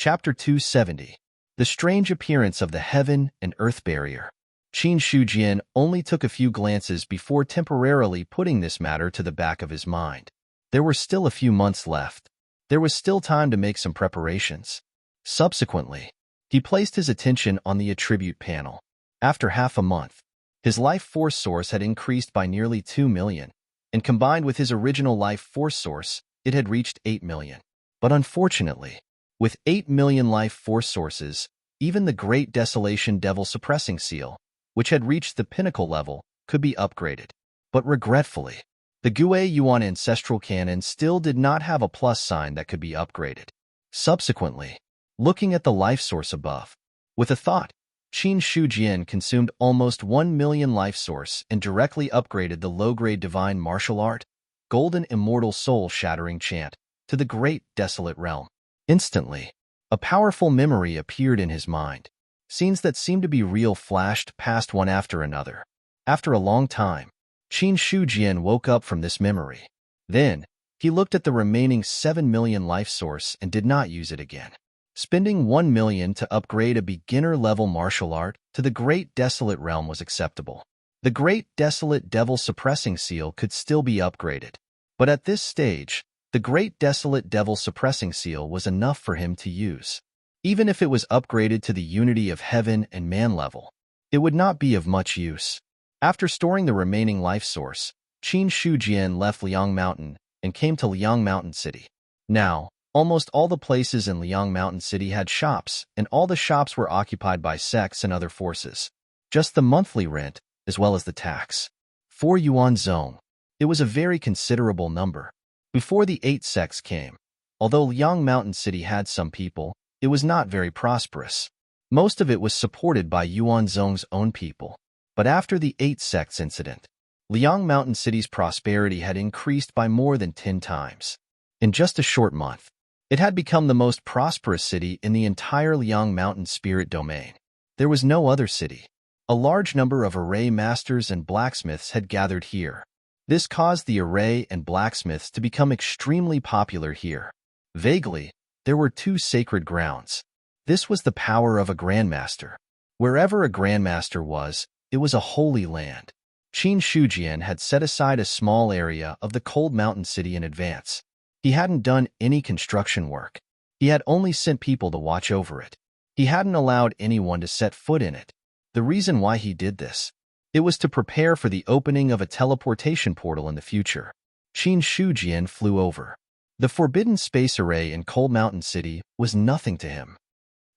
Chapter 270. The Strange Appearance of the Heaven and Earth Barrier. Qin Shujian only took a few glances before temporarily putting this matter to the back of his mind. There were still a few months left. There was still time to make some preparations. Subsequently, he placed his attention on the attribute panel. After half a month, his life force source had increased by nearly 2 million, and combined with his original life force source, it had reached 8 million. But unfortunately, with 8 million life force sources, even the Great Desolation Devil Suppressing Seal, which had reached the pinnacle level, could be upgraded. But regretfully, the Gue Yuan Ancestral Cannon still did not have a plus sign that could be upgraded. Subsequently, looking at the life source above, with a thought, Qin Shujian consumed almost 1 million life source and directly upgraded the low-grade Divine Martial Art, Golden Immortal Soul-Shattering Chant, to the Great Desolate Realm. Instantly, a powerful memory appeared in his mind. Scenes that seemed to be real flashed past one after another. After a long time, Qin Shujian woke up from this memory. Then, he looked at the remaining 7 million life source and did not use it again. Spending 1 million to upgrade a beginner-level martial art to the Great Desolate Realm was acceptable. The Great Desolate Devil Suppressing Seal could still be upgraded. But at this stage, the Great Desolate Devil Suppressing Seal was enough for him to use. Even if it was upgraded to the Unity of Heaven and Man level, it would not be of much use. After storing the remaining life source, Qin Shujian left Liang Mountain and came to Liang Mountain City. Now, almost all the places in Liang Mountain City had shops, and all the shops were occupied by sects and other forces. Just the monthly rent, as well as the tax. 4 yuan zone. It was a very considerable number. Before the 8 sects came, although Liang Mountain City had some people, it was not very prosperous. Most of it was supported by Yuan Zong's own people. But after the 8 sects incident, Liang Mountain City's prosperity had increased by more than 10 times. In just a short month, it had become the most prosperous city in the entire Liang Mountain spirit domain. There was no other city. A large number of array masters and blacksmiths had gathered here. This caused the array and blacksmiths to become extremely popular here. Vaguely, there were 2 sacred grounds. This was the power of a grandmaster. Wherever a grandmaster was, it was a holy land. Qin Shujian had set aside a small area of the cold mountain city in advance. He hadn't done any construction work. He had only sent people to watch over it. He hadn't allowed anyone to set foot in it. The reason why he did this, it was to prepare for the opening of a teleportation portal in the future. Qin Shujian flew over. The forbidden space array in Cold Mountain City was nothing to him.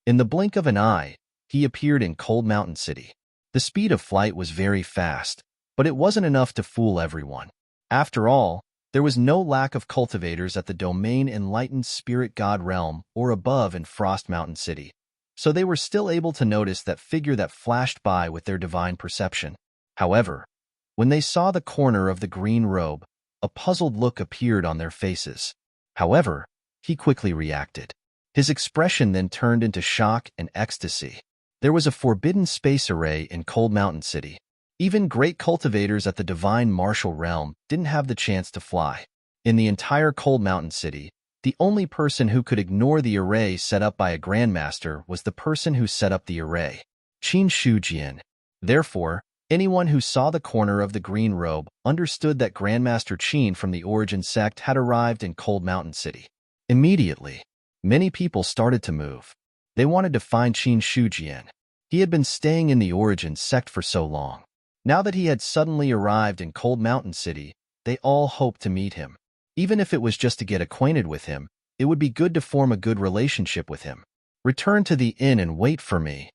In the blink of an eye, he appeared in Cold Mountain City. The speed of flight was very fast, but it wasn't enough to fool everyone. After all, there was no lack of cultivators at the Domain Enlightened Spirit God Realm or above in Frost Mountain City, so they were still able to notice that figure that flashed by with their divine perception. However, when they saw the corner of the green robe, a puzzled look appeared on their faces. However, he quickly reacted. His expression then turned into shock and ecstasy. There was a forbidden space array in Cold Mountain City. Even great cultivators at the Divine Martial Realm didn't have the chance to fly. In the entire Cold Mountain City, the only person who could ignore the array set up by a grandmaster was the person who set up the array, Qin Shujian. Therefore, anyone who saw the corner of the green robe understood that Grandmaster Qin from the Origin sect had arrived in Cold Mountain City. Immediately, many people started to move. They wanted to find Qin Shujian. He had been staying in the Origin sect for so long. Now that he had suddenly arrived in Cold Mountain City, they all hoped to meet him. Even if it was just to get acquainted with him, it would be good to form a good relationship with him. Return to the inn and wait for me.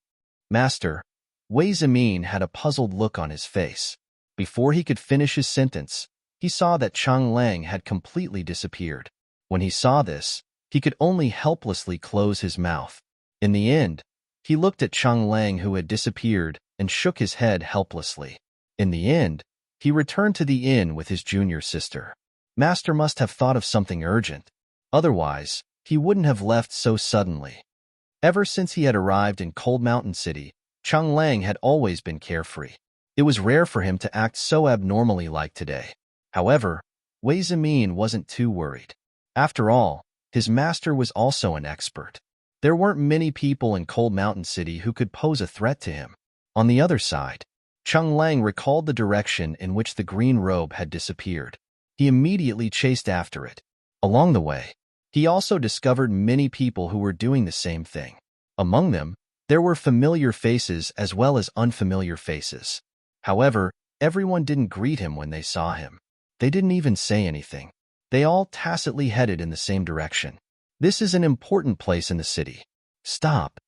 Master, Wei Zimin had a puzzled look on his face. Before he could finish his sentence, he saw that Chang Lang had completely disappeared. When he saw this, he could only helplessly close his mouth. In the end, he looked at Chang Lang who had disappeared and shook his head helplessly. In the end, he returned to the inn with his junior sister. Master must have thought of something urgent. Otherwise, he wouldn't have left so suddenly. Ever since he had arrived in Cold Mountain City, Chang Lang had always been carefree. It was rare for him to act so abnormally like today. However, Wei Zimin wasn't too worried. After all, his master was also an expert. There weren't many people in Cold Mountain City who could pose a threat to him. On the other side, Chung Lang recalled the direction in which the green robe had disappeared. He immediately chased after it. Along the way, he also discovered many people who were doing the same thing. Among them, there were familiar faces as well as unfamiliar faces. However, everyone didn't greet him when they saw him. They didn't even say anything. They all tacitly headed in the same direction. This is an important place in the city. Stop.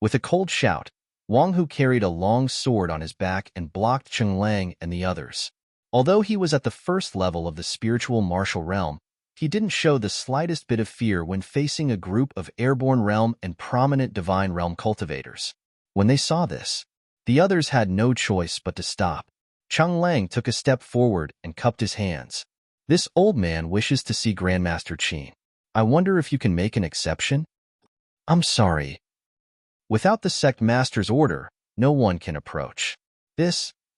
With a cold shout, Wang Hu carried a long sword on his back and blocked Chung Lang and the others. Although he was at the first level of the spiritual martial realm, he didn't show the slightest bit of fear when facing a group of airborne realm and prominent divine realm cultivators. When they saw this, the others had no choice but to stop. Chung Lang took a step forward and cupped his hands. This old man wishes to see Grandmaster Qin. I wonder if you can make an exception? I'm sorry. Without the sect master's order, no one can approach.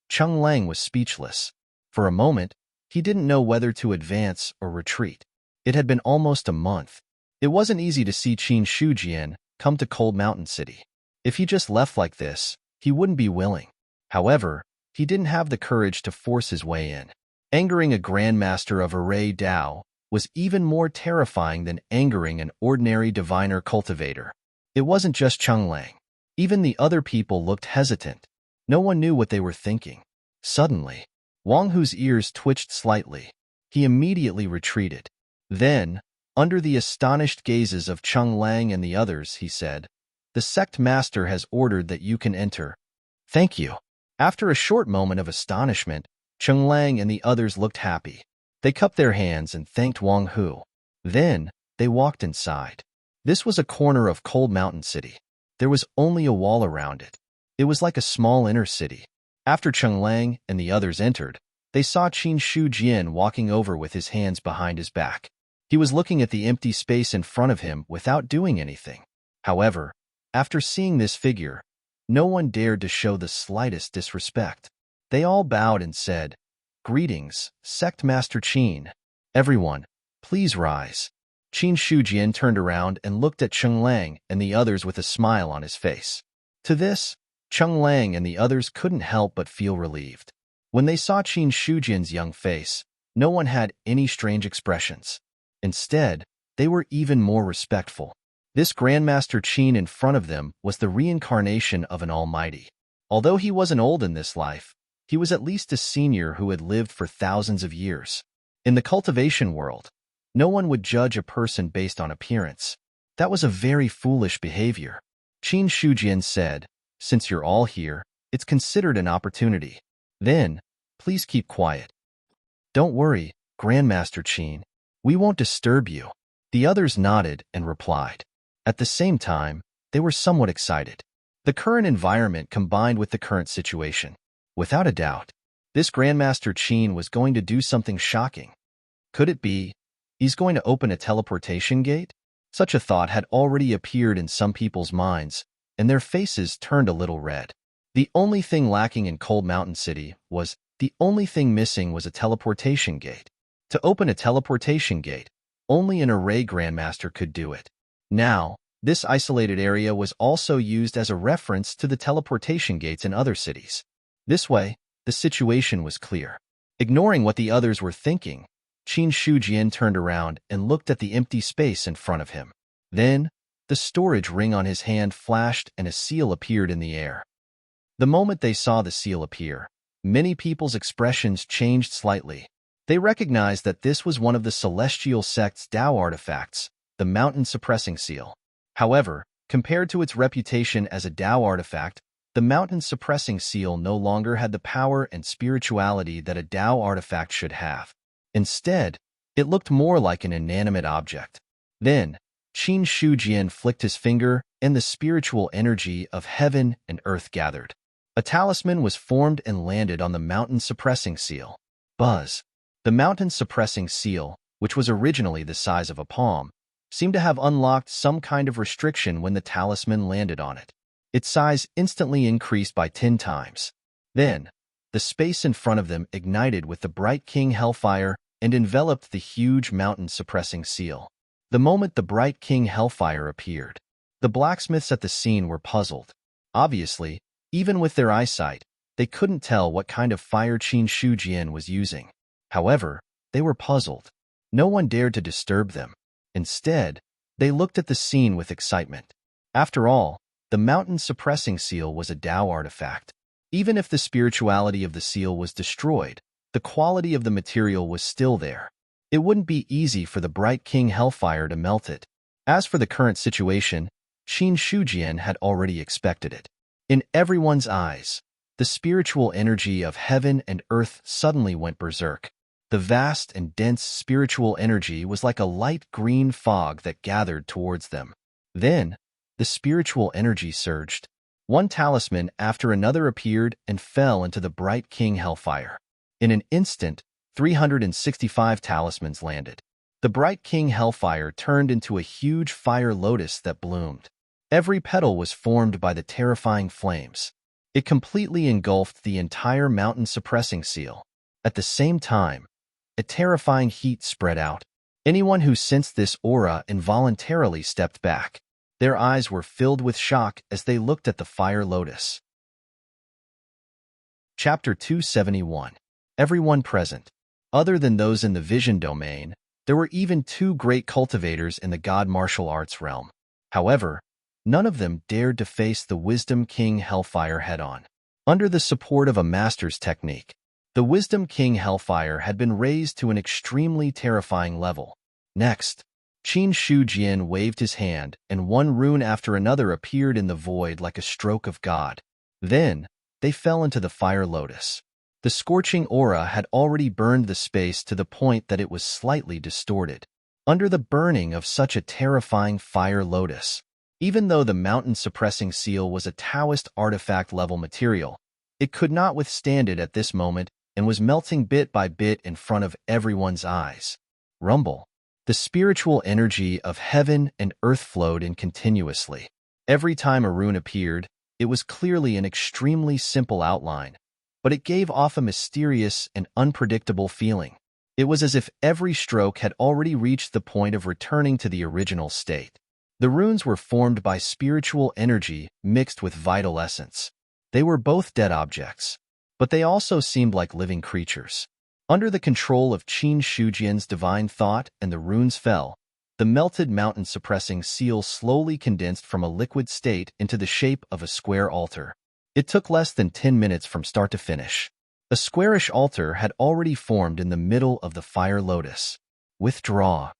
Chung Lang was speechless. For a moment, he didn't know whether to advance or retreat. It had been almost a month. It wasn't easy to see Qin Shujian come to Cold Mountain City. If he just left like this, he wouldn't be willing. However, he didn't have the courage to force his way in. Angering a grandmaster of Array Dao was even more terrifying than angering an ordinary diviner cultivator. It wasn't just Chung Lang. Even the other people looked hesitant. No one knew what they were thinking. Suddenly, Wang Hu's ears twitched slightly. He immediately retreated. Then, under the astonished gazes of Chung Lang and the others, he said, "The sect master has ordered that you can enter." "Thank you." After a short moment of astonishment, Chung Lang and the others looked happy. They cupped their hands and thanked Wang Hu. Then, they walked inside. This was a corner of Cold Mountain City. There was only a wall around it. It was like a small inner city. After Chung Lang and the others entered, they saw Qin Shujian walking over with his hands behind his back. He was looking at the empty space in front of him without doing anything. However, after seeing this figure, no one dared to show the slightest disrespect. They all bowed and said, "Greetings, Sect Master Qin. Everyone, please rise." Qin Shujian turned around and looked at Chung Lang and the others with a smile on his face. To this, Chung Lang and the others couldn't help but feel relieved. When they saw Qin Shujian's young face, no one had any strange expressions. Instead, they were even more respectful. This Grandmaster Qin in front of them was the reincarnation of an almighty. Although he wasn't old in this life, he was at least a senior who had lived for thousands of years. In the cultivation world, no one would judge a person based on appearance. That was a very foolish behavior. Qin Shujian said, "Since you're all here, it's considered an opportunity. Then, please keep quiet." "Don't worry, Grandmaster Qin. We won't disturb you." The others nodded and replied. At the same time, they were somewhat excited. The current environment combined with the current situation. Without a doubt, this Grandmaster Qin was going to do something shocking. Could it be he's going to open a teleportation gate? Such a thought had already appeared in some people's minds, and their faces turned a little red. The only thing lacking in Cold Mountain City was a teleportation gate. To open a teleportation gate, only an Array Grandmaster could do it. Now, this isolated area was also used as a reference to the teleportation gates in other cities. This way, the situation was clear. Ignoring what the others were thinking, Qin Shujian turned around and looked at the empty space in front of him. Then, the storage ring on his hand flashed and a seal appeared in the air. The moment they saw the seal appear, many people's expressions changed slightly. They recognized that this was one of the Celestial Sect's Dao artifacts, the Mountain Suppressing Seal. However, compared to its reputation as a Dao artifact, the Mountain Suppressing Seal no longer had the power and spirituality that a Dao artifact should have. Instead, it looked more like an inanimate object. Then, Qin Shujian flicked his finger, and the spiritual energy of heaven and earth gathered. A talisman was formed and landed on the Mountain Suppressing Seal. Buzz. The Mountain Suppressing Seal, which was originally the size of a palm, seemed to have unlocked some kind of restriction when the talisman landed on it. Its size instantly increased by 10 times. Then, the space in front of them ignited with the bright King Hellfire and enveloped the huge Mountain Suppressing Seal. The moment the bright King Hellfire appeared, The blacksmiths at the scene were puzzled. Obviously, even with their eyesight, they couldn't tell what kind of fire Qin Shujian was using. However, they were puzzled. No one dared to disturb them. Instead, they looked at the scene with excitement. After all, the mountain-suppressing seal was a Tao artifact. Even if the spirituality of the seal was destroyed, the quality of the material was still there. It wouldn't be easy for the bright King Hellfire to melt it. As for the current situation, Qin Shujian had already expected it. In everyone's eyes, the spiritual energy of heaven and earth suddenly went berserk. The vast and dense spiritual energy was like a light green fog that gathered towards them. Then, the spiritual energy surged. One talisman after another appeared and fell into the bright King Hellfire. In an instant, 365 talismans landed. The bright King Hellfire turned into a huge fire lotus that bloomed. Every petal was formed by the terrifying flames. It completely engulfed the entire mountain-suppressing seal. At the same time, a terrifying heat spread out. Anyone who sensed this aura involuntarily stepped back. Their eyes were filled with shock as they looked at the fire lotus. Chapter 271. Everyone present. Other than those in the vision domain, there were even 2 great cultivators in the god martial arts realm. However, none of them dared to face the Wisdom King Hellfire head-on. Under the support of a master's technique, the Wisdom King Hellfire had been raised to an extremely terrifying level. Next, Qin Shujian waved his hand, and one rune after another appeared in the void like a stroke of God. Then, they fell into the fire lotus. The scorching aura had already burned the space to the point that it was slightly distorted. Under the burning of such a terrifying fire lotus, even though the mountain-suppressing seal was a Taoist artifact-level material, it could not withstand it at this moment and was melting bit by bit in front of everyone's eyes. Rumble. The spiritual energy of heaven and earth flowed in continuously. Every time a rune appeared, it was clearly an extremely simple outline, but it gave off a mysterious and unpredictable feeling. It was as if every stroke had already reached the point of returning to the original state. The runes were formed by spiritual energy mixed with vital essence. They were both dead objects, but they also seemed like living creatures. Under the control of Qin Shujian's divine thought and the runes fell, the melted mountain-suppressing seal slowly condensed from a liquid state into the shape of a square altar. It took less than 10 minutes from start to finish. A squarish altar had already formed in the middle of the fire lotus. Withdraw.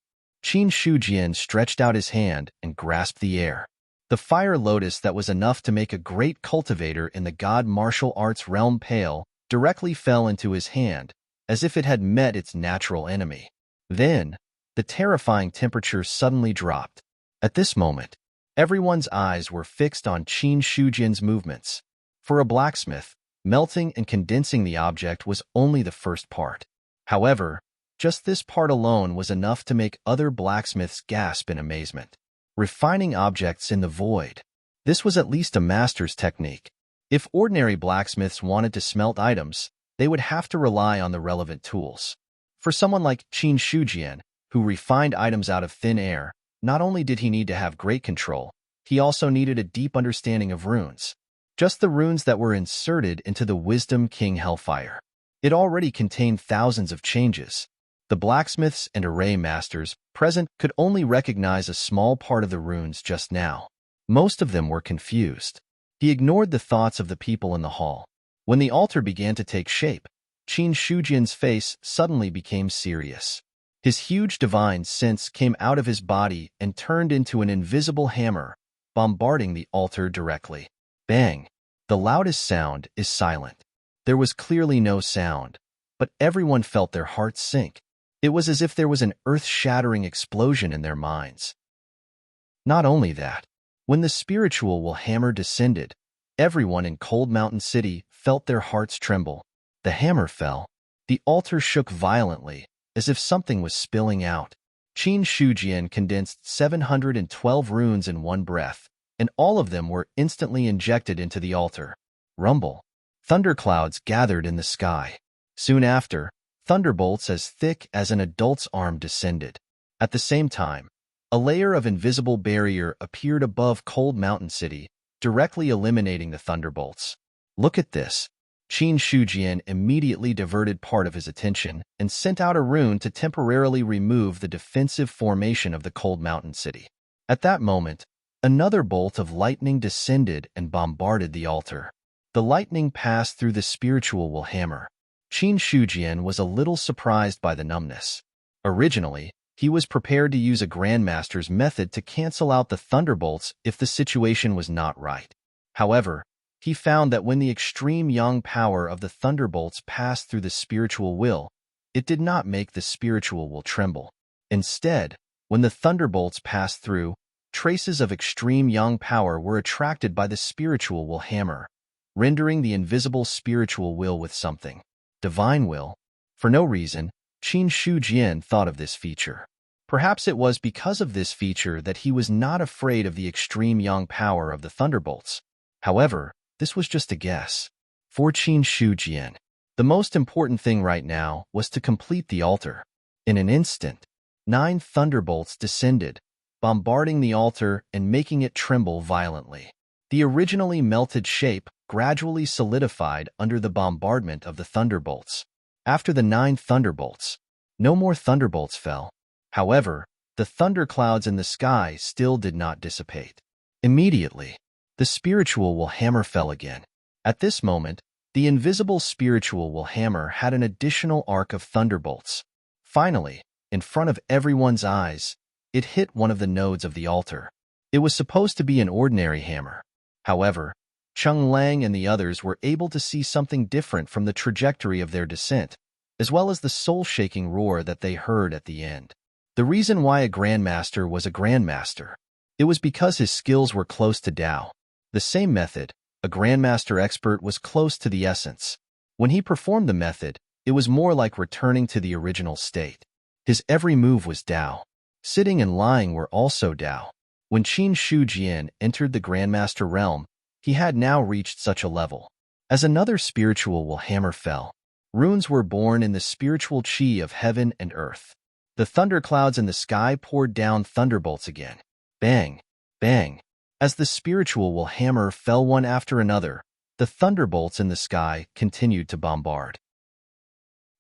Qin Shujian stretched out his hand and grasped the air. The fire lotus that was enough to make a great cultivator in the god martial arts realm pale directly fell into his hand, as if it had met its natural enemy. Then, the terrifying temperature suddenly dropped. At this moment, everyone's eyes were fixed on Qin Shujian's movements. For a blacksmith, melting and condensing the object was only the first part. However, just this part alone was enough to make other blacksmiths gasp in amazement. Refining objects in the void. This was at least a master's technique. If ordinary blacksmiths wanted to smelt items, they would have to rely on the relevant tools. For someone like Qin Shujian, who refined items out of thin air, not only did he need to have great control, he also needed a deep understanding of runes. Just the runes that were inserted into the Wisdom King Hellfire. It already contained thousands of changes. The blacksmiths and array masters present could only recognize a small part of the runes just now. Most of them were confused. He ignored the thoughts of the people in the hall. When the altar began to take shape, Qin Shujian's face suddenly became serious. His huge divine sense came out of his body and turned into an invisible hammer, bombarding the altar directly. Bang! The loudest sound is silent. There was clearly no sound, but everyone felt their hearts sink. It was as if there was an earth-shattering explosion in their minds. Not only that, when the spiritual hammer descended, everyone in Cold Mountain City felt their hearts tremble. The hammer fell. The altar shook violently, as if something was spilling out. Qin Shujian condensed 712 runes in one breath, and all of them were instantly injected into the altar. Rumble. Thunderclouds gathered in the sky. Soon after, thunderbolts as thick as an adult's arm descended. At the same time, A layer of invisible barrier appeared above Cold Mountain City, directly eliminating the thunderbolts. Look at this. Qin Shujian immediately diverted part of his attention and sent out a rune to temporarily remove the defensive formation of the Cold Mountain City. At that moment, another bolt of lightning descended and bombarded the altar. The lightning passed through the spiritual will hammer. Qin Shujian was a little surprised by the numbness. Originally, he was prepared to use a Grandmaster's method to cancel out the thunderbolts if the situation was not right. However, he found that when the extreme yang power of the thunderbolts passed through the spiritual will, it did not make the spiritual will tremble. Instead, when the thunderbolts passed through, traces of extreme yang power were attracted by the spiritual will hammer, rendering the invisible spiritual will with something. Divine will. For no reason, Qin Shujian thought of this feature. Perhaps it was because of this feature that he was not afraid of the extreme yang power of the thunderbolts. However, this was just a guess. For Qin Shujian, the most important thing right now was to complete the altar. In an instant, 9 thunderbolts descended, bombarding the altar and making it tremble violently. The originally melted shape gradually solidified under the bombardment of the thunderbolts. After the 9 thunderbolts, no more thunderbolts fell. However, the thunderclouds in the sky still did not dissipate. Immediately, the spiritual will hammer fell again. At this moment, the invisible spiritual will hammer had an additional arc of thunderbolts. Finally, in front of everyone's eyes, it hit one of the nodes of the altar. It was supposed to be an ordinary hammer. However, Cheng Lang and the others were able to see something different from the trajectory of their descent, as well as the soul-shaking roar that they heard at the end. The reason why a Grandmaster was a Grandmaster, it was because his skills were close to Tao. The same method, a Grandmaster expert was close to the essence. When he performed the method, it was more like returning to the original state. His every move was Tao. Sitting and lying were also Tao. When Qin Shujian entered the Grandmaster realm, he had now reached such a level. As another spiritual will hammer fell, runes were born in the spiritual chi of heaven and earth. The thunderclouds in the sky poured down thunderbolts again. Bang! Bang! As the spiritual will hammer fell one after another, the thunderbolts in the sky continued to bombard.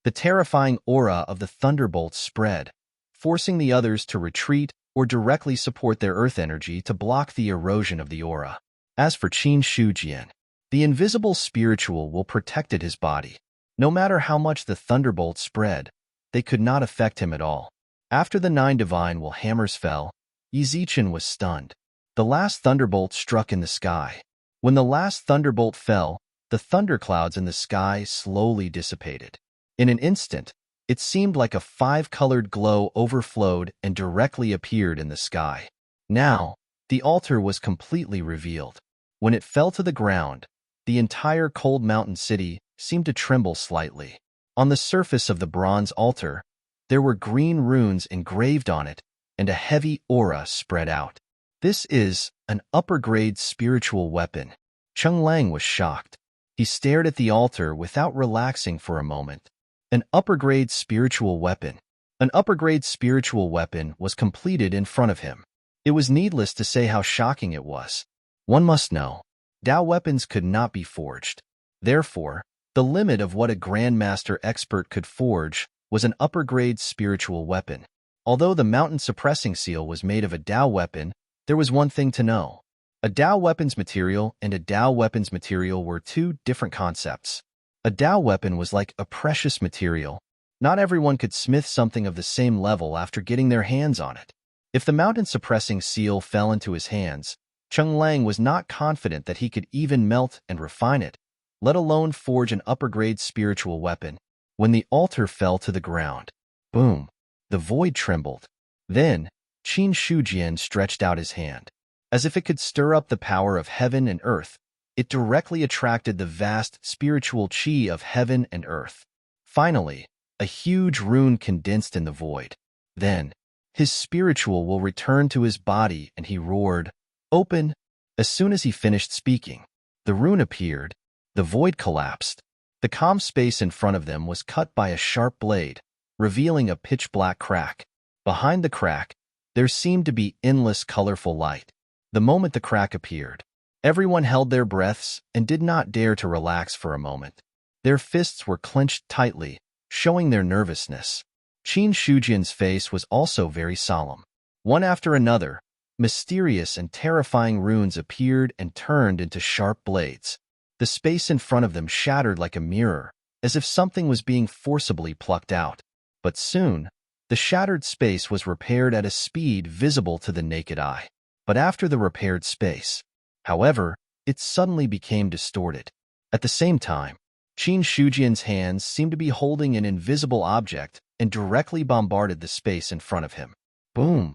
The terrifying aura of the thunderbolts spread, forcing the others to retreat or directly support their earth energy to block the erosion of the aura. As for Qin Shujian, the invisible spiritual will protected his body. No matter how much the thunderbolts spread, they could not affect him at all. After the 9 divine will hammers fell, Yizichen was stunned. The last thunderbolt struck in the sky. When the last thunderbolt fell, the thunderclouds in the sky slowly dissipated. In an instant, it seemed like a 5-colored glow overflowed and directly appeared in the sky. Now, the altar was completely revealed. When it fell to the ground, the entire Cold Mountain City seemed to tremble slightly. On the surface of the bronze altar, there were green runes engraved on it, and a heavy aura spread out. This is an upper-grade spiritual weapon. Cheng Lang was shocked. He stared at the altar without relaxing for a moment. An upper-grade spiritual weapon. An upper-grade spiritual weapon was completed in front of him. It was needless to say how shocking it was. One must know, Tao weapons could not be forged. Therefore, the limit of what a Grandmaster expert could forge was an upper-grade spiritual weapon. Although the mountain suppressing seal was made of a Tao weapon, there was one thing to know. A Tao weapons material and a Tao weapons material were 2 different concepts. A Tao weapon was like a precious material. Not everyone could smith something of the same level after getting their hands on it. If the mountain suppressing seal fell into his hands, Cheng Lang was not confident that he could even melt and refine it, let alone forge an upper-grade spiritual weapon. When the altar fell to the ground, boom, the void trembled. Then, Qin Shujian stretched out his hand. As if it could stir up the power of heaven and earth, it directly attracted the vast spiritual chi of heaven and earth. Finally, a huge rune condensed in the void. Then, his spiritual will returned to his body and he roared, "Open!" As soon as he finished speaking, the rune appeared, the void collapsed. The calm space in front of them was cut by a sharp blade, revealing a pitch-black crack. Behind the crack, There seemed to be endless colorful light. The moment the crack appeared, everyone held their breaths and did not dare to relax for a moment. Their fists were clenched tightly, showing their nervousness. Qin Shujian's face was also very solemn. One after another, mysterious and terrifying runes appeared and turned into sharp blades. The space in front of them shattered like a mirror, as if something was being forcibly plucked out. But soon, the shattered space was repaired at a speed visible to the naked eye. But after the repaired space, however, it suddenly became distorted. At the same time, Qin Shujian's hands seemed to be holding an invisible object and directly bombarded the space in front of him. Boom!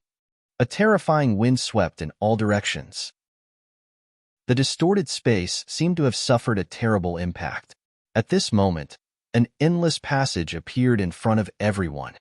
A terrifying wind swept in all directions. The distorted space seemed to have suffered a terrible impact. At this moment, an endless passage appeared in front of everyone.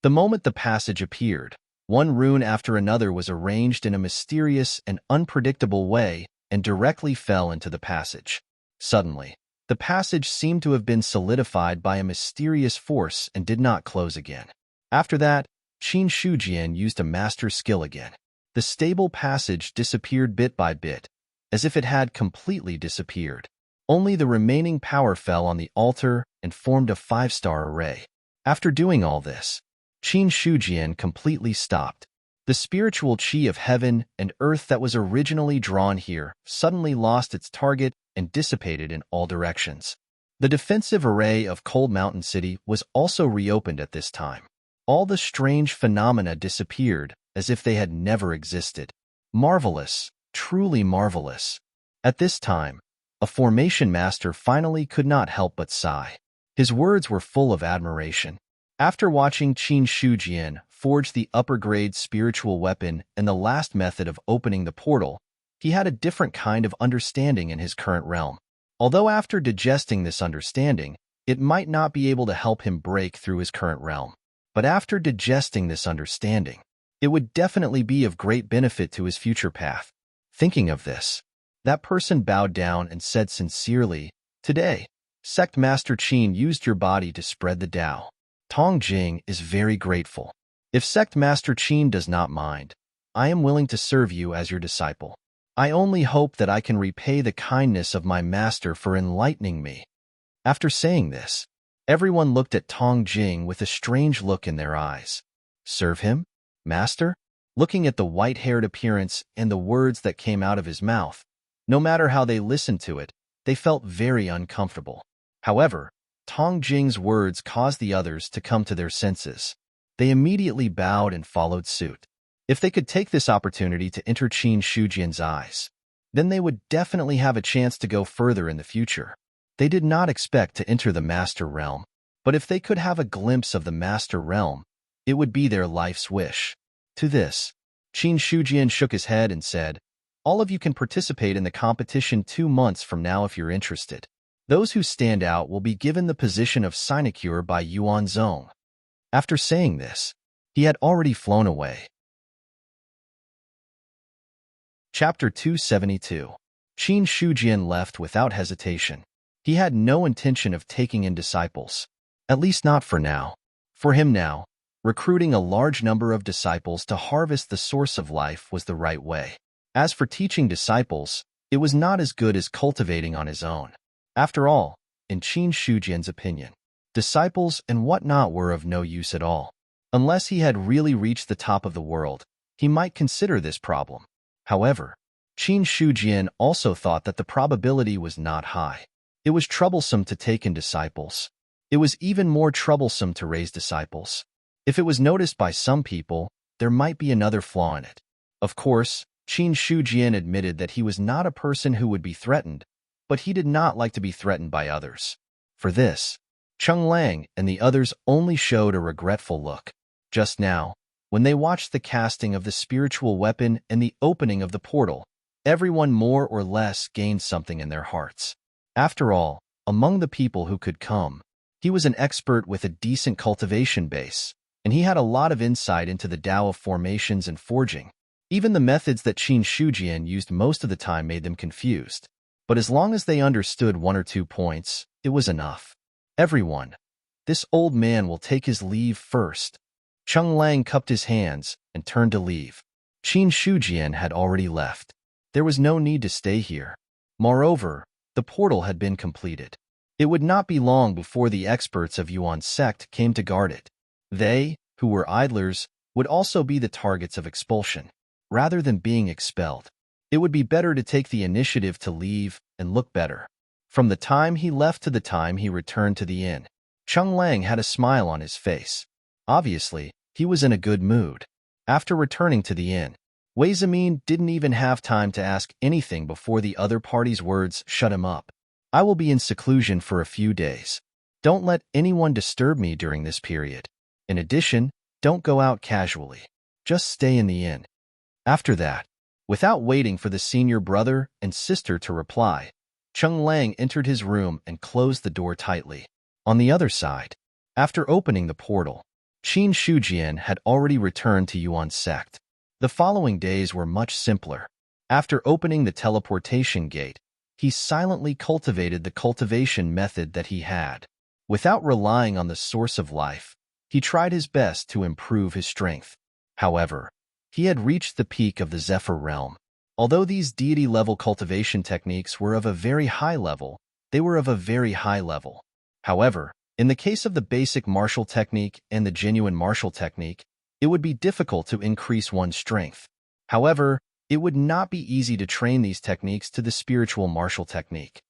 The moment the passage appeared, one rune after another was arranged in a mysterious and unpredictable way and directly fell into the passage. Suddenly, the passage seemed to have been solidified by a mysterious force and did not close again. After that, Qin Shujian used a master skill again. The stable passage disappeared bit by bit, as if it had completely disappeared. Only the remaining power fell on the altar and formed a 5-star array. After doing all this, Qin Shujian completely stopped. The spiritual qi of heaven and earth that was originally drawn here suddenly lost its target and dissipated in all directions. The defensive array of Cold Mountain City was also reopened at this time. All the strange phenomena disappeared as if they had never existed. Marvelous, truly marvelous. At this time, a formation master finally could not help but sigh. His words were full of admiration. After watching Qin Shujian forge the upper-grade spiritual weapon and the last method of opening the portal, he had a different kind of understanding in his current realm. Although after digesting this understanding, it might not be able to help him break through his current realm. But after digesting this understanding, it would definitely be of great benefit to his future path. Thinking of this, that person bowed down and said sincerely, "Today, Sect Master Qin used your body to spread the Tao. Tong Jing is very grateful. If Sect Master Qin does not mind, I am willing to serve you as your disciple. I only hope that I can repay the kindness of my master for enlightening me." After saying this, everyone looked at Tong Jing with a strange look in their eyes. Serve him? Master? Looking at the white-haired appearance and the words that came out of his mouth, no matter how they listened to it, they felt very uncomfortable. However, Tong Jing's words caused the others to come to their senses. They immediately bowed and followed suit. If they could take this opportunity to enter Qin Shujian's eyes, then they would definitely have a chance to go further in the future. They did not expect to enter the Master Realm, but if they could have a glimpse of the Master Realm, it would be their life's wish. To this, Qin Shujian shook his head and said, "All of you can participate in the competition 2 months from now if you're interested. Those who stand out will be given the position of sinecure by Yuan Zong." After saying this, he had already flown away. Chapter 272. Qin Shujian left without hesitation. He had no intention of taking in disciples, at least not for now. For him now, recruiting a large number of disciples to harvest the source of life was the right way. As for teaching disciples, it was not as good as cultivating on his own. After all, in Qin Shujian's opinion, disciples and whatnot were of no use at all. Unless he had really reached the top of the world, he might consider this problem. However, Qin Shujian also thought that the probability was not high. It was troublesome to take in disciples. It was even more troublesome to raise disciples. If it was noticed by some people, there might be another flaw in it. Of course, Qin Shujian admitted that he was not a person who would be threatened, but he did not like to be threatened by others. For this, Cheng Lang and the others only showed a regretful look. Just now, when they watched the casting of the spiritual weapon and the opening of the portal, everyone more or less gained something in their hearts. After all, among the people who could come, he was an expert with a decent cultivation base, and he had a lot of insight into the Tao of formations and forging. Even the methods that Qin Shujian used most of the time made them confused. But as long as they understood 1 or 2 points, it was enough. Everyone, this old man will take his leave first. Cheng Lang cupped his hands and turned to leave. Qin Shujian had already left. There was no need to stay here. Moreover, the portal had been completed. It would not be long before the experts of Yuan's sect came to guard it. They, who were idlers, would also be the targets of expulsion. Rather than being expelled, it would be better to take the initiative to leave and look better. From the time he left to the time he returned to the inn, Cheng Lang had a smile on his face. Obviously, he was in a good mood. After returning to the inn, Wei Zimin didn't even have time to ask anything before the other party's words shut him up. I will be in seclusion for a few days. Don't let anyone disturb me during this period. In addition, don't go out casually. Just stay in the inn. After that, without waiting for the senior brother and sister to reply, Cheng Lang entered his room and closed the door tightly. On the other side, after opening the portal, Qin Shujian had already returned to Yuan's sect. The following days were much simpler. After opening the teleportation gate, he silently cultivated the cultivation method that he had. Without relying on the source of life, he tried his best to improve his strength. However, he had reached the peak of the Zephyr realm. Although these deity-level cultivation techniques were of a very high level, they were of a very high level. However, in the case of the basic martial technique and the genuine martial technique, it would be difficult to increase one's strength. However, it would not be easy to train these techniques to the spiritual martial technique.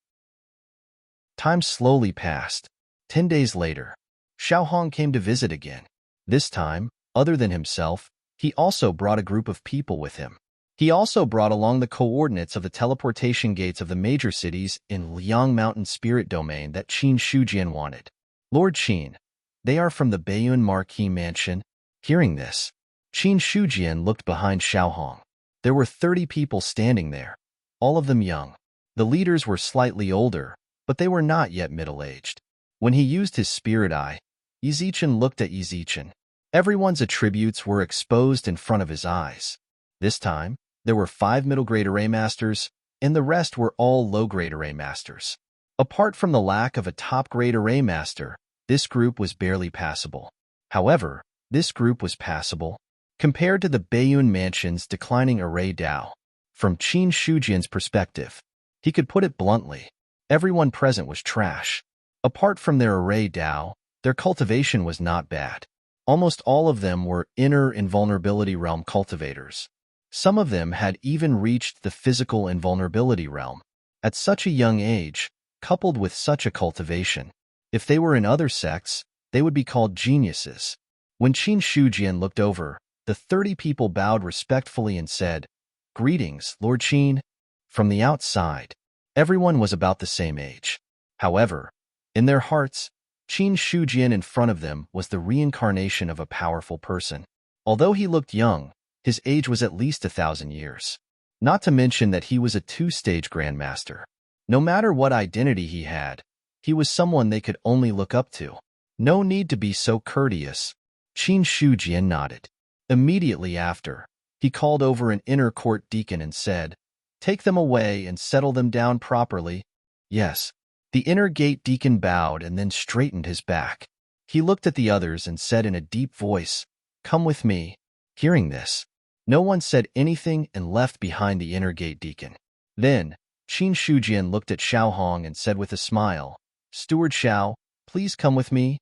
Time slowly passed. 10 days later, Xiaohong came to visit again. This time, other than himself, he also brought a group of people with him. He also brought along the coordinates of the teleportation gates of the major cities in Liang Mountain Spirit Domain that Qin Shujian wanted. Lord Qin, they are from the Baiyun Marquis Mansion. Hearing this, Qin Shujian looked behind Xiaohong. There were 30 people standing there, all of them young. The leaders were slightly older, but they were not yet middle-aged. When he used his spirit eye, Yizichen looked at Yizichen. Everyone's attributes were exposed in front of his eyes. This time, there were 5 middle-grade array masters, and the rest were all low-grade array masters. Apart from the lack of a top-grade array master, this group was barely passable. However, this group was passable compared to the Baiyun Mansion's declining array Dao. From Qin Shujian's perspective, he could put it bluntly, everyone present was trash. Apart from their array Dao, their cultivation was not bad. Almost all of them were inner invulnerability realm cultivators. Some of them had even reached the physical invulnerability realm. At such a young age, coupled with such a cultivation, if they were in other sects, they would be called geniuses. When Qin Shujian looked over, the 30 people bowed respectfully and said, "Greetings, Lord Qin." From the outside, everyone was about the same age. However, in their hearts, Qin Shujian in front of them was the reincarnation of a powerful person. Although he looked young, his age was at least 1,000 years. Not to mention that he was a 2-stage grandmaster. No matter what identity he had, he was someone they could only look up to. No need to be so courteous. Qin Shujian nodded. Immediately after, he called over an inner court deacon and said, "Take them away and settle them down properly." Yes. The inner gate deacon bowed and then straightened his back. He looked at the others and said in a deep voice, "Come with me." Hearing this, no one said anything and left behind the inner gate deacon. Then, Qin Shujian looked at Xiaohong and said with a smile, "Steward Xiao, please come with me."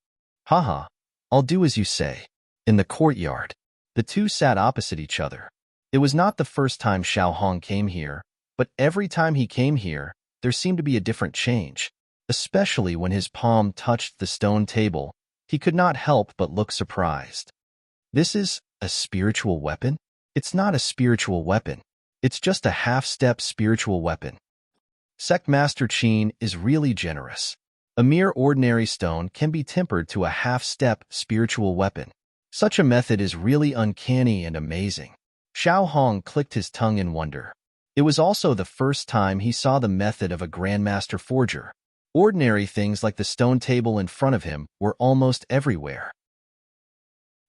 "Haha, I'll do as you say." In the courtyard, the two sat opposite each other. It was not the first time Xiaohong came here, but every time he came here, there seemed to be a different change. Especially when his palm touched the stone table, he could not help but look surprised. This is a spiritual weapon? It's not a spiritual weapon. It's just a half-step spiritual weapon. Sect Master Qin is really generous. A mere ordinary stone can be tempered to a half-step spiritual weapon. Such a method is really uncanny and amazing. Xiaohong clicked his tongue in wonder. It was also the first time he saw the method of a grandmaster forger. Ordinary things like the stone table in front of him were almost everywhere.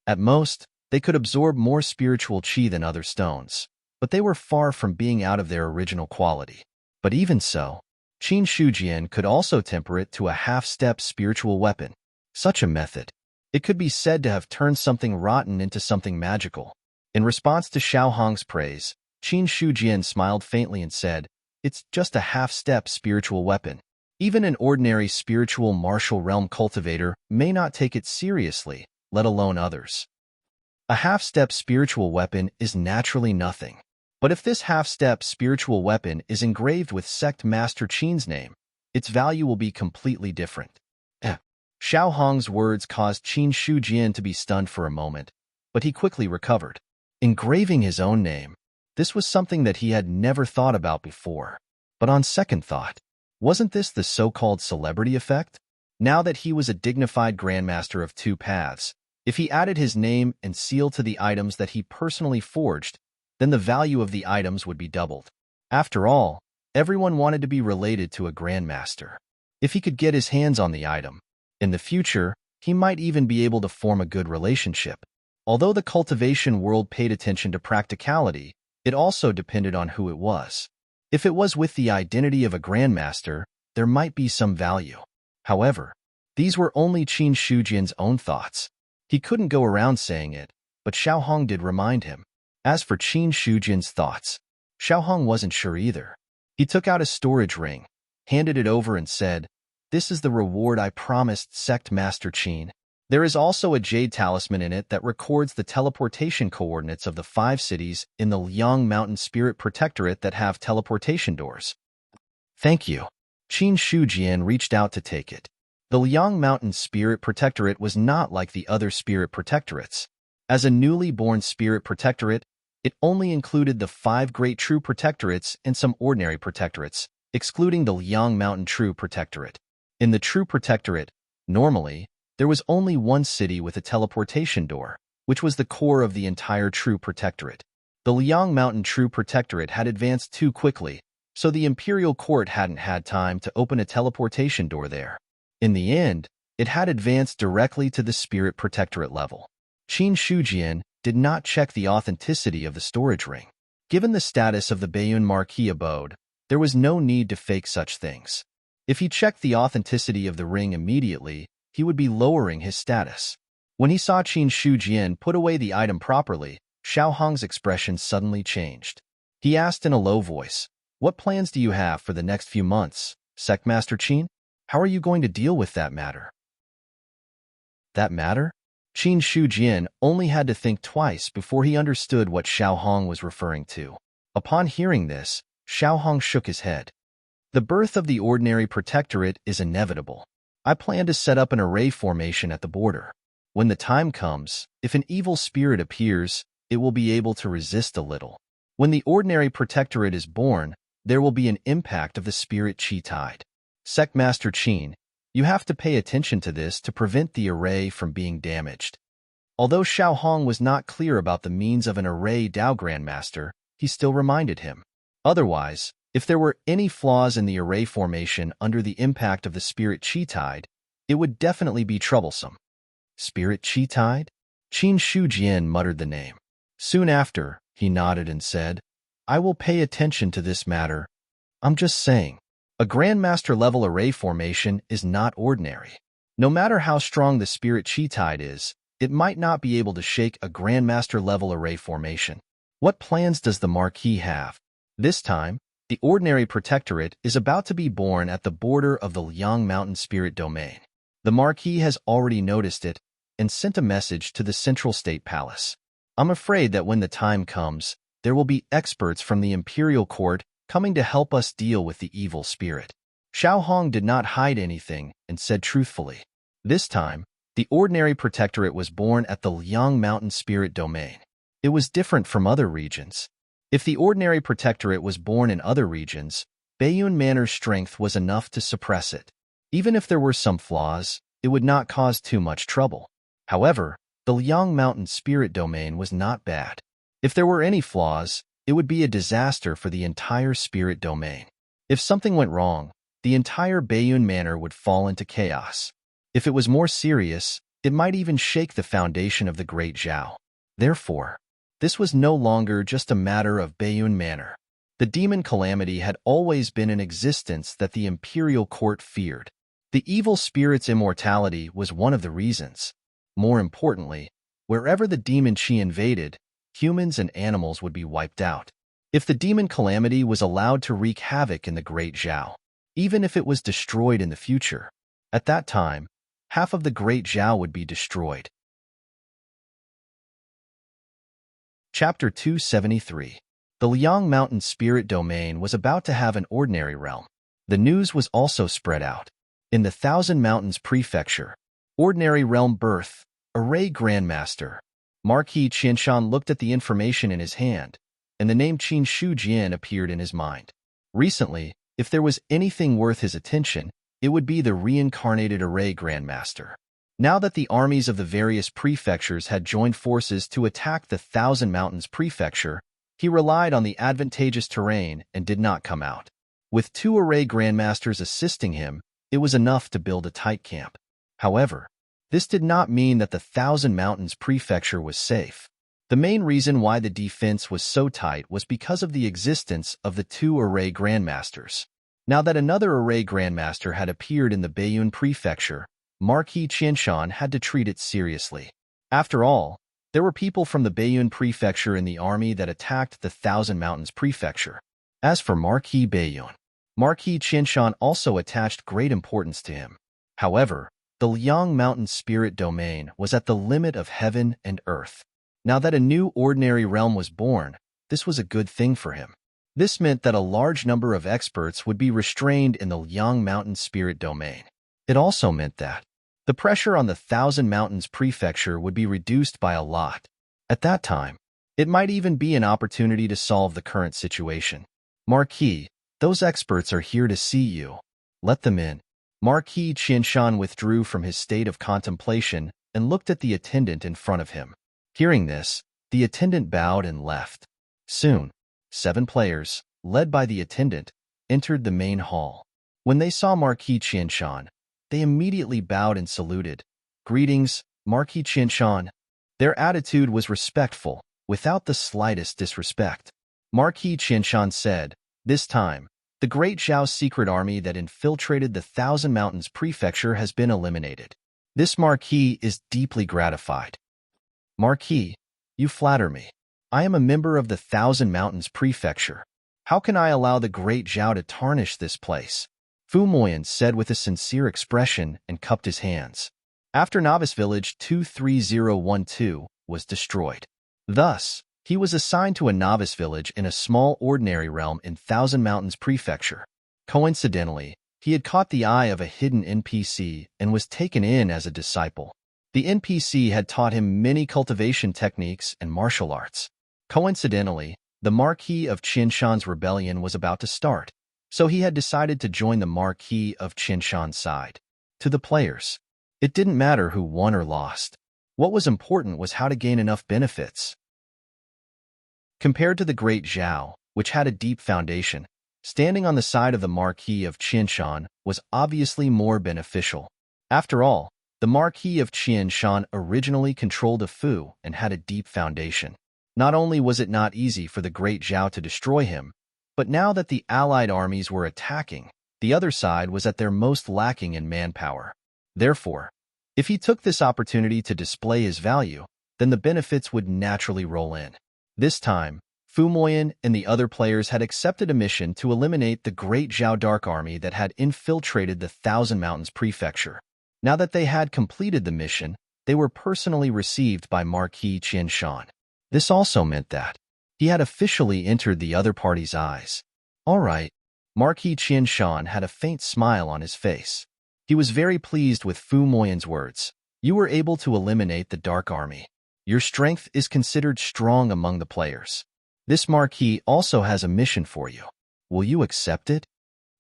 At most, they could absorb more spiritual qi than other stones, but they were far from being out of their original quality. But even so, Qin Shujian could also temper it to a half-step spiritual weapon. Such a method. It could be said to have turned something rotten into something magical. In response to Xiao Hong's praise, Qin Shujian smiled faintly and said, "It's just a half-step spiritual weapon. Even an ordinary spiritual martial realm cultivator may not take it seriously, let alone others. A half-step spiritual weapon is naturally nothing. But if this half-step spiritual weapon is engraved with Sect Master Qin's name, its value will be completely different." Xiao Hong's words caused Qin Shujian to be stunned for a moment, but he quickly recovered. Engraving his own name, this was something that he had never thought about before. But on second thought, wasn't this the so-called celebrity effect? Now that he was a dignified Grandmaster of Two Paths, if he added his name and seal to the items that he personally forged, then the value of the items would be doubled. After all, everyone wanted to be related to a Grandmaster. If he could get his hands on the item, in the future, he might even be able to form a good relationship. Although the cultivation world paid attention to practicality, it also depended on who it was. If it was with the identity of a Grandmaster, there might be some value. However, these were only Qin Shujian's own thoughts. He couldn't go around saying it, but Xiao Hong did remind him. As for Qin Shujian's thoughts, Xiao Hong wasn't sure either. He took out a storage ring, handed it over and said, "This is the reward I promised Sect Master Qin. There is also a jade talisman in it that records the teleportation coordinates of the 5 cities in the Liang Mountain Spirit Protectorate that have teleportation doors." "Thank you." Qin Shujian reached out to take it. The Liang Mountain Spirit Protectorate was not like the other spirit protectorates. As a newly born spirit protectorate, it only included the 5 great true protectorates and some ordinary protectorates, excluding the Liang Mountain True Protectorate. In the True Protectorate, normally, there was only one city with a teleportation door, which was the core of the entire True Protectorate. The Liang Mountain True Protectorate had advanced too quickly, so the Imperial Court hadn't had time to open a teleportation door there. In the end, it had advanced directly to the Spirit Protectorate level. Qin Shujian did not check the authenticity of the storage ring. Given the status of the Bayun Marquis abode, there was no need to fake such things. If he checked the authenticity of the ring immediately, he would be lowering his status. When he saw Qin Shujian put away the item properly, Xiao Hong's expression suddenly changed. He asked in a low voice, "What plans do you have for the next few months, Sectmaster Qin? How are you going to deal with that matter?" That matter? Qin Shujian only had to think twice before he understood what Xiao Hong was referring to. Upon hearing this, Xiao Hong shook his head. "The birth of the ordinary protectorate is inevitable. I plan to set up an array formation at the border. When the time comes, if an evil spirit appears, it will be able to resist a little. When the ordinary protectorate is born, there will be an impact of the spirit chi tide. Sectmaster Qin, you have to pay attention to this to prevent the array from being damaged." Although Xiao Hong was not clear about the means of an array Dao Grandmaster, he still reminded him. Otherwise, if there were any flaws in the array formation under the impact of the spirit chi tide, it would definitely be troublesome. Spirit chi tide? Qin Shujian muttered the name. Soon after, he nodded and said, "I will pay attention to this matter. I'm just saying, a Grandmaster level array formation is not ordinary. No matter how strong the spirit chi tide is, it might not be able to shake a Grandmaster level array formation. What plans does the Marquis have? This time, the ordinary protectorate is about to be born at the border of the Liang Mountain Spirit Domain. The Marquis has already noticed it and sent a message to the Central State Palace. I'm afraid that when the time comes, there will be experts from the Imperial Court coming to help us deal with the evil spirit." Xiao Hong did not hide anything and said truthfully. This time, the ordinary protectorate was born at the Liang Mountain Spirit Domain. It was different from other regions. If the ordinary protectorate was born in other regions, Bayun Manor's strength was enough to suppress it. Even if there were some flaws, it would not cause too much trouble. However, the Liang Mountain Spirit Domain was not bad. If there were any flaws, it would be a disaster for the entire Spirit Domain. If something went wrong, the entire Bayun Manor would fall into chaos. If it was more serious, it might even shake the foundation of the Great Zhao. Therefore, this was no longer just a matter of Bayun Manor. The demon calamity had always been in existence that the Imperial Court feared. The evil spirit's immortality was one of the reasons. More importantly, wherever the demon Qi invaded, humans and animals would be wiped out. If the demon calamity was allowed to wreak havoc in the Great Zhao, even if it was destroyed in the future, at that time, half of the Great Zhao would be destroyed. Chapter 273. The Liang Mountain Spirit Domain was about to have an ordinary realm. The news was also spread out. In the Thousand Mountains Prefecture, ordinary realm birth, Array Grandmaster, Marquis Qianshan looked at the information in his hand, and the name Qin Shujian appeared in his mind. Recently, if there was anything worth his attention, it would be the reincarnated Array Grandmaster. Now that the armies of the various prefectures had joined forces to attack the Thousand Mountains Prefecture, he relied on the advantageous terrain and did not come out. With 2 Array Grandmasters assisting him, it was enough to build a tight camp. However, this did not mean that the Thousand Mountains Prefecture was safe. The main reason why the defense was so tight was because of the existence of the 2 Array Grandmasters. Now that another Array Grandmaster had appeared in the Baiyun Prefecture, Marquis Qianshan had to treat it seriously. After all, there were people from the Baiyun Prefecture in the army that attacked the Thousand Mountains Prefecture. As for Marquis Baiyun, Marquis Qianshan also attached great importance to him. However, the Liang Mountain Spirit Domain was at the limit of heaven and earth. Now that a new ordinary realm was born, this was a good thing for him. This meant that a large number of experts would be restrained in the Liang Mountain Spirit Domain. It also meant that the pressure on the Thousand Mountains Prefecture would be reduced by a lot. At that time, it might even be an opportunity to solve the current situation. Marquis, those experts are here to see you. Let them in. Marquis Qianshan withdrew from his state of contemplation and looked at the attendant in front of him. Hearing this, the attendant bowed and left. Soon, 7 players, led by the attendant, entered the main hall. When they saw Marquis Qianshan, they immediately bowed and saluted. Greetings, Marquis Qianshan. Their attitude was respectful, without the slightest disrespect. Marquis Qianshan said, "This time, the Great Zhao's secret army that infiltrated the Thousand Mountains Prefecture has been eliminated. This Marquis is deeply gratified." Marquis, you flatter me. I am a member of the Thousand Mountains Prefecture. How can I allow the Great Zhao to tarnish this place? Fu Moyan said with a sincere expression and cupped his hands. After Novice Village 23012 was destroyed. Thus, he was assigned to a novice village in a small ordinary realm in Thousand Mountains Prefecture. Coincidentally, he had caught the eye of a hidden NPC and was taken in as a disciple. The NPC had taught him many cultivation techniques and martial arts. Coincidentally, the Marquis of Qianshan's rebellion was about to start, so he had decided to join the Marquis of Qianshan's side. To the players, it didn't matter who won or lost. What was important was how to gain enough benefits. Compared to the Great Zhao, which had a deep foundation, standing on the side of the Marquis of Qianshan was obviously more beneficial. After all, the Marquis of Qianshan originally controlled a Fu and had a deep foundation. Not only was it not easy for the Great Zhao to destroy him, but now that the allied armies were attacking, the other side was at their most lacking in manpower. Therefore, if he took this opportunity to display his value, then the benefits would naturally roll in. This time, Fu Moyan and the other players had accepted a mission to eliminate the Great Zhao Dark Army that had infiltrated the Thousand Mountains Prefecture. Now that they had completed the mission, they were personally received by Marquis Qianshan. This also meant that he had officially entered the other party's eyes. All right, Marquis Qianshan had a faint smile on his face. He was very pleased with Fu Moyan's words. You were able to eliminate the Dark Army. Your strength is considered strong among the players. This Marquis also has a mission for you. Will you accept it?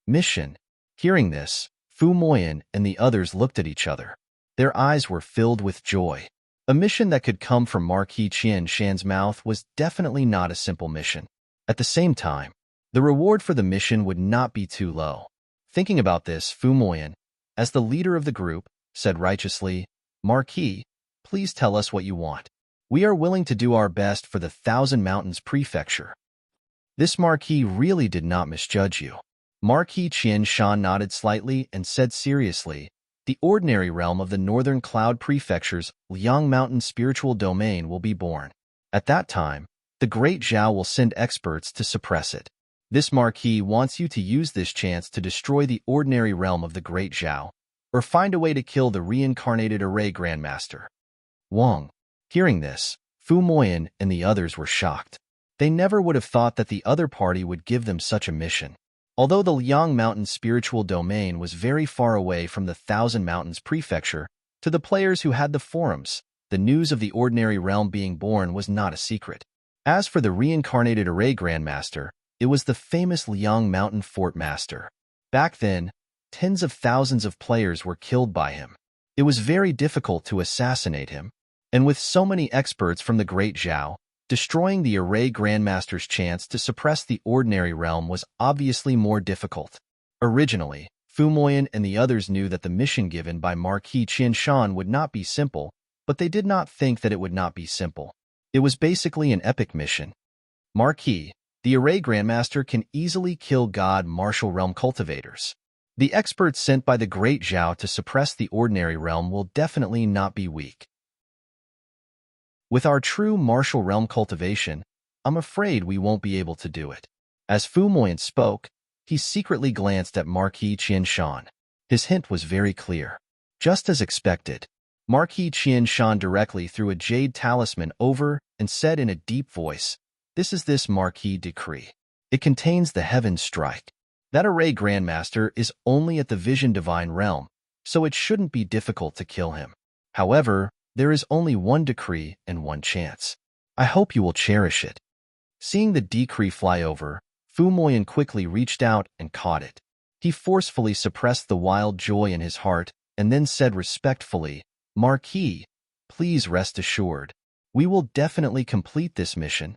Mission. Hearing this, Fu Moyan and the others looked at each other. Their eyes were filled with joy. A mission that could come from Marquis Qianshan's mouth was definitely not a simple mission. At the same time, the reward for the mission would not be too low. Thinking about this, Fu Moyan, as the leader of the group, said righteously, Marquis, please tell us what you want. We are willing to do our best for the Thousand Mountains Prefecture. This Marquis really did not misjudge you. Marquis Qianshan nodded slightly and said seriously, the ordinary realm of the Northern Cloud Prefecture's Liang Mountain spiritual domain will be born. At that time, the Great Zhao will send experts to suppress it. This marquis wants you to use this chance to destroy the ordinary realm of the Great Zhao, or find a way to kill the reincarnated Array Grandmaster. Wang. Hearing this, Fu Moyan and the others were shocked. They never would have thought that the other party would give them such a mission. Although the Liang Mountain spiritual domain was very far away from the Thousand Mountains Prefecture, to the players who had the forums, the news of the ordinary realm being born was not a secret. As for the reincarnated Array Grandmaster, it was the famous Liang Mountain Fort Master. Back then, tens of thousands of players were killed by him. It was very difficult to assassinate him, and with so many experts from the Great Zhao, destroying the Array Grandmaster's chance to suppress the ordinary realm was obviously more difficult. Originally, Fu Moyan and the others knew that the mission given by Marquis Qianshan would not be simple, but they did not think that it would not be simple. It was basically an epic mission. Marquis, the Array Grandmaster can easily kill God Martial Realm cultivators. The experts sent by the Great Zhao to suppress the ordinary realm will definitely not be weak. With our true martial realm cultivation, I'm afraid we won't be able to do it. As Fu Moyan spoke, he secretly glanced at Marquis Qianshan. His hint was very clear. Just as expected, Marquis Qianshan directly threw a jade talisman over and said in a deep voice, "This is this Marquis decree. It contains the Heaven Strike. That Array Grandmaster is only at the Vision Divine Realm, so it shouldn't be difficult to kill him. However, there is only one decree and one chance. I hope you will cherish it." Seeing the decree fly over, Fu Moyan quickly reached out and caught it. He forcefully suppressed the wild joy in his heart and then said respectfully, "Marquis, please rest assured. We will definitely complete this mission.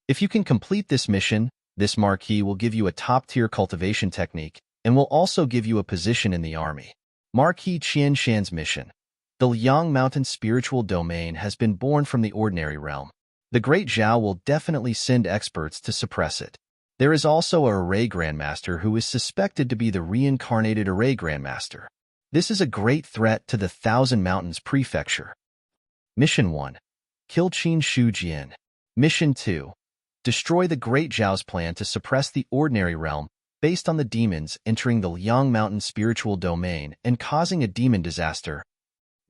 If you can complete this mission, this Marquis will give you a top-tier cultivation technique and will also give you a position in the army." Marquis Qianshan's mission. The Liang Mountain spiritual domain has been born from the ordinary realm. The Great Zhao will definitely send experts to suppress it. There is also a Array Grandmaster who is suspected to be the reincarnated Array Grandmaster. This is a great threat to the Thousand Mountains Prefecture. Mission 1. Kill Qin Shujian. Mission 2. Destroy the Great Zhao's plan to suppress the ordinary realm based on the demons entering the Liang Mountain spiritual domain and causing a demon disaster.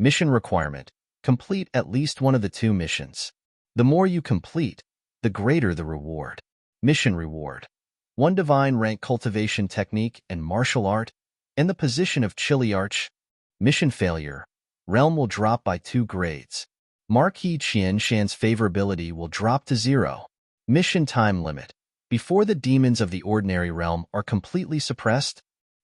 Mission requirement: complete at least one of the two missions. The more you complete, the greater the reward. Mission reward: 1 divine rank cultivation technique and martial art, and the position of Chiliarch. Mission failure: realm will drop by 2 grades. Marquis Qianshan's favorability will drop to 0. Mission time limit: before the demons of the ordinary realm are completely suppressed.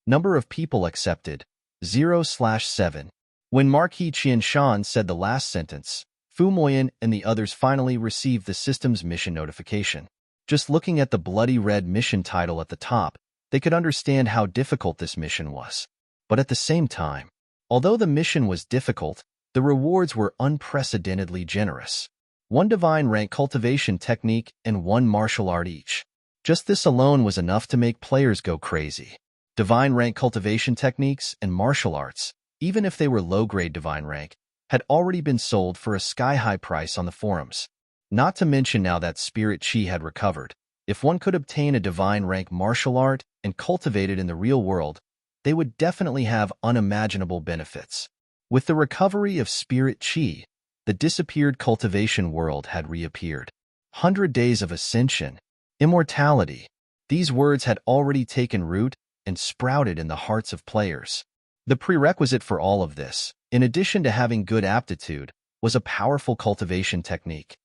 Number of people accepted: 0/7. When Marquis Qianshan said the last sentence, Fu Moyan and the others finally received the system's mission notification. Just looking at the bloody red mission title at the top, they could understand how difficult this mission was. But at the same time, although the mission was difficult, the rewards were unprecedentedly generous. 1 divine rank cultivation technique and 1 martial art each. Just this alone was enough to make players go crazy. Divine rank cultivation techniques and martial arts, even if they were low-grade divine rank, had already been sold for a sky-high price on the forums. Not to mention now that spirit chi had recovered. If one could obtain a divine rank martial art and cultivate it in the real world, they would definitely have unimaginable benefits. With the recovery of spirit chi, the disappeared cultivation world had reappeared. 100 days of ascension, immortality. These words had already taken root and sprouted in the hearts of players. The prerequisite for all of this, in addition to having good aptitude, was a powerful cultivation technique.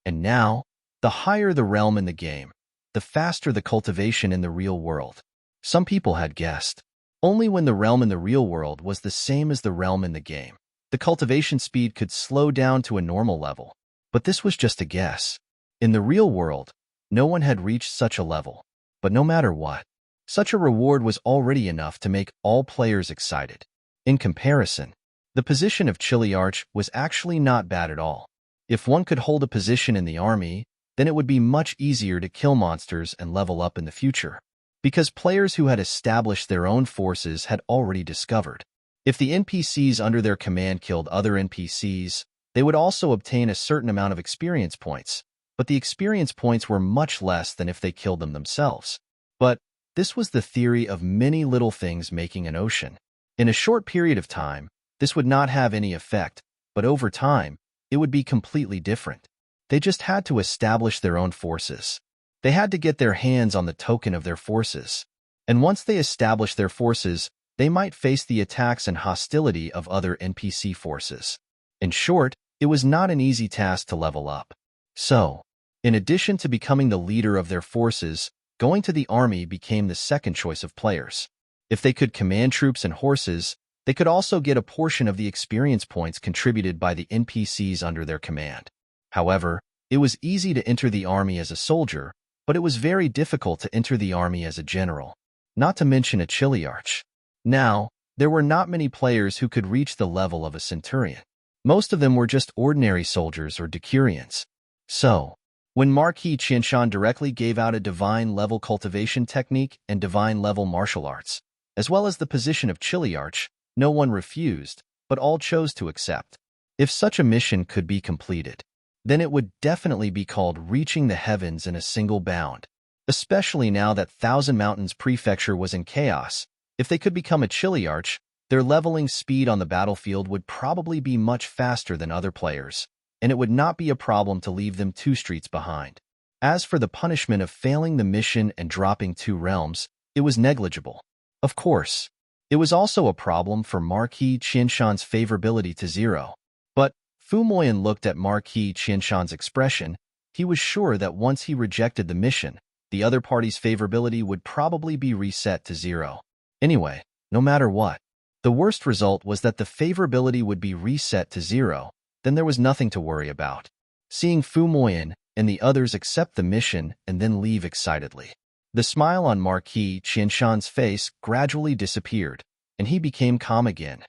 And now, the higher the realm in the game, the faster the cultivation in the real world. Some people had guessed. Only when the realm in the real world was the same as the realm in the game, the cultivation speed could slow down to a normal level. But this was just a guess. In the real world, no one had reached such a level. But no matter what, such a reward was already enough to make all players excited. In comparison, the position of Chiliarch was actually not bad at all. If one could hold a position in the army, then it would be much easier to kill monsters and level up in the future. because players who had established their own forces had already discovered. If the NPCs under their command killed other NPCs, they would also obtain a certain amount of experience points, but the experience points were much less than if they killed them themselves. But this was the theory of many little things making an ocean. In a short period of time, this would not have any effect, but over time, it would be completely different. They just had to establish their own forces. They had to get their hands on the token of their forces. And once they established their forces, they might face the attacks and hostility of other NPC forces. In short, it was not an easy task to level up. So, in addition to becoming the leader of their forces, going to the army became the second choice of players. If they could command troops and horses, they could also get a portion of the experience points contributed by the NPCs under their command. However, it was easy to enter the army as a soldier, but it was very difficult to enter the army as a general, not to mention a chiliarch. Now, there were not many players who could reach the level of a centurion. Most of them were just ordinary soldiers or decurions. So, when Marquis Qianshan directly gave out a divine-level cultivation technique and divine-level martial arts, as well as the position of chiliarch, no one refused, but all chose to accept. If such a mission could be completed, then it would definitely be called reaching the heavens in a single bound, especially now that Thousand Mountains Prefecture was in chaos. If they could become a chiliarch, their leveling speed on the battlefield would probably be much faster than other players, and it would not be a problem to leave them 2 streets behind. As for the punishment of failing the mission and dropping 2 realms, it was negligible. Of course, it was also a problem for Marquis Qianshan's favorability to 0. But Fu Moyan looked at Marquis Qianshan's expression. He was sure that once he rejected the mission, the other party's favorability would probably be reset to 0. Anyway, no matter what, the worst result was that the favorability would be reset to 0, then there was nothing to worry about. Seeing Fu Moyan and the others accept the mission and then leave excitedly, the smile on Marquis Qianshan's face gradually disappeared, and he became calm again.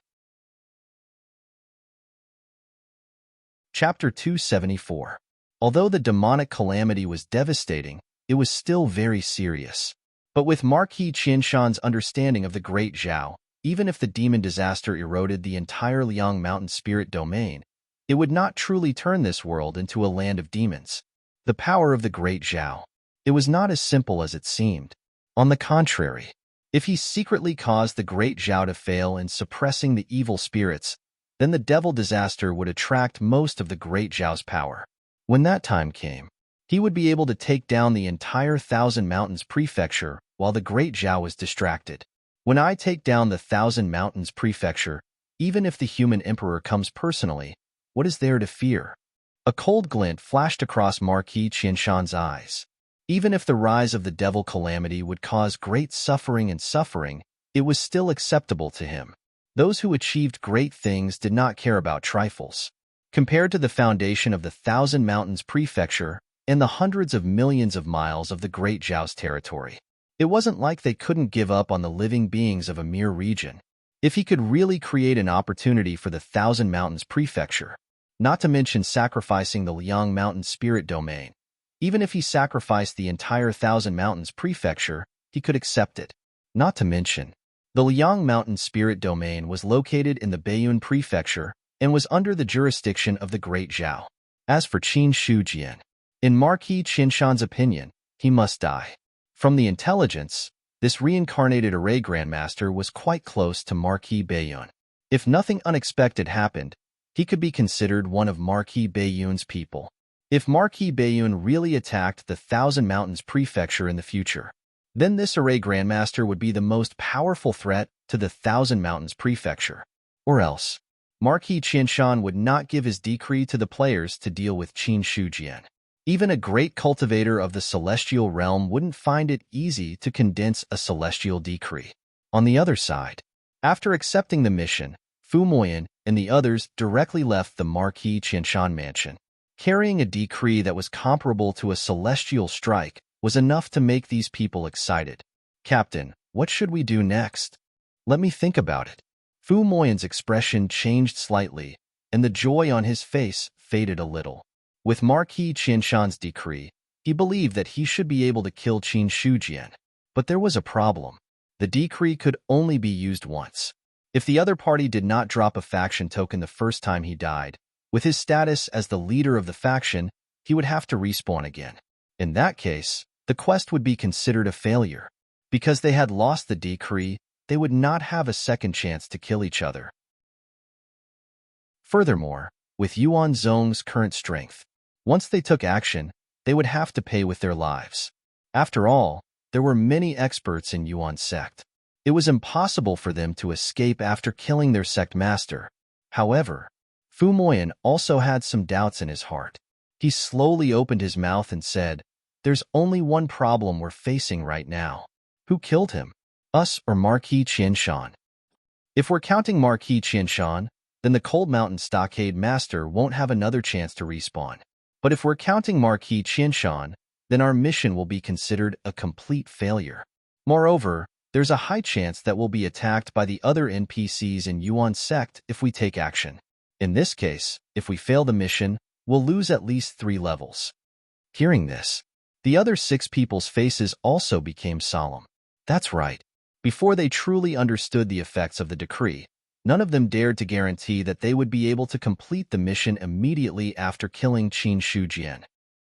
Chapter 274. Although the demonic calamity was devastating, it was still very serious. But with Marquis Qianshan's understanding of the Great Zhao, even if the demon disaster eroded the entire Liang Mountain spirit domain, it would not truly turn this world into a land of demons. The power of the Great Zhao. It was not as simple as it seemed. On the contrary, if he secretly caused the Great Zhao to fail in suppressing the evil spirits, then the devil disaster would attract most of the Great Zhao's power. When that time came, he would be able to take down the entire Thousand Mountains Prefecture while the Great Zhao was distracted. When I take down the Thousand Mountains Prefecture, even if the human emperor comes personally, what is there to fear? A cold glint flashed across Marquis Qianshan's eyes. Even if the rise of the devil calamity would cause great suffering, it was still acceptable to him. Those who achieved great things did not care about trifles. Compared to the foundation of the Thousand Mountains Prefecture and the hundreds of millions of miles of the Great Zhao's territory, it wasn't like they couldn't give up on the living beings of a mere region. If he could really create an opportunity for the Thousand Mountains Prefecture, not to mention sacrificing the Liang Mountain spirit domain, even if he sacrificed the entire Thousand Mountains Prefecture, he could accept it. Not to mention, the Liang Mountain spirit domain was located in the Baiyun Prefecture and was under the jurisdiction of the Great Zhao. As for Qin Shujian, in Marquis Qianshan's opinion, he must die. From the intelligence, this reincarnated array grandmaster was quite close to Marquis Baiyun. If nothing unexpected happened, he could be considered one of Marquis Baiyun's people. If Marquis Baiyun really attacked the Thousand Mountains Prefecture in the future, then this array grandmaster would be the most powerful threat to the Thousand Mountains Prefecture. Or else, Marquis Qianshan would not give his decree to the players to deal with Qin Shujian. Even a great cultivator of the celestial realm wouldn't find it easy to condense a celestial decree. On the other side, after accepting the mission, Fu Moyan and the others directly left the Marquis Qianshan mansion. Carrying a decree that was comparable to a celestial strike was enough to make these people excited. Captain, what should we do next? Let me think about it. Fu Moyan's expression changed slightly, and the joy on his face faded a little. With Marquis Qianshan's decree, he believed that he should be able to kill Qin Shujian. But there was a problem. The decree could only be used once. If the other party did not drop a faction token the first time he died, with his status as the leader of the faction, he would have to respawn again. In that case, the quest would be considered a failure. Because they had lost the decree, they would not have a second chance to kill each other. Furthermore, with Yuan Zhong's current strength, once they took action, they would have to pay with their lives. After all, there were many experts in Yuan's sect. It was impossible for them to escape after killing their sect master. However, Fu Moyan also had some doubts in his heart. He slowly opened his mouth and said, "There's only one problem we're facing right now. Who killed him? Us or Marquis Qianshan? If we're counting Marquis Qianshan, then the Cold Mountain Stockade Master won't have another chance to respawn. But if we're counting Marquis Qianshan, then our mission will be considered a complete failure. Moreover, there's a high chance that we'll be attacked by the other NPCs in Yuan's sect if we take action. In this case, if we fail the mission, we'll lose at least 3 levels." Hearing this, the other 6 people's faces also became solemn. That's right. Before they truly understood the effects of the decree, none of them dared to guarantee that they would be able to complete the mission immediately after killing Qin Shujian.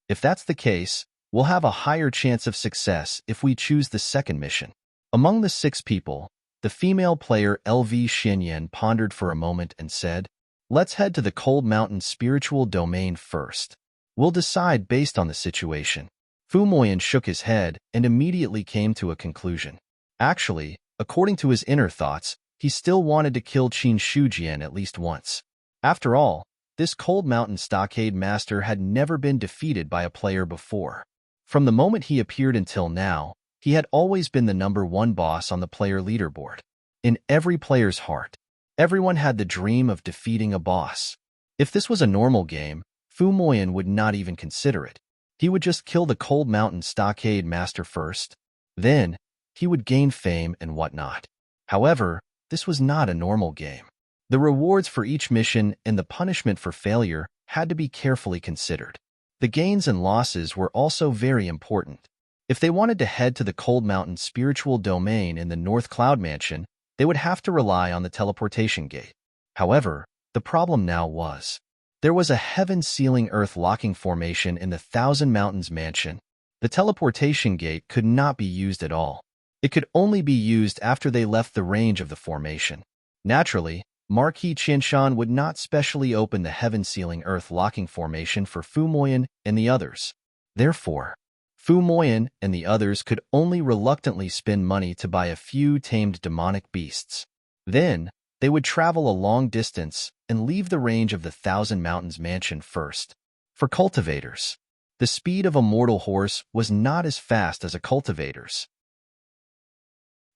If that's the case, we'll have a higher chance of success if we choose the second mission. Among the 6 people, the female player LV Xinyan pondered for a moment and said, "Let's head to the Cold Mountain spiritual domain first. We'll decide based on the situation." Fu Moyan shook his head and immediately came to a conclusion. Actually, according to his inner thoughts, he still wanted to kill Qin Shujian at least once. After all, this Cold Mountain Stockade Master had never been defeated by a player before. From the moment he appeared until now, he had always been the #1 boss on the player leaderboard. In every player's heart, everyone had the dream of defeating a boss. If this was a normal game, Fu Moyan would not even consider it. He would just kill the Cold Mountain Stockade Master first. Then, he would gain fame and whatnot. However, this was not a normal game. The rewards for each mission and the punishment for failure had to be carefully considered. The gains and losses were also very important. If they wanted to head to the Cold Mountain spiritual domain in the North Cloud Mansion, they would have to rely on the teleportation gate. However, the problem now was, there was a heaven-sealing earth-locking formation in the Thousand Mountains Mansion. The teleportation gate could not be used at all. It could only be used after they left the range of the formation. Naturally, Marquis Qianshan would not specially open the heaven-sealing earth-locking formation for Fu Moyan and the others. Therefore, Fu Moyan and the others could only reluctantly spend money to buy a few tamed demonic beasts. Then, they would travel a long distance and leave the range of the Thousand Mountains Mansion first. For cultivators, the speed of a mortal horse was not as fast as a cultivator's.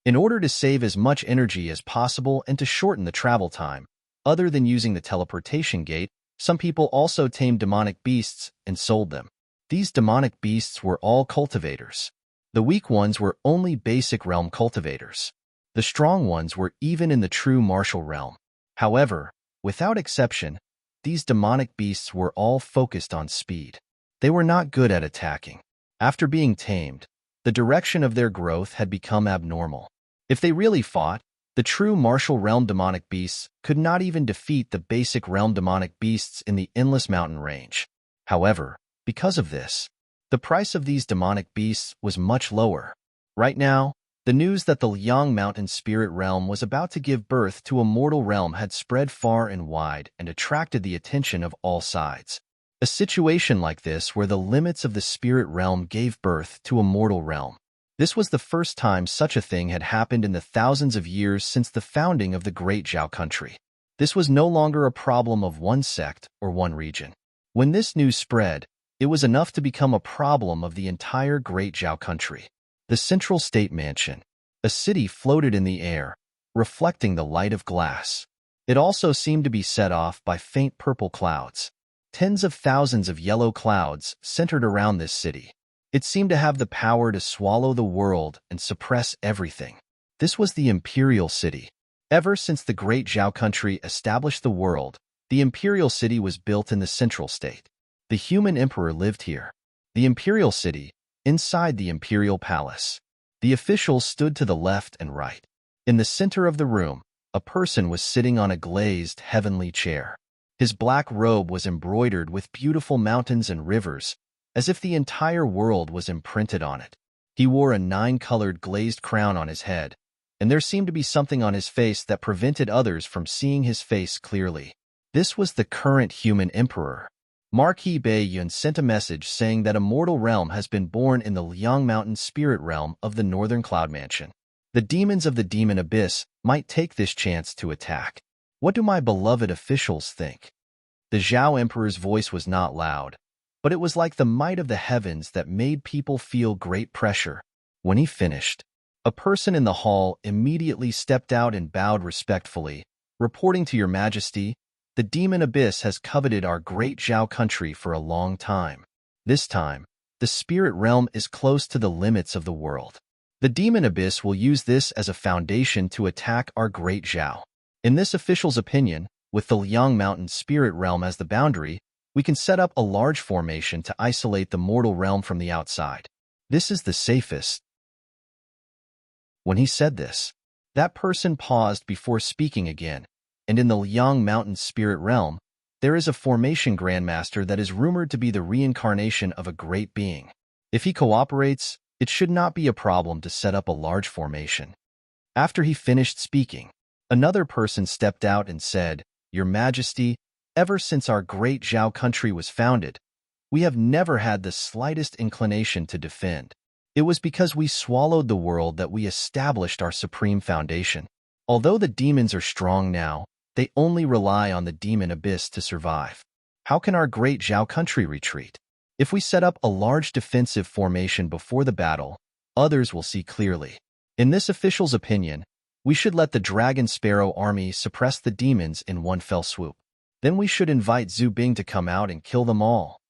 In order to save as much energy as possible and to shorten the travel time, other than using the teleportation gate, some people also tamed demonic beasts and sold them. These demonic beasts were all cultivators. The weak ones were only basic realm cultivators. The strong ones were even in the true martial realm. However, without exception, these demonic beasts were all focused on speed. They were not good at attacking. After being tamed, the direction of their growth had become abnormal. If they really fought, the true martial realm demonic beasts could not even defeat the basic realm demonic beasts in the Endless Mountain range. However, because of this, the price of these demonic beasts was much lower. Right now, the news that the Liang Mountain Spirit Realm was about to give birth to a mortal realm had spread far and wide and attracted the attention of all sides. A situation like this where the limits of the spirit realm gave birth to a mortal realm. This was the first time such a thing had happened in the thousands of years since the founding of the Great Zhao country. This was no longer a problem of one sect or one region. When this news spread, it was enough to become a problem of the entire Great Zhao country. The Central State Mansion, a city floated in the air, reflecting the light of glass. It also seemed to be set off by faint purple clouds. Tens of thousands of yellow clouds centered around this city. It seemed to have the power to swallow the world and suppress everything. This was the Imperial City. Ever since the Great Zhao country established the world, the Imperial City was built in the Central State. The human emperor lived here. The Imperial City, inside the Imperial Palace. The officials stood to the left and right. In the center of the room, a person was sitting on a glazed, heavenly chair. His black robe was embroidered with beautiful mountains and rivers, as if the entire world was imprinted on it. He wore a 9-colored glazed crown on his head, and there seemed to be something on his face that prevented others from seeing his face clearly. This was the current human emperor. Marquis Baiyun sent a message saying that a mortal realm has been born in the Liang Mountain spirit realm of the Northern Cloud Mansion. The demons of the demon abyss might take this chance to attack. What do my beloved officials think? The Zhao Emperor's voice was not loud, but it was like the might of the heavens that made people feel great pressure. When he finished, a person in the hall immediately stepped out and bowed respectfully, reporting to Your Majesty, the demon abyss has coveted our great Zhao country for a long time. This time, the spirit realm is close to the limits of the world. The demon abyss will use this as a foundation to attack our great Zhao. In this official's opinion, with the Liang Mountain spirit realm as the boundary, we can set up a large formation to isolate the mortal realm from the outside. This is the safest. When he said this, that person paused before speaking again, and in the Liang Mountain spirit realm, there is a formation grandmaster that is rumored to be the reincarnation of a great being. If he cooperates, it should not be a problem to set up a large formation. After he finished speaking, another person stepped out and said, Your Majesty, ever since our great Zhao country was founded, we have never had the slightest inclination to defend. It was because we swallowed the world that we established our supreme foundation. Although the demons are strong now, they only rely on the demon abyss to survive. How can our great Zhao country retreat? If we set up a large defensive formation before the battle, others will see clearly. In this official's opinion, we should let the Dragon Sparrow army suppress the demons in one fell swoop. Then we should invite Zhu Bing to come out and kill them all.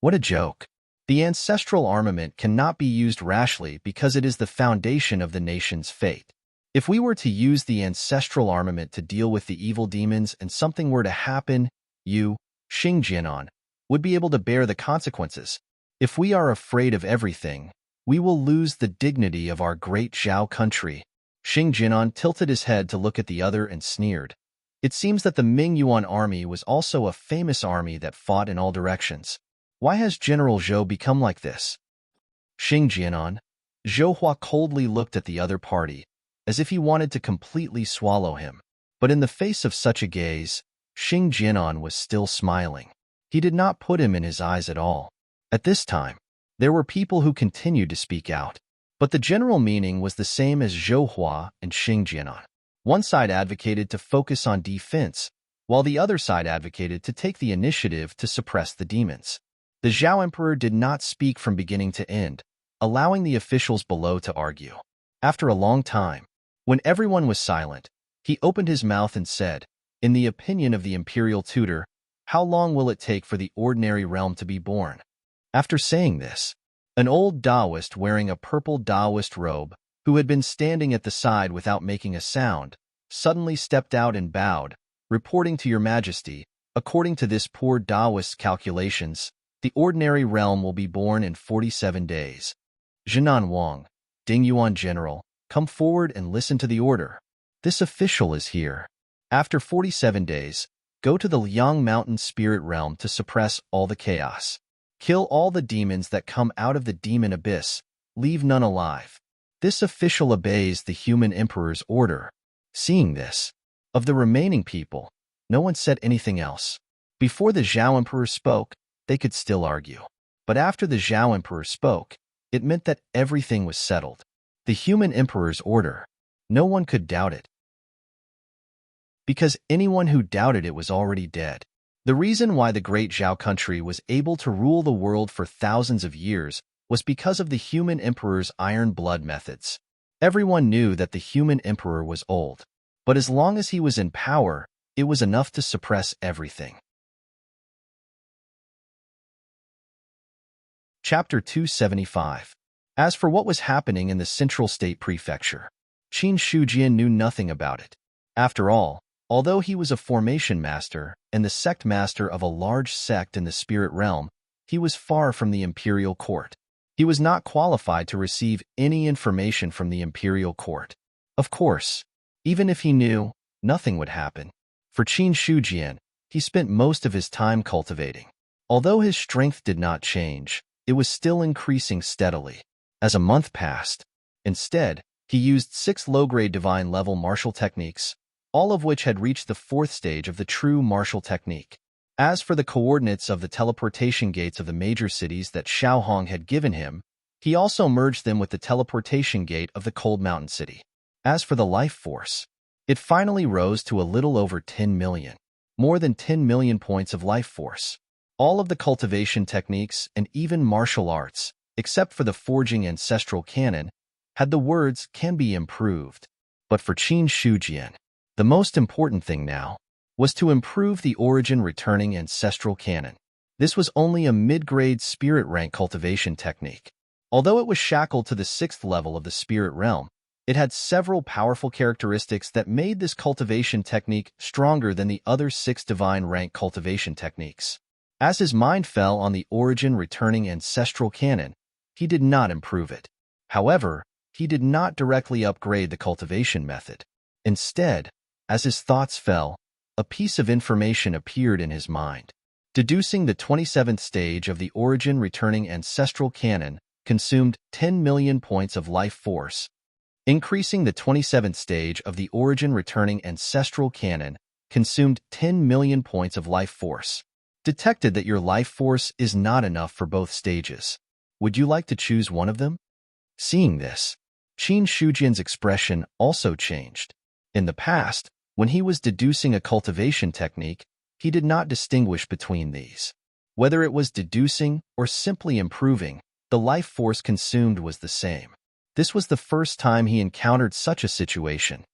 What a joke. The ancestral armament cannot be used rashly because it is the foundation of the nation's fate. If we were to use the ancestral armament to deal with the evil demons and something were to happen, you, Xing Jianan, would be able to bear the consequences. If we are afraid of everything, we will lose the dignity of our great Zhao country. Xing Jianan tilted his head to look at the other and sneered. It seems that the Ming Yuan army was also a famous army that fought in all directions. Why has General Zhou become like this? Xing Jianan. Zhou Hua coldly looked at the other party, as if he wanted to completely swallow him. But in the face of such a gaze, Xing Jianan was still smiling. He did not put him in his eyes at all. At this time, there were people who continued to speak out, but the general meaning was the same as Zhou Hua and Xing Jianan. One side advocated to focus on defense, while the other side advocated to take the initiative to suppress the demons. The Zhao Emperor did not speak from beginning to end, allowing the officials below to argue. After a long time, when everyone was silent, he opened his mouth and said, In the opinion of the imperial tutor, how long will it take for the ordinary realm to be born? After saying this, an old Taoist wearing a purple Taoist robe, who had been standing at the side without making a sound, suddenly stepped out and bowed, reporting to Your Majesty, according to this poor Taoist's calculations, the ordinary realm will be born in 47 days. Jinan Wang, Ding Yuan General, come forward and listen to the order. This official is here. After 47 days, go to the Liang Mountain spirit realm to suppress all the chaos. Kill all the demons that come out of the demon abyss, leave none alive. This official obeys the human emperor's order. Seeing this, of the remaining people, no one said anything else. Before the Zhao Emperor spoke, they could still argue. But after the Zhao Emperor spoke, it meant that everything was settled. The human emperor's order. No one could doubt it. Because anyone who doubted it was already dead. The reason why the great Zhao country was able to rule the world for thousands of years was because of the human emperor's iron blood methods. Everyone knew that the human emperor was old, but as long as he was in power, it was enough to suppress everything. Chapter 275. As for what was happening in the Central State Prefecture, Qin Shujian knew nothing about it. After all, although he was a formation master and the sect master of a large sect in the spirit realm, he was far from the imperial court. He was not qualified to receive any information from the imperial court. Of course, even if he knew, nothing would happen. For Qin Shujian, he spent most of his time cultivating. Although his strength did not change, it was still increasing steadily. As a month passed, instead, he used 6 low-grade divine-level martial techniques, all of which had reached the 4th stage of the true martial technique. As for the coordinates of the teleportation gates of the major cities that Xiaohong had given him, he also merged them with the teleportation gate of the Cold Mountain City. As for the life force, it finally rose to a little over 10 million. More than 10 million points of life force. All of the cultivation techniques and even martial arts, except for the forging ancestral canon, had the words "can be improved." But for Qin Shujian, the most important thing now was to improve the origin returning ancestral canon. This was only a mid-grade spirit rank cultivation technique. Although it was shackled to the 6th level of the spirit realm, it had several powerful characteristics that made this cultivation technique stronger than the other 6 divine rank cultivation techniques. As his mind fell on the origin returning ancestral canon, he did not improve it. However, he did not directly upgrade the cultivation method. Instead, as his thoughts fell, a piece of information appeared in his mind. Deducing the 27th stage of the origin returning ancestral canon consumed 10 million points of life force. Increasing the 27th stage of the origin returning ancestral canon consumed 10 million points of life force. Detected that your life force is not enough for both stages. Would you like to choose one of them? Seeing this, Qin Shujian's expression also changed. In the past, when he was deducing a cultivation technique, he did not distinguish between these. Whether it was deducing or simply improving, the life force consumed was the same. This was the first time he encountered such a situation.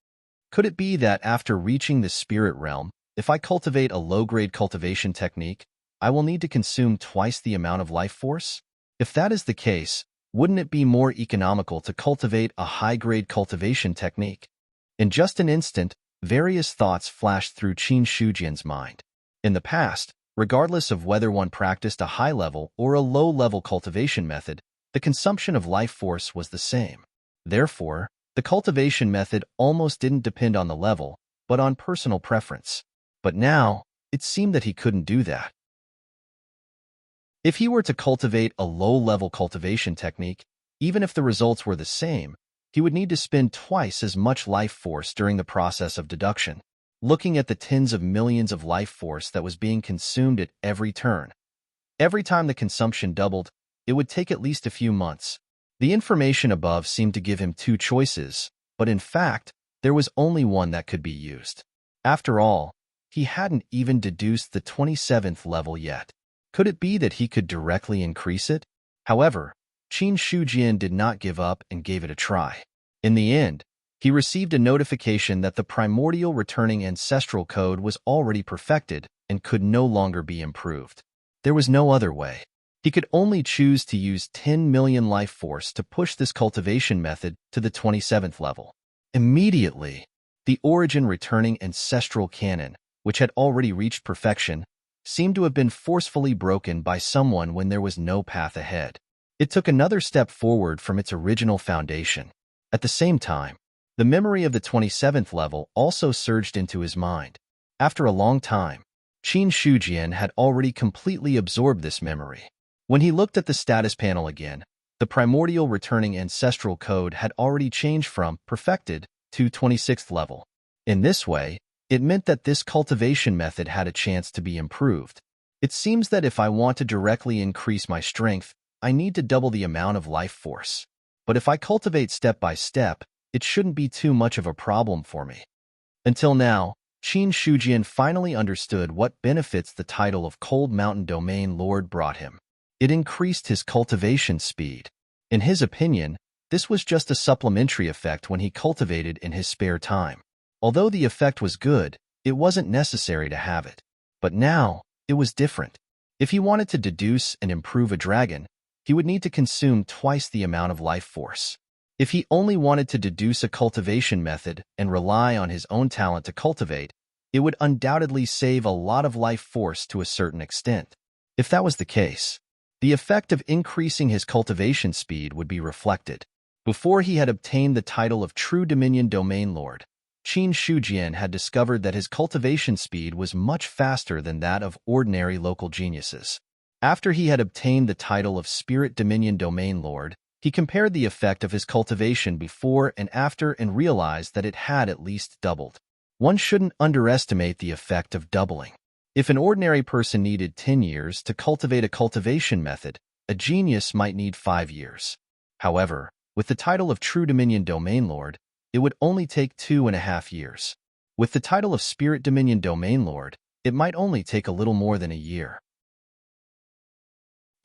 Could it be that after reaching the spirit realm, if I cultivate a low-grade cultivation technique, I will need to consume twice the amount of life force? If that is the case, wouldn't it be more economical to cultivate a high-grade cultivation technique? In just an instant, various thoughts flashed through Qin Shujian's mind. In the past, regardless of whether one practiced a high-level or a low-level cultivation method, the consumption of life force was the same. Therefore, the cultivation method almost didn't depend on the level, but on personal preference. But now, it seemed that he couldn't do that. If he were to cultivate a low-level cultivation technique, even if the results were the same, he would need to spend twice as much life force during the process of deduction. Looking at the tens of millions of life force that was being consumed at every turn. Every time the consumption doubled, it would take at least a few months. The information above seemed to give him 2 choices, but in fact, there was only one that could be used. After all, he hadn't even deduced the 27th level yet. Could it be that he could directly increase it? However, Qin Shujian did not give up and gave it a try. In the end, he received a notification that the primordial returning ancestral code was already perfected and could no longer be improved. There was no other way. He could only choose to use 10 million life force to push this cultivation method to the 27th level. Immediately, the origin returning ancestral canon, which had already reached perfection, seemed to have been forcefully broken by someone when there was no path ahead. It took another step forward from its original foundation. At the same time, the memory of the 27th level also surged into his mind. After a long time, Qin Shujian had already completely absorbed this memory. When he looked at the status panel again, the primordial returning ancestral code had already changed from perfected to 26th level. In this way, it meant that this cultivation method had a chance to be improved. It seems that if I want to directly increase my strength, I need to double the amount of life force. But if I cultivate step by step, it shouldn't be too much of a problem for me. Until now, Qin Shujian finally understood what benefits the title of Cold Mountain Domain Lord brought him. It increased his cultivation speed. In his opinion, this was just a supplementary effect when he cultivated in his spare time. Although the effect was good, it wasn't necessary to have it. But now, it was different. If he wanted to deduce and improve a dragon, he would need to consume twice the amount of life force. If he only wanted to deduce a cultivation method and rely on his own talent to cultivate, it would undoubtedly save a lot of life force to a certain extent. If that was the case, The effect of increasing his cultivation speed would be reflected. Before he had obtained the title of True Dominion Domain Lord, Qin Shujian had discovered that his cultivation speed was much faster than that of ordinary local geniuses. After he had obtained the title of Spirit Dominion Domain Lord, he compared the effect of his cultivation before and after and realized that it had at least doubled. One shouldn't underestimate the effect of doubling. If an ordinary person needed 10 years to cultivate a cultivation method, a genius might need 5 years. However, with the title of True Dominion Domain Lord, it would only take 2.5 years. With the title of Spirit Dominion Domain Lord, it might only take a little more than a year.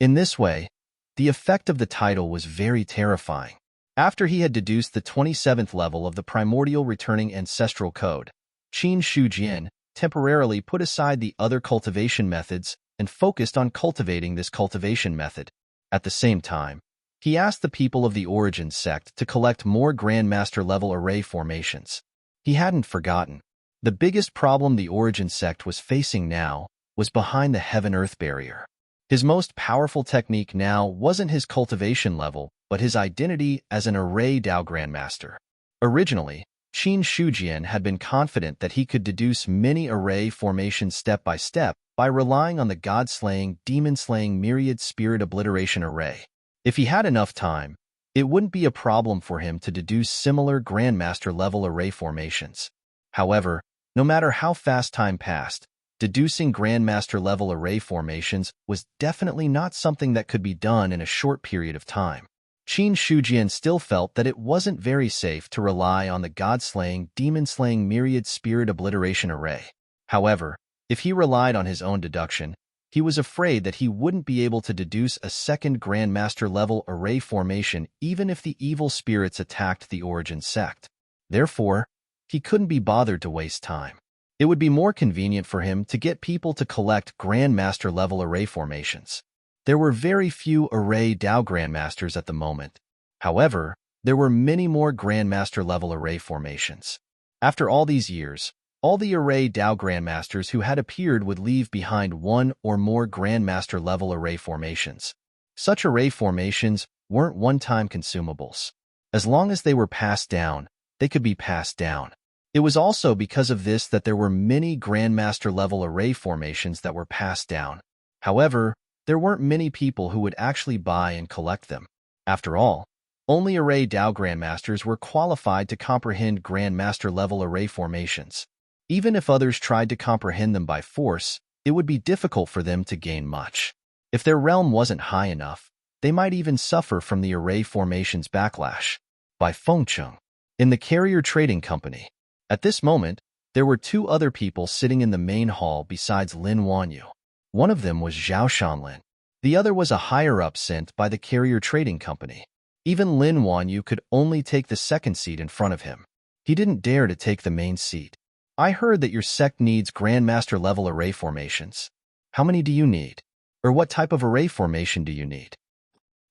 In this way, the effect of the title was very terrifying. After he had deduced the 27th level of the primordial returning ancestral code, Qin Shujian temporarily put aside the other cultivation methods and focused on cultivating this cultivation method. At the same time, he asked the people of the Origin sect to collect more Grandmaster-level array formations. He hadn't forgotten. The biggest problem the Origin sect was facing now was behind the Heaven-Earth barrier. His most powerful technique now wasn't his cultivation level, but his identity as an array Dao Grandmaster. Originally, Qin Shujian had been confident that he could deduce many array formations step by step by relying on the God-slaying, demon-slaying myriad spirit obliteration array. If he had enough time, it wouldn't be a problem for him to deduce similar Grandmaster-level array formations. However, no matter how fast time passed, deducing Grandmaster-level array formations was definitely not something that could be done in a short period of time. Qin Shujian still felt that it wasn't very safe to rely on the God-slaying, demon-slaying myriad spirit obliteration array. However, if he relied on his own deduction, he was afraid that he wouldn't be able to deduce a second Grandmaster-level array formation even if the evil spirits attacked the Origin sect. Therefore, he couldn't be bothered to waste time. It would be more convenient for him to get people to collect Grandmaster-level array formations. There were very few array Dao Grandmasters at the moment. However, there were many more Grandmaster-level array formations. After all these years, all the array Dao Grandmasters who had appeared would leave behind one or more Grandmaster-level array formations. Such array formations weren't one-time consumables. As long as they were passed down, they could be passed down. It was also because of this that there were many Grandmaster-level array formations that were passed down. However, there weren't many people who would actually buy and collect them. After all, only array Dao Grandmasters were qualified to comprehend Grandmaster-level array formations. Even if others tried to comprehend them by force, it would be difficult for them to gain much. If their realm wasn't high enough, they might even suffer from the array formations backlash. By Fengcheng, in the Carrier Trading Company. At this moment, there were 2 other people sitting in the main hall besides Lin Wanyu. One of them was Zhao Shanlin. The other was a higher-up sent by the Carrier Trading Company. Even Lin Wanyu could only take the second seat in front of him. He didn't dare to take the main seat. I heard that your sect needs Grandmaster-level array formations. How many do you need? Or what type of array formation do you need?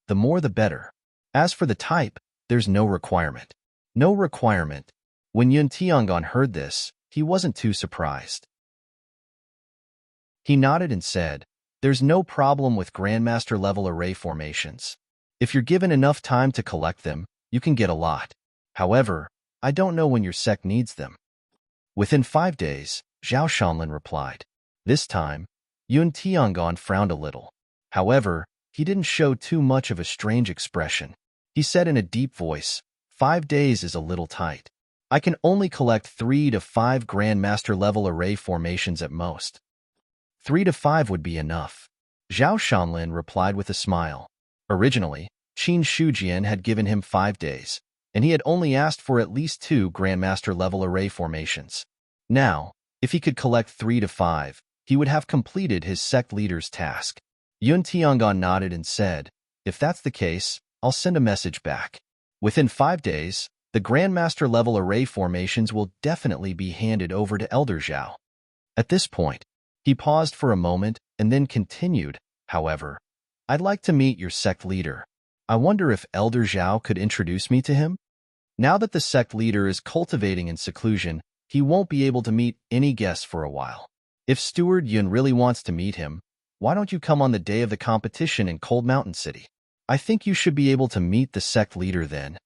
The more the better. As for the type, there's no requirement. No requirement. When Yun Tiangong heard this, he wasn't too surprised. He nodded and said, "There's no problem with Grandmaster-level array formations. If you're given enough time to collect them, you can get a lot. However, I don't know when your sect needs them." "Within 5 days," Zhao Shanlin replied. This time, Yun Tiangong frowned a little. However, he didn't show too much of a strange expression. He said in a deep voice, 5 days is a little tight. I can only collect 3 to 5 Grandmaster-level array formations at most. 3 to 5 would be enough. Zhao Shanlin replied with a smile. Originally, Qin Shujian had given him 5 days, and he had only asked for at least 2 Grandmaster-level array formations. Now, if he could collect 3 to 5, he would have completed his sect leader's task. Yun Tiangong nodded and said, "If that's the case, I'll send a message back. Within 5 days, the Grandmaster-level array formations will definitely be handed over to Elder Zhao." At this point, he paused for a moment and then continued, "However, I'd like to meet your sect leader. I wonder if Elder Zhao could introduce me to him? Now that the sect leader is cultivating in seclusion, he won't be able to meet any guests for a while. If Steward Yun really wants to meet him, Why don't you come on the day of the competition in Cold Mountain City? I think you should be able to meet the sect leader then.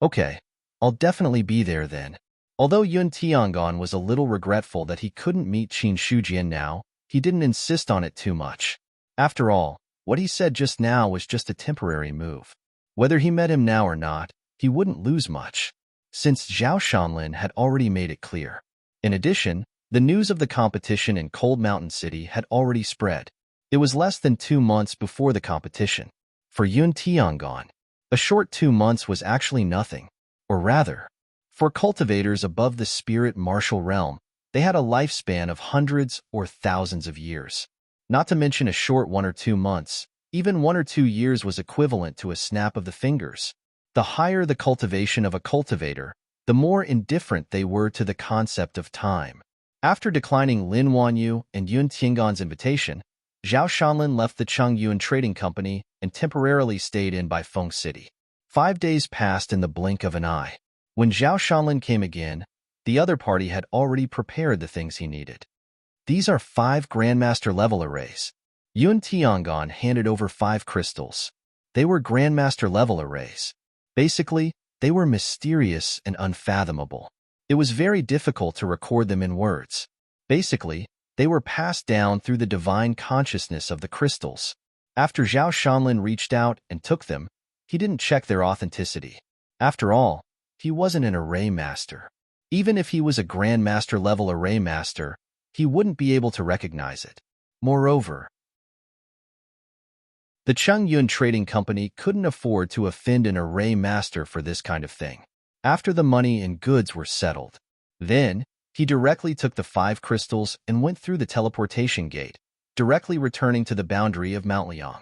Okay, I'll definitely be there then. Although Yun Tiangong was a little regretful that he couldn't meet Qin Shujian now, he didn't insist on it too much. After all, what he said just now was just a temporary move. Whether he met him now or not, he wouldn't lose much, since Zhao Shanlin had already made it clear. In addition, the news of the competition in Cold Mountain City had already spread. It was less than 2 months before the competition. For Yun Tiangong, a short 2 months was actually nothing. Or rather, for cultivators above the spirit martial realm, they had a lifespan of hundreds or thousands of years. Not to mention a short 1 or 2 months, even 1 or 2 years was equivalent to a snap of the fingers. The higher the cultivation of a cultivator, the more indifferent they were to the concept of time. After declining Lin Wanyu and Yun Tiangong's invitation, Zhao Shanlin left the Chongyuan Trading Company and temporarily stayed in by Feng City. 5 days passed in the blink of an eye. When Zhao Shanlin came again, the other party had already prepared the things he needed. These are 5 Grandmaster level arrays. Yun Tiangong handed over 5 crystals. They were Grandmaster level arrays. Basically, they were mysterious and unfathomable. It was very difficult to record them in words. Basically, they were passed down through the divine consciousness of the crystals. After Zhao Shanlin reached out and took them, he didn't check their authenticity. After all, he wasn't an array master. Even if he was a Grandmaster level array master, he wouldn't be able to recognize it. Moreover, the Chongyuan Trading Company couldn't afford to offend an array master for this kind of thing. After the money and goods were settled, then he directly took the 5 crystals and went through the teleportation gate, directly returning to the boundary of Mount Liang.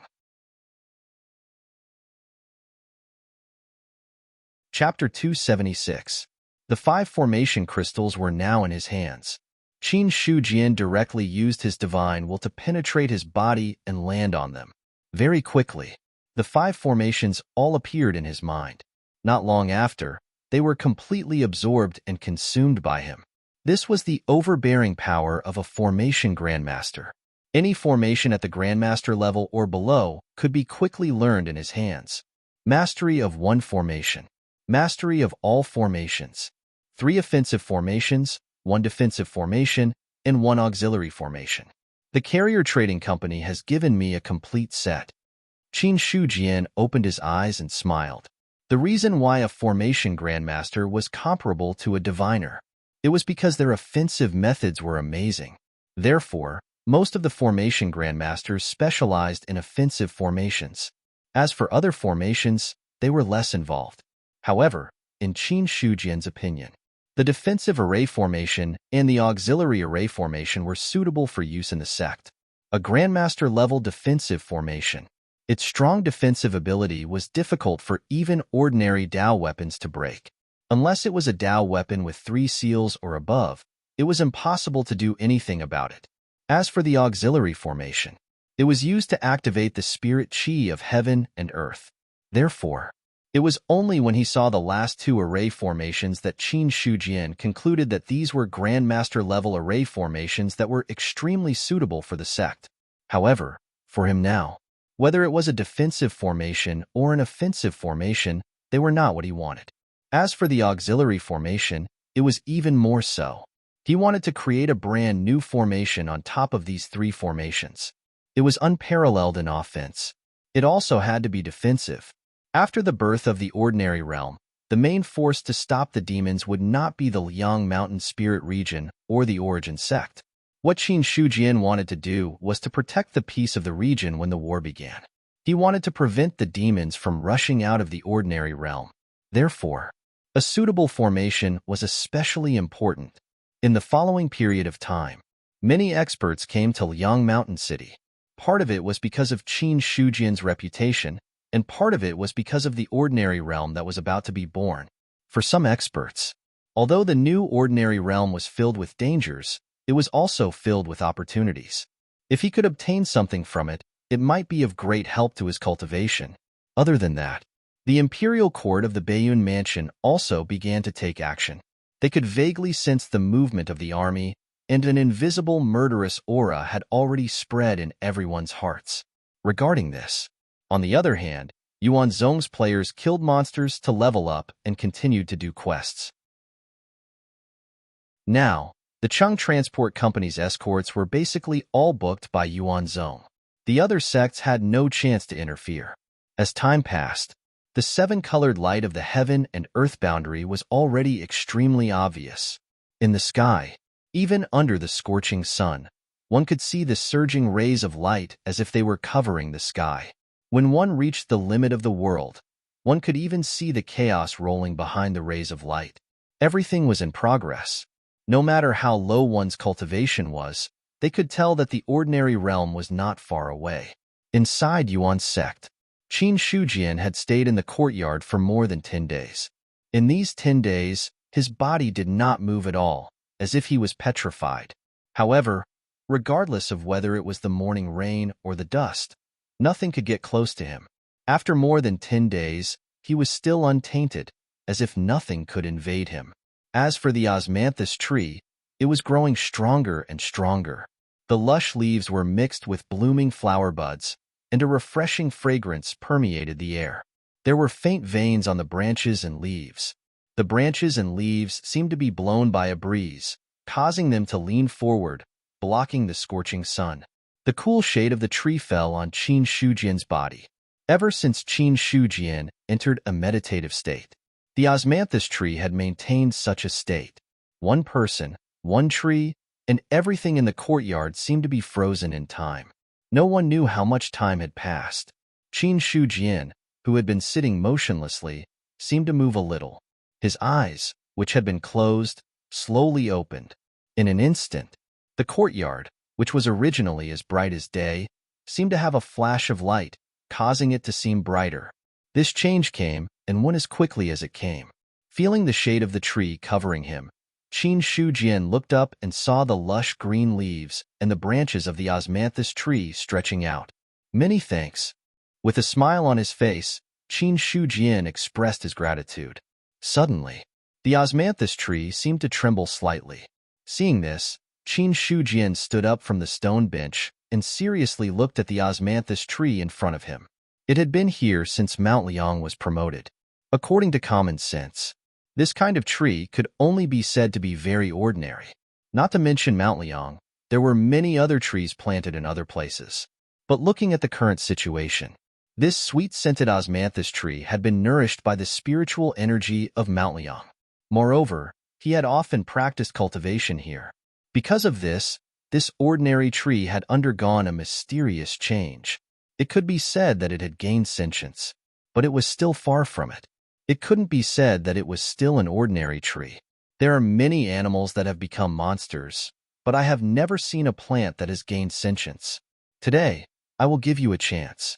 Chapter 276. The 5 formation crystals were now in his hands. Qin Shujian directly used his divine will to penetrate his body and land on them. Very quickly, the 5 formations all appeared in his mind. Not long after, they were completely absorbed and consumed by him. This was the overbearing power of a formation grandmaster. Any formation at the grandmaster level or below could be quickly learned in his hands. Mastery of 1 formation. Mastery of all formations. 3 offensive formations, 1 defensive formation, and 1 auxiliary formation. The Carrier Trading Company has given me a complete set. Qin Shujian opened his eyes and smiled. The reason why a formation grandmaster was comparable to a diviner. It was because their offensive methods were amazing. Therefore, most of the formation grandmasters specialized in offensive formations. As for other formations, they were less involved. However, in Qin Shujian's opinion, the defensive array formation and the auxiliary array formation were suitable for use in the sect. A Grandmaster-level defensive formation. Its strong defensive ability was difficult for even ordinary Dao weapons to break. Unless it was a Dao weapon with 3 seals or above, it was impossible to do anything about it. As for the auxiliary formation, it was used to activate the spirit chi of heaven and earth. Therefore, it was only when he saw the last 2 array formations that Qin Shujian concluded that these were Grandmaster-level array formations that were extremely suitable for the sect. However, for him now, whether it was a defensive formation or an offensive formation, they were not what he wanted. As for the auxiliary formation, it was even more so. He wanted to create a brand new formation on top of these 3 formations. It was unparalleled in offense. It also had to be defensive. After the birth of the ordinary realm, the main force to stop the demons would not be the Liang Mountain Spirit region or the Origin sect. What Qin Shujian wanted to do was to protect the peace of the region when the war began. He wanted to prevent the demons from rushing out of the ordinary realm. Therefore, a suitable formation was especially important. In the following period of time, many experts came to Liang Mountain City. Part of it was because of Qin Shujian's reputation, and part of it was because of the ordinary realm that was about to be born. For some experts, although the new ordinary realm was filled with dangers, it was also filled with opportunities. If he could obtain something from it, it might be of great help to his cultivation. Other than that, the imperial court of the Baiyun Mansion also began to take action. They could vaguely sense the movement of the army and an invisible murderous aura had already spread in everyone's hearts. Regarding this, on the other hand, Yuan Zhong's players killed monsters to level up and continued to do quests. Now, the Chung Transport Company's escorts were basically all booked by Yuan Zhong. The other sects had no chance to interfere. As time passed, the seven-colored light of the heaven and earth boundary was already extremely obvious. In the sky, even under the scorching sun, one could see the surging rays of light as if they were covering the sky. When one reached the limit of the world, one could even see the chaos rolling behind the rays of light. Everything was in progress. No matter how low one's cultivation was, they could tell that the ordinary realm was not far away. Inside Yuan's sect, Qin Shujian had stayed in the courtyard for more than 10 days. In these 10 days, his body did not move at all, as if he was petrified. However, regardless of whether it was the morning rain or the dust, nothing could get close to him. After more than 10 days, he was still untainted, as if nothing could invade him. As for the osmanthus tree, it was growing stronger and stronger. The lush leaves were mixed with blooming flower buds, and a refreshing fragrance permeated the air. There were faint veins on the branches and leaves. The branches and leaves seemed to be blown by a breeze, causing them to lean forward, blocking the scorching sun. The cool shade of the tree fell on Qin Shujian's body. Ever since Qin Shujian entered a meditative state, the osmanthus tree had maintained such a state. One person, one tree, and everything in the courtyard seemed to be frozen in time. No one knew how much time had passed. Qin Shujian, who had been sitting motionlessly, seemed to move a little. His eyes, which had been closed, slowly opened. In an instant, the courtyard, which was originally as bright as day, seemed to have a flash of light, causing it to seem brighter. This change came and went as quickly as it came. Feeling the shade of the tree covering him, Qin Shujian looked up and saw the lush green leaves and the branches of the osmanthus tree stretching out. Many thanks. With a smile on his face, Qin Shujian expressed his gratitude. Suddenly, the osmanthus tree seemed to tremble slightly. Seeing this, Qin Shujian stood up from the stone bench and seriously looked at the osmanthus tree in front of him. It had been here since Mount Liang was promoted. According to common sense, this kind of tree could only be said to be very ordinary. Not to mention Mount Liang, there were many other trees planted in other places. But looking at the current situation, this sweet-scented osmanthus tree had been nourished by the spiritual energy of Mount Liang. Moreover, he had often practiced cultivation here. Because of this ordinary tree had undergone a mysterious change. It could be said that it had gained sentience, but it was still far from it. It couldn't be said that it was still an ordinary tree. There are many animals that have become monsters, but I have never seen a plant that has gained sentience. Today, I will give you a chance.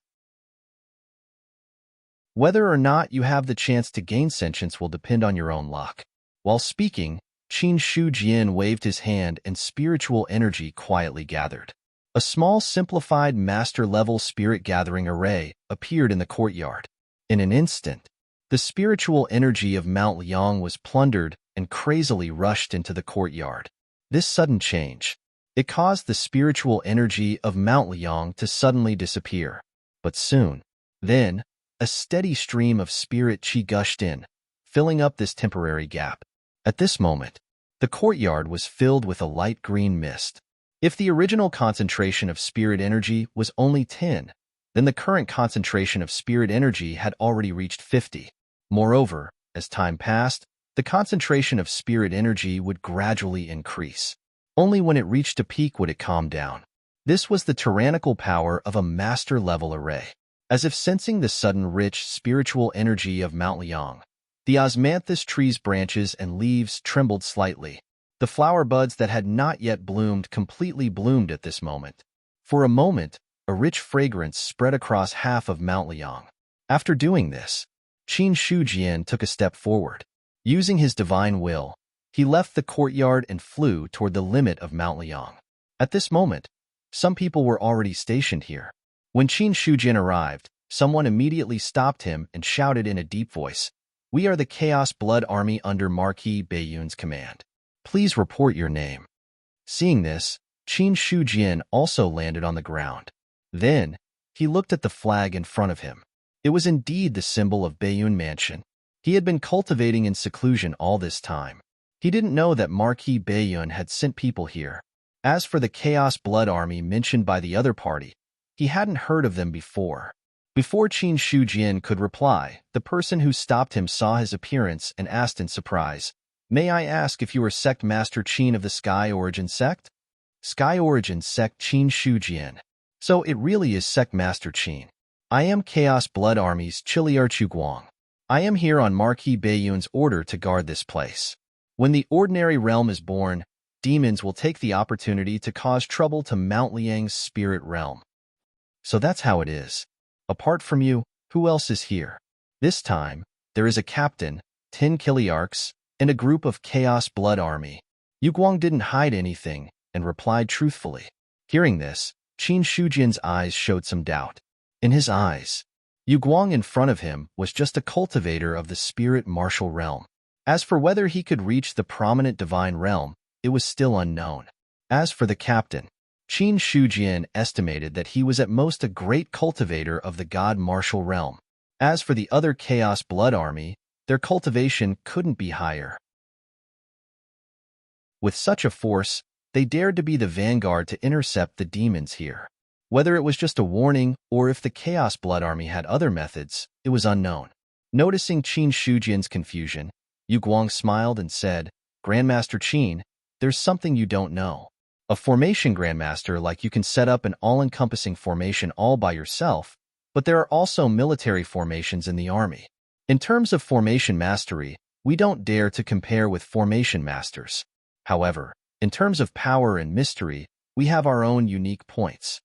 Whether or not you have the chance to gain sentience will depend on your own luck. While speaking, Qin Shujian waved his hand and spiritual energy quietly gathered. A small simplified master-level spirit-gathering array appeared in the courtyard. In an instant, the spiritual energy of Mount Liang was plundered and crazily rushed into the courtyard. This sudden change, it caused the spiritual energy of Mount Liang to suddenly disappear. But soon, then, a steady stream of spirit qi gushed in, filling up this temporary gap. At this moment, the courtyard was filled with a light green mist. If the original concentration of spirit energy was only 10, then the current concentration of spirit energy had already reached 50. Moreover, as time passed, the concentration of spirit energy would gradually increase. Only when it reached a peak would it calm down. This was the tyrannical power of a master-level array. As if sensing the sudden rich spiritual energy of Mount Liang, the osmanthus tree's branches and leaves trembled slightly. The flower buds that had not yet bloomed completely bloomed at this moment. For a moment, a rich fragrance spread across half of Mount Liang. After doing this, Qin Shujian took a step forward. Using his divine will, he left the courtyard and flew toward the limit of Mount Liang. At this moment, some people were already stationed here. When Qin Shujian arrived, someone immediately stopped him and shouted in a deep voice, "We are the Chaos Blood Army under Marquis Baiyun's command. Please report your name." Seeing this, Qin Shujian also landed on the ground. Then, he looked at the flag in front of him. It was indeed the symbol of Baiyun Mansion. He had been cultivating in seclusion all this time. He didn't know that Marquis Baiyun had sent people here. As for the Chaos Blood Army mentioned by the other party, he hadn't heard of them before. Before Qin Shujian could reply, the person who stopped him saw his appearance and asked in surprise, "May I ask if you are Sect Master Qin of the Sky Origin Sect?" Sky Origin Sect Qin Shujian. So it really is Sect Master Qin. I am Chaos Blood Army's Chiliar Guang. I am here on Marquis Baiyun's order to guard this place. When the ordinary realm is born, demons will take the opportunity to cause trouble to Mount Liang's spirit realm. So that's how it is. Apart from you, who else is here? This time, there is a captain, 10 Kiliarchs, and a group of Chaos Blood Army. Yu Guang didn't hide anything and replied truthfully. Hearing this, Qin Shujian's eyes showed some doubt. In his eyes, Yu Guang in front of him was just a cultivator of the spirit martial realm. As for whether he could reach the prominent divine realm, it was still unknown. As for the captain, Qin Shujian estimated that he was at most a great cultivator of the god martial realm. As for the other Chaos Blood Army, their cultivation couldn't be higher. With such a force, they dared to be the vanguard to intercept the demons here. Whether it was just a warning or if the Chaos Blood Army had other methods, it was unknown. Noticing Qin Shujian's confusion, Yu Guang smiled and said, "Grandmaster Qin, there's something you don't know. A formation grandmaster like you can set up an all-encompassing formation all by yourself, but there are also military formations in the army. In terms of formation mastery, we don't dare to compare with formation masters. However, in terms of power and mystery, we have our own unique points."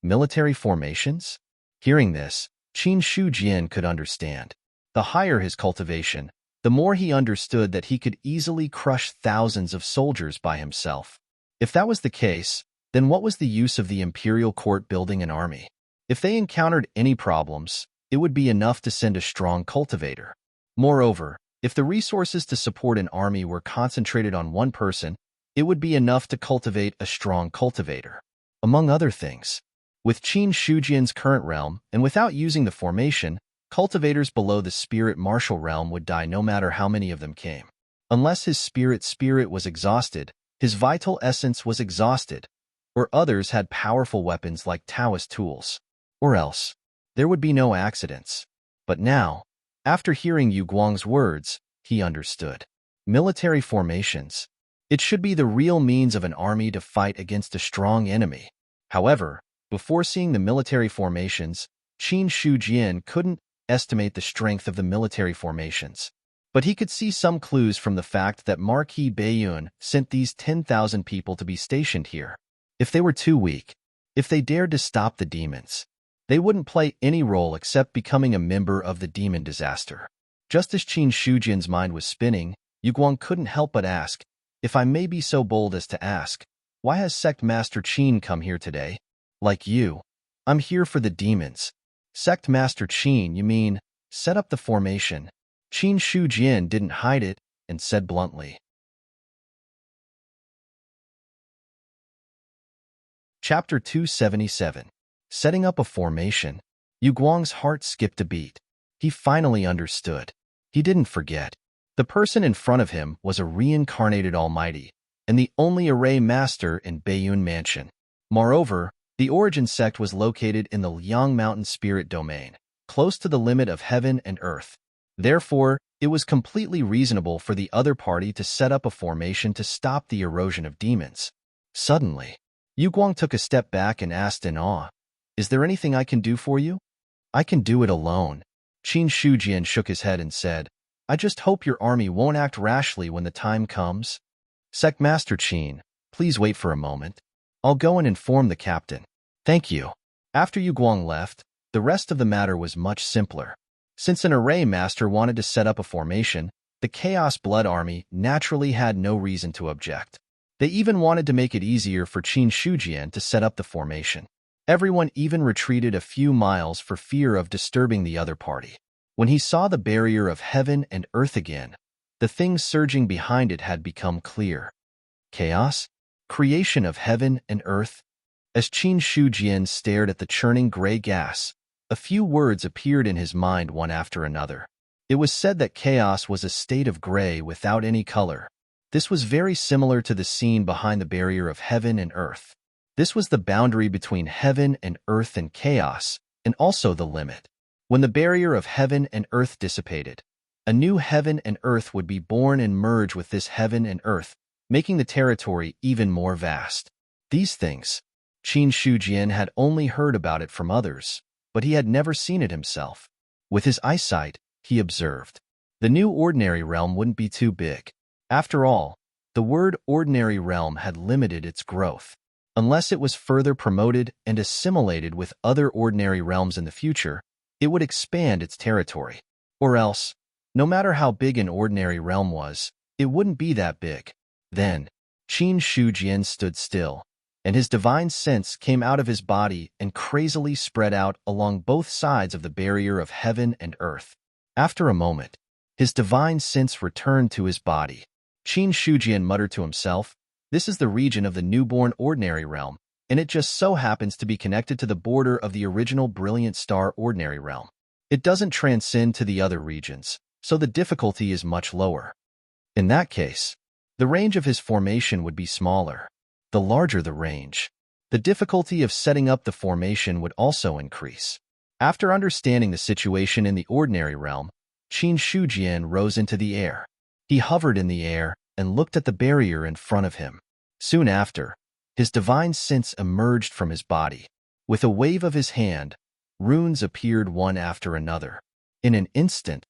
Military formations? Hearing this, Qin Shujian could understand. The higher his cultivation, the more he understood that he could easily crush thousands of soldiers by himself. If that was the case, then what was the use of the imperial court building an army? If they encountered any problems, it would be enough to send a strong cultivator. Moreover, if the resources to support an army were concentrated on one person, it would be enough to cultivate a strong cultivator. Among other things, with Qin Shujian's current realm, and without using the formation, cultivators below the spirit martial realm would die no matter how many of them came. Unless his spirit was exhausted, his vital essence was exhausted, or others had powerful weapons like Taoist tools. Or else, there would be no accidents. But now, after hearing Yu Guang's words, he understood. Military formations. It should be the real means of an army to fight against a strong enemy. However, before seeing the military formations, Qin Shujian couldn't estimate the strength of the military formations. But he could see some clues from the fact that Marquis Baiyun sent these 10,000 people to be stationed here. If they were too weak, if they dared to stop the demons, they wouldn't play any role except becoming a member of the demon disaster. Just as Qin Shujian's mind was spinning, Yu Guang couldn't help but ask, "If I may be so bold as to ask, why has Sect Master Qin come here today?" "Like you, I'm here for the demons." "Sect Master Qin, you mean, set up the formation." Qin Shujian didn't hide it and said bluntly. Chapter 277. Setting up a formation. Yu Guang's heart skipped a beat. He finally understood. He didn't forget. The person in front of him was a reincarnated almighty, and the only array master in Baiyun Mansion. Moreover, the origin sect was located in the Liang Mountain Spirit Domain, close to the limit of heaven and earth. Therefore, it was completely reasonable for the other party to set up a formation to stop the erosion of demons. Suddenly, Yu Guang took a step back and asked in awe, "Is there anything I can do for you?" "I can do it alone." Qin Shujian shook his head and said, "I just hope your army won't act rashly when the time comes." "Sect Master Qin, please wait for a moment. I'll go and inform the captain." "Thank you." After Yu Guang left, the rest of the matter was much simpler. Since an array master wanted to set up a formation, the Chaos Blood Army naturally had no reason to object. They even wanted to make it easier for Qin Shujian to set up the formation. Everyone even retreated a few miles for fear of disturbing the other party. When he saw the barrier of heaven and earth again, the things surging behind it had become clear. Chaos? Creation of heaven and earth. As Qin Shujian stared at the churning gray gas, a few words appeared in his mind one after another. It was said that chaos was a state of gray without any color. This was very similar to the scene behind the barrier of heaven and earth. This was the boundary between heaven and earth and chaos, and also the limit. When the barrier of heaven and earth dissipated, a new heaven and earth would be born and merge with this heaven and earth, making the territory even more vast. These things, Qin Shujian had only heard about it from others, but he had never seen it himself. With his eyesight, he observed. The new ordinary realm wouldn't be too big. After all, the word ordinary realm had limited its growth. Unless it was further promoted and assimilated with other ordinary realms in the future, it would expand its territory. Or else, no matter how big an ordinary realm was, it wouldn't be that big. Then, Qin Shujian stood still, and his divine sense came out of his body and crazily spread out along both sides of the barrier of heaven and earth. After a moment, his divine sense returned to his body. Qin Shujian muttered to himself, "This is the region of the newborn ordinary realm, and it just so happens to be connected to the border of the original brilliant star ordinary realm. It doesn't transcend to the other regions, so the difficulty is much lower. In that case, the range of his formation would be smaller. The larger the range, the difficulty of setting up the formation would also increase." After understanding the situation in the ordinary realm, Qin Shujian rose into the air. He hovered in the air and looked at the barrier in front of him. Soon after, his divine sense emerged from his body. With a wave of his hand, runes appeared one after another. In an instant,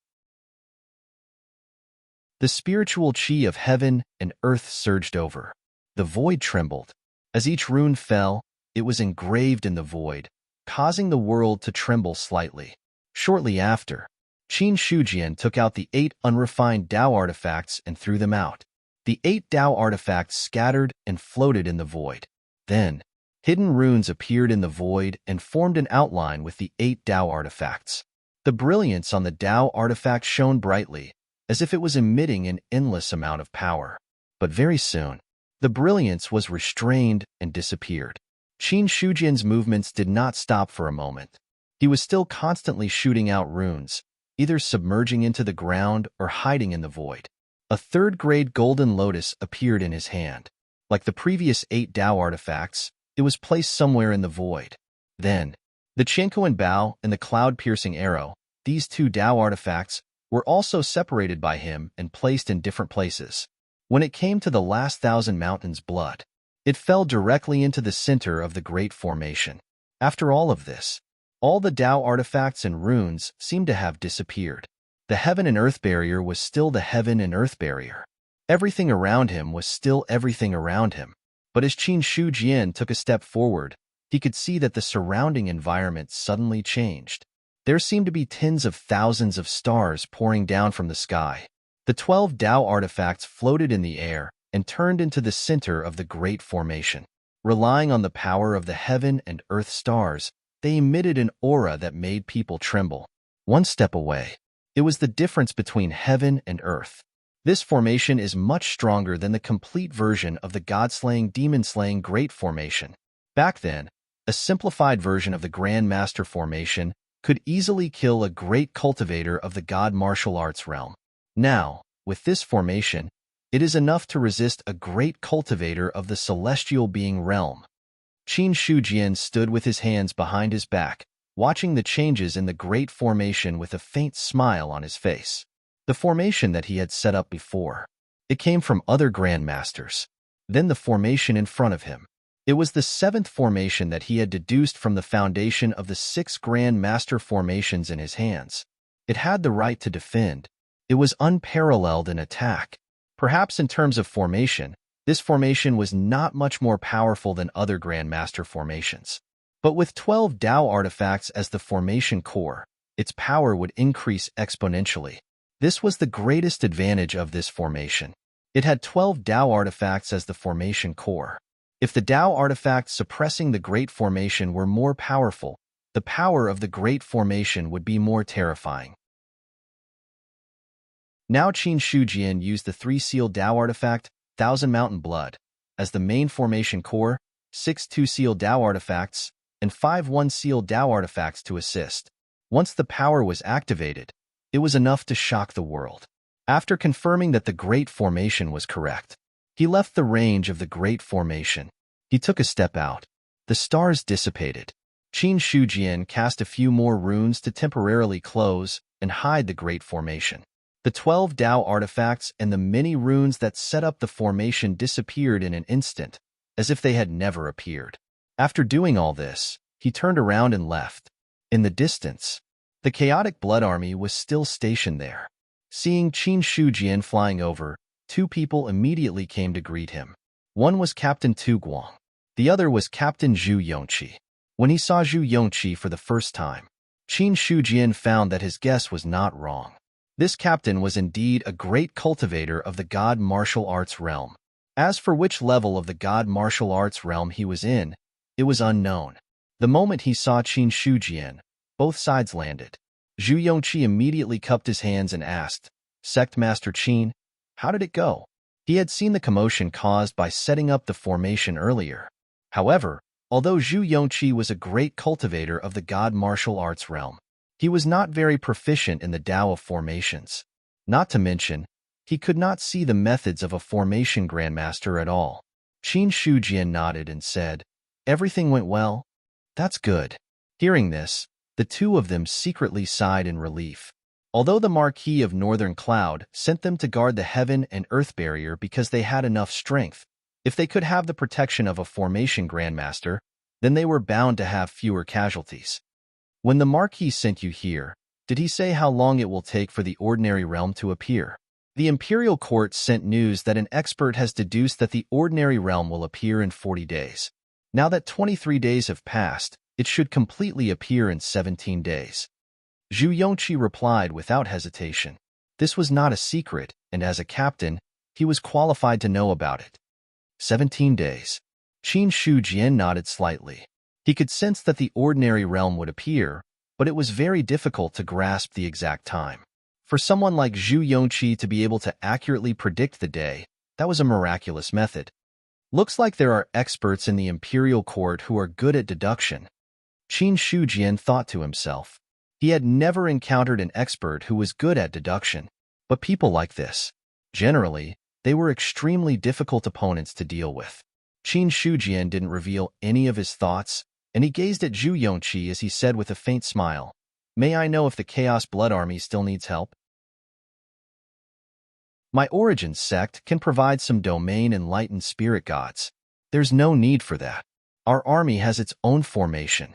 the spiritual qi of heaven and earth surged over. The void trembled. As each rune fell, it was engraved in the void, causing the world to tremble slightly. Shortly after, Qin Shujian took out the 8 unrefined Dao artifacts and threw them out. The 8 Dao artifacts scattered and floated in the void. Then, hidden runes appeared in the void and formed an outline with the 8 Dao artifacts. The brilliance on the Dao artifact shone brightly, as if it was emitting an endless amount of power. But very soon, the brilliance was restrained and disappeared. Qin Shujian's movements did not stop for a moment. He was still constantly shooting out runes, either submerging into the ground or hiding in the void. A third-grade golden lotus appeared in his hand. Like the previous 8 Dao artifacts, it was placed somewhere in the void. Then, the Chenkoan bow and the cloud-piercing arrow, these 2 Dao artifacts, were also separated by him and placed in different places. When it came to the last 1,000 mountains blood, it fell directly into the center of the great formation. After all of this, all the Dao artifacts and runes seemed to have disappeared. The heaven and earth barrier was still the heaven and earth barrier. Everything around him was still everything around him. But as Qin Shujian took a step forward, he could see that the surrounding environment suddenly changed. There seemed to be tens of thousands of stars pouring down from the sky. The 12 Dao artifacts floated in the air and turned into the center of the great formation. Relying on the power of the heaven and earth stars, they emitted an aura that made people tremble. One step away, it was the difference between heaven and earth. This formation is much stronger than the complete version of the god-slaying, demon-slaying Great Formation. Back then, a simplified version of the Grand Master Formation could easily kill a great cultivator of the god martial arts realm. Now, with this formation, it is enough to resist a great cultivator of the celestial being realm. Qin Shujian stood with his hands behind his back, watching the changes in the great formation with a faint smile on his face. The formation that he had set up before. It came from other grandmasters. Then the formation in front of him. It was the 7th formation that he had deduced from the foundation of the 6 Grand Master formations in his hands. It had the right to defend. It was unparalleled in attack. Perhaps in terms of formation, this formation was not much more powerful than other Grand Master formations. But with 12 Dao artifacts as the formation core, its power would increase exponentially. This was the greatest advantage of this formation. It had 12 Dao artifacts as the formation core. If the Dao artifact suppressing the Great Formation were more powerful, the power of the Great Formation would be more terrifying. Now Qin Shujian used the 3-seal Dao artifact, 1,000 Mountain Blood. as the main formation core, 6 2-seal Dao artifacts, and 5 1-seal Dao artifacts to assist. Once the power was activated, it was enough to shock the world. After confirming that the Great Formation was correct, he left the range of the Great Formation. He took a step out. The stars dissipated. Qin Shujian cast a few more runes to temporarily close and hide the Great Formation. The 12 Dao artifacts and the many runes that set up the formation disappeared in an instant, as if they had never appeared. After doing all this, he turned around and left. In the distance, the chaotic blood army was still stationed there. Seeing Qin Shujian flying over, 2 people immediately came to greet him. One was Captain Tu Guang. The other was Captain Zhu Yongqi. When he saw Zhu Yongqi for the first time, Qin Shujian found that his guess was not wrong. This captain was indeed a great cultivator of the God martial arts realm. As for which level of the God martial arts realm he was in, it was unknown. The moment he saw Qin Shujian, both sides landed. Zhu Yongqi immediately cupped his hands and asked, "Sect Master Qin, how did it go?" He had seen the commotion caused by setting up the formation earlier. However, although Zhu Yongqi was a great cultivator of the God martial arts realm, he was not very proficient in the Tao of formations. Not to mention, he could not see the methods of a formation grandmaster at all. Qin Shujian nodded and said, "Everything went well? That's good." Hearing this, the 2 of them secretly sighed in relief. Although the Marquis of Northern Cloud sent them to guard the heaven and earth barrier because they had enough strength, if they could have the protection of a formation grandmaster, then they were bound to have fewer casualties. When the Marquis sent you here, did he say how long it will take for the ordinary realm to appear? The Imperial Court sent news that an expert has deduced that the ordinary realm will appear in 40 days. Now that 23 days have passed, it should completely appear in 17 days. Zhu Yongqi replied without hesitation. This was not a secret, and as a captain, he was qualified to know about it. 17 days. Qin Shujian nodded slightly. He could sense that the ordinary realm would appear, but it was very difficult to grasp the exact time. For someone like Zhu Yongqi to be able to accurately predict the day, that was a miraculous method. Looks like there are experts in the Imperial Court who are good at deduction. Qin Shujian thought to himself. He had never encountered an expert who was good at deduction, but people like this, generally, they were extremely difficult opponents to deal with. Qin Shujian didn't reveal any of his thoughts, and he gazed at Zhu Yongqi as he said with a faint smile, "May I know if the Chaos Blood Army still needs help? My origin sect can provide some domain enlightened spirit gods. There's no need for that. Our army has its own formation.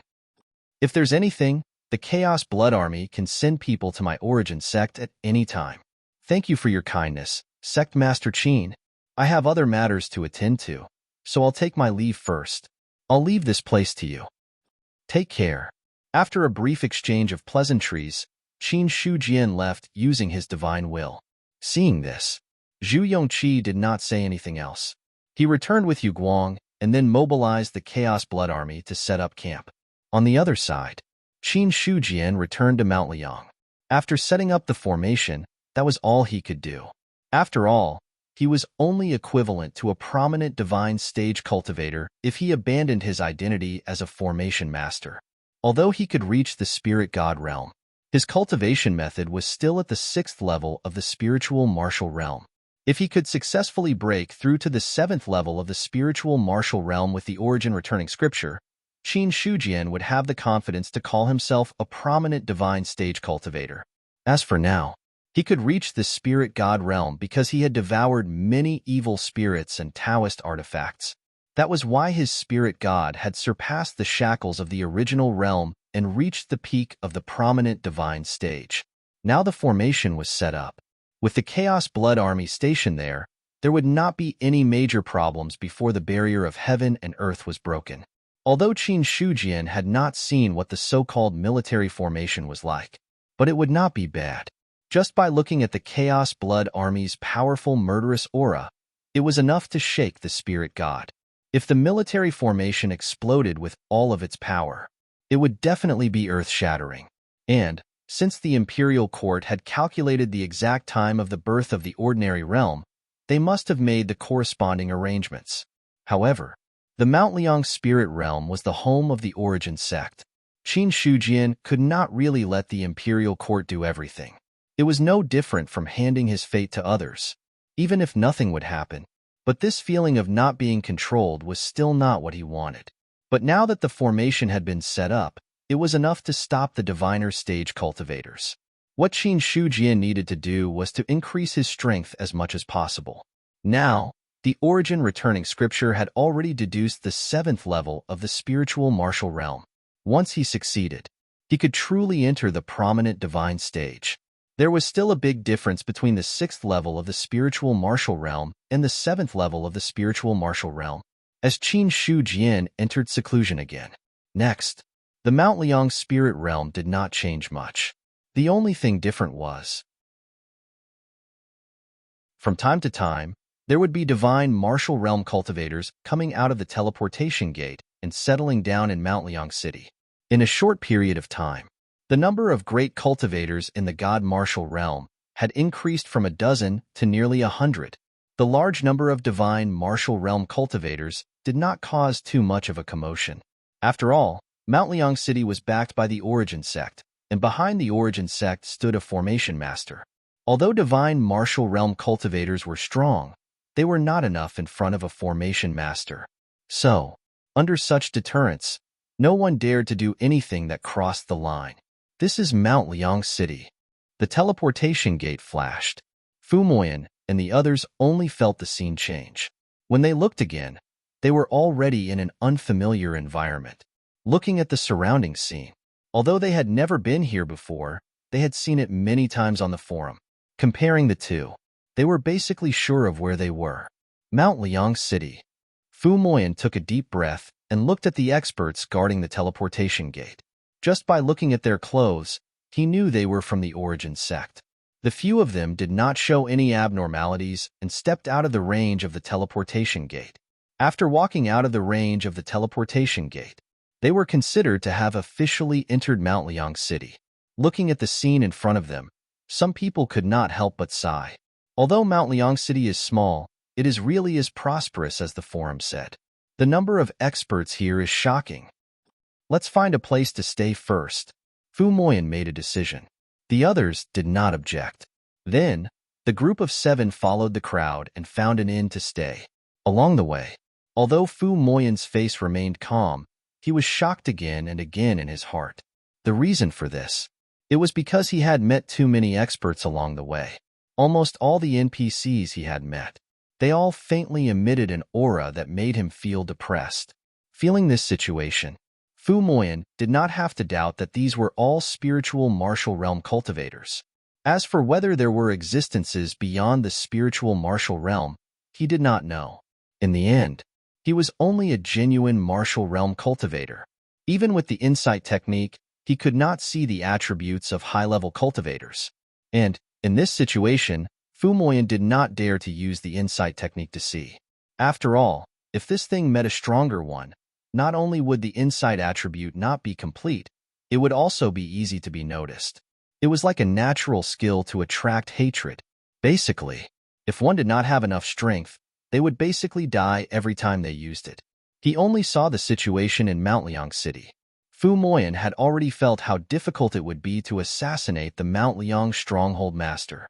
If there's anything, the Chaos Blood Army can send people to my origin sect at any time. Thank you for your kindness, Sect Master Qin. I have other matters to attend to, so I'll take my leave first. I'll leave this place to you. Take care." After a brief exchange of pleasantries, Qin Shujian left using his divine will. Seeing this, Zhu Yongqi did not say anything else. He returned with Yu Guang and then mobilized the Chaos Blood Army to set up camp. On the other side, Qin Shujian returned to Mount Liang. After setting up the formation, that was all he could do. After all, he was only equivalent to a prominent divine stage cultivator if he abandoned his identity as a formation master. Although he could reach the spirit god realm, his cultivation method was still at the 6th level of the spiritual martial realm. If he could successfully break through to the 7th level of the spiritual martial realm with the origin returning scripture, Qin Shujian would have the confidence to call himself a prominent divine stage cultivator. As for now, he could reach the spirit god realm because he had devoured many evil spirits and Taoist artifacts. That was why his spirit god had surpassed the shackles of the original realm and reached the peak of the prominent divine stage. Now the formation was set up. With the Chaos Blood Army stationed there would not be any major problems before the barrier of heaven and earth was broken. Although Qin Shujian had not seen what the so-called military formation was like, but it would not be bad. Just by looking at the Chaos Blood Army's powerful murderous aura, it was enough to shake the spirit god. If the military formation exploded with all of its power, it would definitely be earth-shattering. And, since the Imperial Court had calculated the exact time of the birth of the ordinary realm, they must have made the corresponding arrangements. However, the Mount Liang spirit realm was the home of the origin sect. Qin Shujian could not really let the imperial court do everything. It was no different from handing his fate to others, even if nothing would happen. But this feeling of not being controlled was still not what he wanted. But now that the formation had been set up, it was enough to stop the diviner stage cultivators. What Qin Shujian needed to do was to increase his strength as much as possible. Now, the origin returning scripture had already deduced the 7th level of the spiritual martial realm. Once he succeeded, he could truly enter the prominent divine stage. There was still a big difference between the 6th level of the spiritual martial realm and the 7th level of the spiritual martial realm, as Qin Shujian entered seclusion again. Next, the Mount Liang spirit realm did not change much. The only thing different was, from time to time, there would be divine martial realm cultivators coming out of the teleportation gate and settling down in Mount Liang City. In a short period of time, the number of great cultivators in the god martial realm had increased from 12 to nearly 100. The large number of divine martial realm cultivators did not cause too much of a commotion. After all, Mount Liang City was backed by the origin sect, and behind the origin sect stood a formation master. Although divine martial realm cultivators were strong, they were not enough in front of a formation master. So, under such deterrence, no one dared to do anything that crossed the line. This is Mount Liang City. The teleportation gate flashed. Fu Moyan and the others only felt the scene change. When they looked again, they were already in an unfamiliar environment. Looking at the surrounding scene, although they had never been here before, they had seen it many times on the forum. Comparing the two, they were basically sure of where they were. Mount Liang City. Fu Moyan took a deep breath and looked at the experts guarding the teleportation gate. Just by looking at their clothes, he knew they were from the origin sect. The few of them did not show any abnormalities and stepped out of the range of the teleportation gate. After walking out of the range of the teleportation gate, they were considered to have officially entered Mount Liang City. Looking at the scene in front of them, some people could not help but sigh. Although Mount Liang City is small, it is really as prosperous as the forum said. The number of experts here is shocking. Let's find a place to stay first. Fu Moyan made a decision. The others did not object. Then, the group of 7 followed the crowd and found an inn to stay. Along the way, although Fu Moyan's face remained calm, he was shocked again and again in his heart. The reason for this, it was because he had met too many experts along the way. Almost all the NPCs he had met, they all faintly emitted an aura that made him feel depressed. Feeling this situation, Fu Moyan did not have to doubt that these were all spiritual martial realm cultivators. As for whether there were existences beyond the spiritual martial realm, he did not know. In the end, he was only a genuine martial realm cultivator. Even with the insight technique, he could not see the attributes of high-level cultivators. And, in this situation, Fu Moyan did not dare to use the insight technique to see. After all, if this thing met a stronger one, not only would the insight attribute not be complete, it would also be easy to be noticed. It was like a natural skill to attract hatred. Basically, if one did not have enough strength, they would basically die every time they used it. He only saw the situation in Mount Liang City. Fu Moyan had already felt how difficult it would be to assassinate the Mount Liang stronghold master.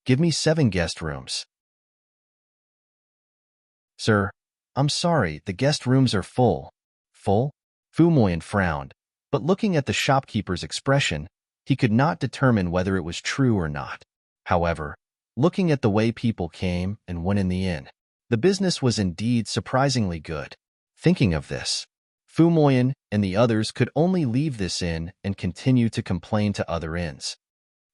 Give me 7 guest rooms. Sir, I'm sorry, the guest rooms are full. Full? Fu Moyan frowned, but looking at the shopkeeper's expression, he could not determine whether it was true or not. However, looking at the way people came and went in the inn, the business was indeed surprisingly good. Thinking of this, Fu Moyan and the others could only leave this inn and continue to complain to other inns.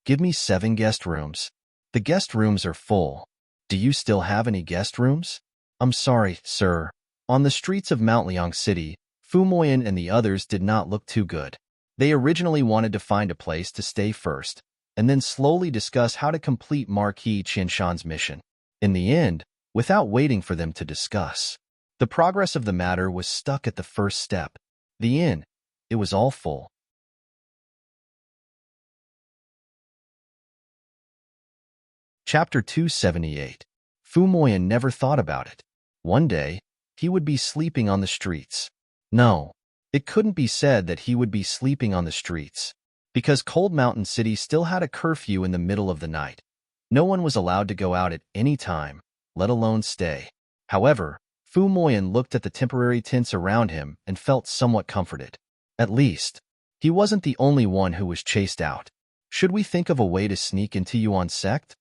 Give me 7 guest rooms. The guest rooms are full. Do you still have any guest rooms? I'm sorry, sir. On the streets of Mount Liang City, Fu Moyan and the others did not look too good. They originally wanted to find a place to stay first, and then slowly discuss how to complete Marquis Qinshan's mission. In the end, without waiting for them to discuss, the progress of the matter was stuck at the first step. The inn. It was all full. Chapter 278. Fu Moyan never thought about it. One day, he would be sleeping on the streets. No, it couldn't be said that he would be sleeping on the streets, because Cold Mountain City still had a curfew in the middle of the night. No one was allowed to go out at any time, let alone stay. However, Fu Moyen looked at the temporary tents around him and felt somewhat comforted. At least, he wasn't the only one who was chased out. Should we think of a way to sneak into Yuan sect?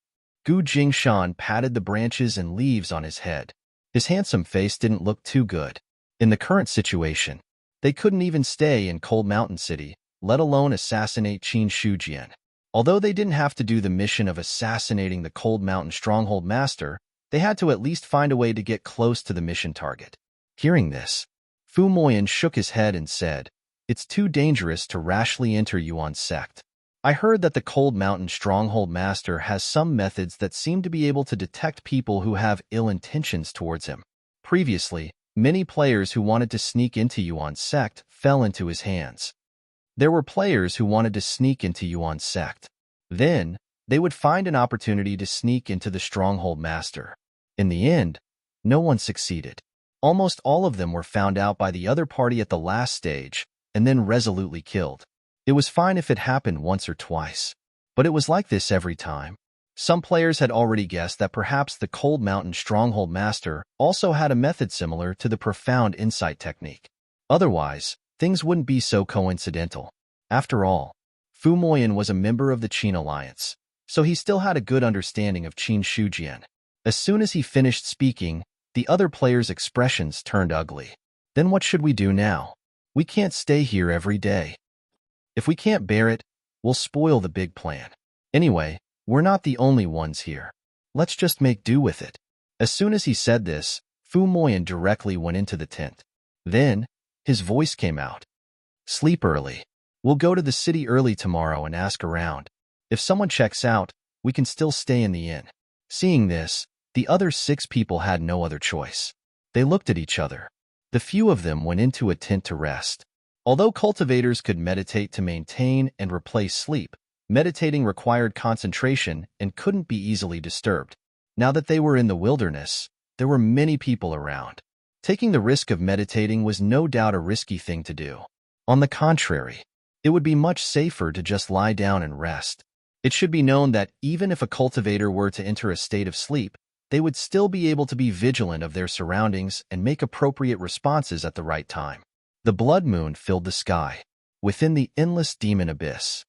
Gu Jingshan patted the branches and leaves on his head. His handsome face didn't look too good. In the current situation, they couldn't even stay in Cold Mountain City, let alone assassinate Qin Shujian. Although they didn't have to do the mission of assassinating the Cold Mountain Stronghold Master, they had to at least find a way to get close to the mission target. Hearing this, Fu Moyen shook his head and said, "It's too dangerous to rashly enter Yuan sect. I heard that the Cold Mountain Stronghold Master has some methods that seem to be able to detect people who have ill intentions towards him. Previously, many players who wanted to sneak into Yuan sect fell into his hands. There were players who wanted to sneak into Yuan sect. Then, they would find an opportunity to sneak into the Stronghold Master. In the end, no one succeeded. Almost all of them were found out by the other party at the last stage, and then resolutely killed. It was fine if it happened once or twice, but it was like this every time. Some players had already guessed that perhaps the Cold Mountain Stronghold Master also had a method similar to the Profound Insight technique. Otherwise, things wouldn't be so coincidental. After all, Fu Moyen was a member of the Qin Alliance, so he still had a good understanding of Qin Shujian. As soon as he finished speaking, the other players' expressions turned ugly. Then what should we do now? We can't stay here every day. If we can't bear it, we'll spoil the big plan. Anyway, we're not the only ones here. Let's just make do with it." As soon as he said this, Fu Moyen directly went into the tent. Then, his voice came out. "Sleep early. We'll go to the city early tomorrow and ask around. If someone checks out, we can still stay in the inn." Seeing this, the other 6 people had no other choice. They looked at each other. The few of them went into a tent to rest. Although cultivators could meditate to maintain and replace sleep, meditating required concentration and couldn't be easily disturbed. Now that they were in the wilderness, there were many people around. Taking the risk of meditating was no doubt a risky thing to do. On the contrary, it would be much safer to just lie down and rest. It should be known that even if a cultivator were to enter a state of sleep, they would still be able to be vigilant of their surroundings and make appropriate responses at the right time. The blood moon filled the sky, within the endless demon abyss.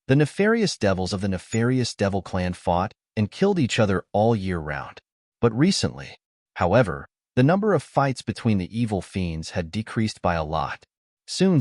The nefarious devils of the nefarious devil clan fought and killed each other all year round. But recently, however, the number of fights between the evil fiends had decreased by a lot. Soon,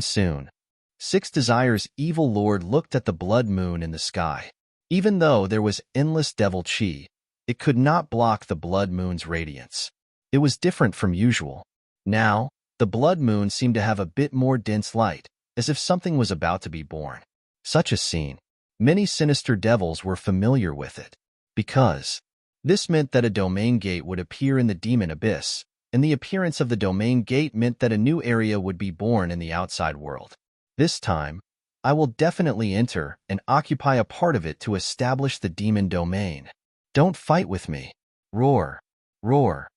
Six Desires' evil lord looked at the blood moon in the sky. Even though there was endless devil chi, it could not block the blood moon's radiance. It was different from usual. Now, the blood moon seemed to have a bit more dense light, as if something was about to be born. Such a scene, many sinister devils were familiar with it, because this meant that a domain gate would appear in the demon abyss, and the appearance of the domain gate meant that a new area would be born in the outside world. This time, I will definitely enter and occupy a part of it to establish the demon domain. Don't fight with me. Roar, roar.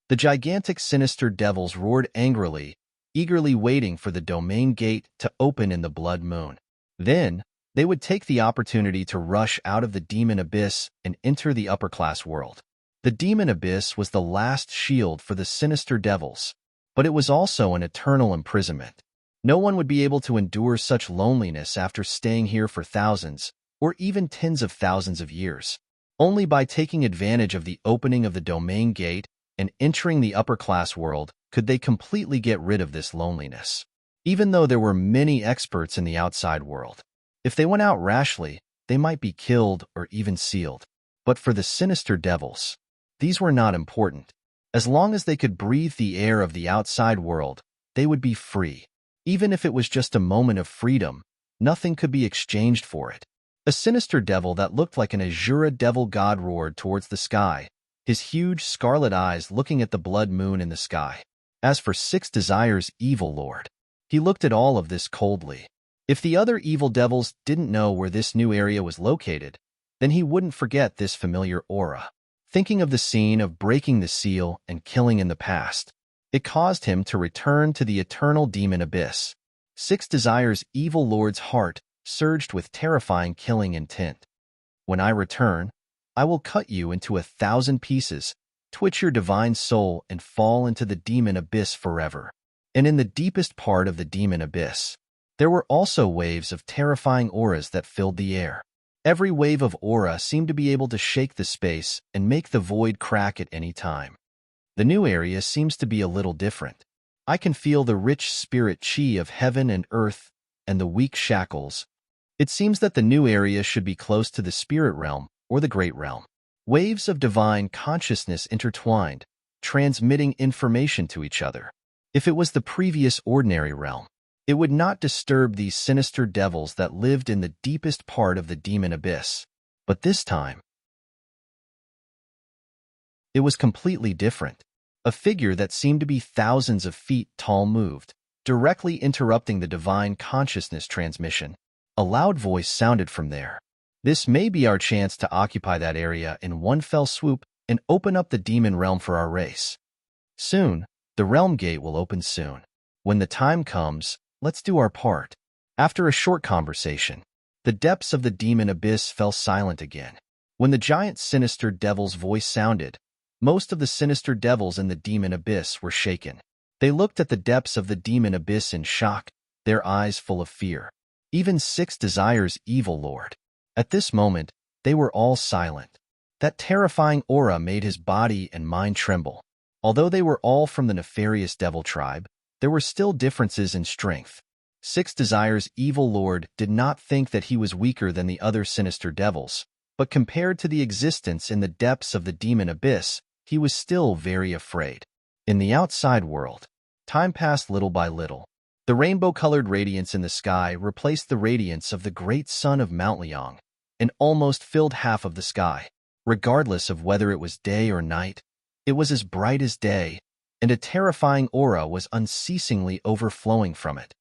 The gigantic sinister devils roared angrily, eagerly waiting for the domain gate to open in the blood moon. Then, they would take the opportunity to rush out of the demon abyss and enter the upper-class world. The demon abyss was the last shield for the sinister devils, but it was also an eternal imprisonment. No one would be able to endure such loneliness after staying here for thousands, or even tens of thousands of years. Only by taking advantage of the opening of the domain gate and entering the upper-class world could they completely get rid of this loneliness. Even though there were many experts in the outside world, if they went out rashly, they might be killed or even sealed. But for the sinister devils, these were not important. As long as they could breathe the air of the outside world, they would be free. Even if it was just a moment of freedom, nothing could be exchanged for it. A sinister devil that looked like an Azura devil god roared towards the sky, his huge scarlet eyes looking at the blood moon in the sky. As for Six Desires' evil lord, he looked at all of this coldly. If the other evil devils didn't know where this new area was located, then he wouldn't forget this familiar aura. thinking of the scene of breaking the seal and killing in the past. It caused him to return to the eternal demon abyss. Six Desires' evil lord's heart surged with terrifying killing intent. When I return, I will cut you into 1,000 pieces, twitch your divine soul, and fall into the demon abyss forever. And in the deepest part of the demon abyss, there were also waves of terrifying auras that filled the air. Every wave of aura seemed to be able to shake the space and make the void crack at any time. The new area seems to be a little different. I can feel the rich spirit chi of heaven and earth and the weak shackles. It seems that the new area should be close to the spirit realm or the great realm. Waves of divine consciousness intertwined, transmitting information to each other. If it was the previous ordinary realm, it would not disturb these sinister devils that lived in the deepest part of the demon abyss. But this time, it was completely different. A figure that seemed to be thousands of feet tall moved, directly interrupting the divine consciousness transmission. A loud voice sounded from there. This may be our chance to occupy that area in one fell swoop and open up the demon realm for our race. Soon, the realm gate will open soon. When the time comes, let's do our part. After a short conversation, the depths of the demon abyss fell silent again. When the giant sinister devil's voice sounded, most of the sinister devils in the demon abyss were shaken. They looked at the depths of the demon abyss in shock, their eyes full of fear. Even Six Desires' evil lord. At this moment, they were all silent. That terrifying aura made his body and mind tremble. Although they were all from the nefarious devil tribe, there were still differences in strength. Six Desires' evil lord did not think that he was weaker than the other sinister devils, but compared to the existence in the depths of the demon abyss, he was still very afraid. In the outside world, time passed little by little. The rainbow-colored radiance in the sky replaced the radiance of the great sun of Mount Liang and almost filled half of the sky. Regardless of whether it was day or night, it was as bright as day, and a terrifying aura was unceasingly overflowing from it.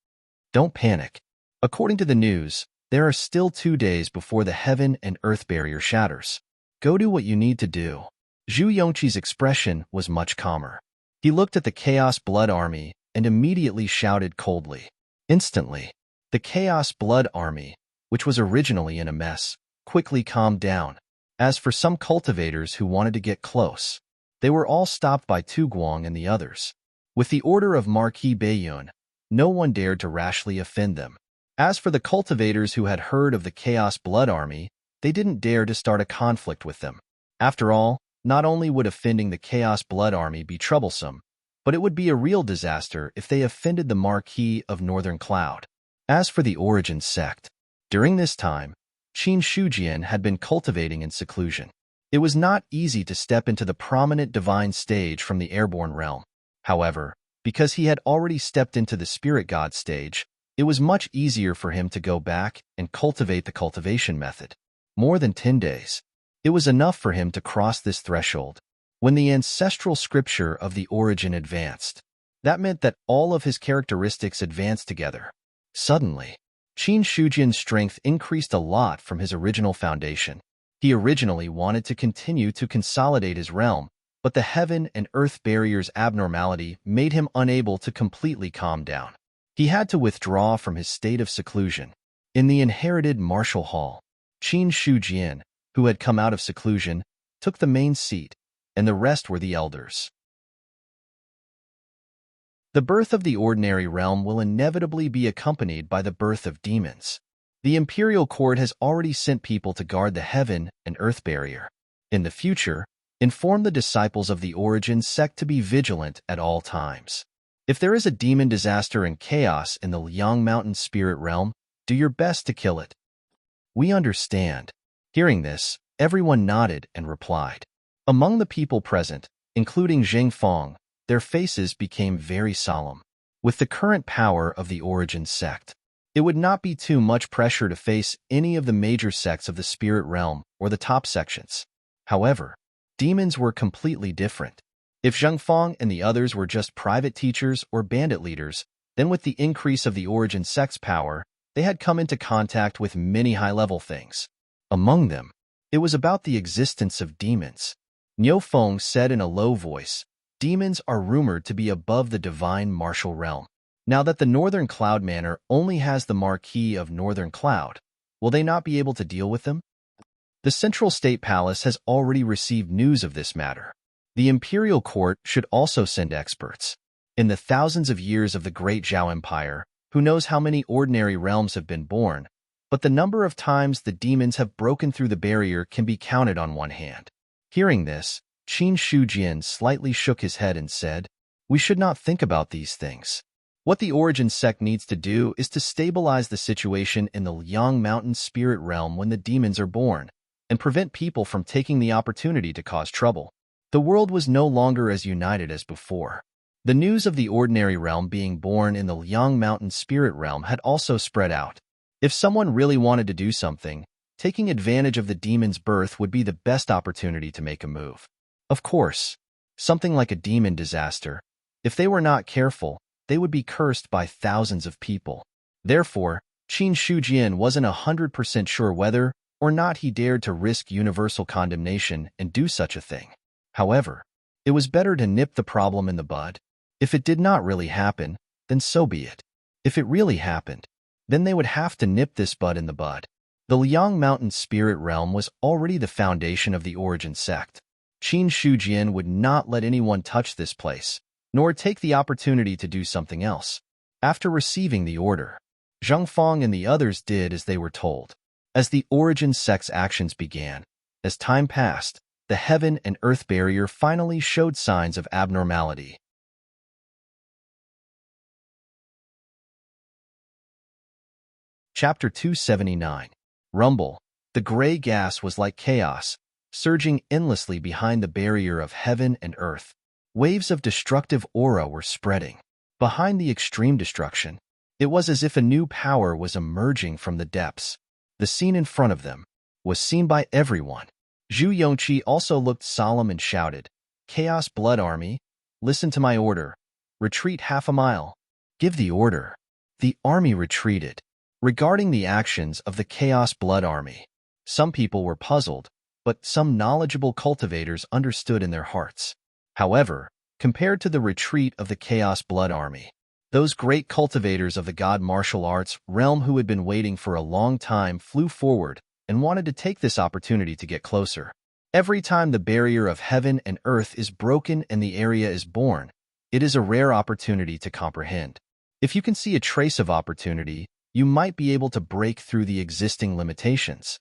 Don't panic. According to the news, there are still 2 days before the heaven and earth barrier shatters. Go do what you need to do. Zhu Yongqi's expression was much calmer. He looked at the Chaos Blood Army and immediately shouted coldly. Instantly, the Chaos Blood Army, which was originally in a mess, quickly calmed down. As for some cultivators who wanted to get close, they were all stopped by Tu Guang and the others. With the order of Marquis Baiyun, no one dared to rashly offend them. As for the cultivators who had heard of the Chaos Blood Army, they didn't dare to start a conflict with them. After all, not only would offending the Chaos Blood Army be troublesome, but it would be a real disaster if they offended the Marquis of Northern Cloud. As for the Origin sect, during this time, Qin Shujian had been cultivating in seclusion. It was not easy to step into the prominent divine stage from the airborne realm. However, because he had already stepped into the spirit god stage, it was much easier for him to go back and cultivate the cultivation method. More than 10 days. It was enough for him to cross this threshold. When the ancestral scripture of the Origin advanced, that meant that all of his characteristics advanced together. Suddenly, Qin Shujian's strength increased a lot from his original foundation. He originally wanted to continue to consolidate his realm, but the heaven and earth barrier's abnormality made him unable to completely calm down. He had to withdraw from his state of seclusion. In the inherited martial hall, Qin Shujian, who had come out of seclusion, took the main seat, and the rest were the elders. The birth of the ordinary realm will inevitably be accompanied by the birth of demons. The imperial court has already sent people to guard the heaven and earth barrier. In the future, inform the disciples of the Origin sect to be vigilant at all times. If there is a demon disaster and chaos in the Liang Mountain spirit realm, do your best to kill it. We understand. Hearing this, everyone nodded and replied. Among the people present, including Zheng Fong, their faces became very solemn. With the current power of the Origin sect, it would not be too much pressure to face any of the major sects of the spirit realm or the top sections. However, demons were completely different. If Zheng Fong and the others were just private teachers or bandit leaders, then with the increase of the Origin sect's power, they had come into contact with many high-level things. Among them, it was about the existence of demons. Niu Feng said in a low voice, demons are rumored to be above the divine martial realm. Now that the Northern Cloud Manor only has the Marquis of Northern Cloud, will they not be able to deal with them? The Central State Palace has already received news of this matter. The Imperial Court should also send experts. In the thousands of years of the Great Zhao Empire, who knows how many ordinary realms have been born, but the number of times the demons have broken through the barrier can be counted on one hand. Hearing this, Qin Shujian slightly shook his head and said, "We should not think about these things. What the Origin sect needs to do is to stabilize the situation in the Liang Mountain spirit realm when the demons are born, and prevent people from taking the opportunity to cause trouble." The world was no longer as united as before. The news of the ordinary realm being born in the Liang Mountain spirit realm had also spread out. If someone really wanted to do something, taking advantage of the demon's birth would be the best opportunity to make a move. Of course, something like a demon disaster. If they were not careful, they would be cursed by thousands of people. Therefore, Qin Shujian wasn't 100% sure whether or not he dared to risk universal condemnation and do such a thing. However, it was better to nip the problem in the bud. If it did not really happen, then so be it. If it really happened, then they would have to nip this bud in the bud. The Liang Mountain spirit realm was already the foundation of the Origin sect. Qin Shujian would not let anyone touch this place, nor take the opportunity to do something else. After receiving the order, Zhang Feng and the others did as they were told. As the Origin sect's actions began, as time passed, the heaven and earth barrier finally showed signs of abnormality. Chapter 279. Rumble. The gray gas was like chaos, surging endlessly behind the barrier of heaven and earth. Waves of destructive aura were spreading. Behind the extreme destruction, it was as if a new power was emerging from the depths. The scene in front of them was seen by everyone. Zhu Yongqi also looked solemn and shouted, "Chaos Blood Army, listen to my order. Retreat half a mile." Give the order. The army retreated. Regarding the actions of the Chaos Blood Army, some people were puzzled, but some knowledgeable cultivators understood in their hearts. However, compared to the retreat of the Chaos Blood Army, those great cultivators of the God martial arts realm who had been waiting for a long time flew forward and wanted to take this opportunity to get closer. Every time the barrier of heaven and earth is broken and the area is born, it is a rare opportunity to comprehend. If you can see a trace of opportunity, you might be able to break through the existing limitations.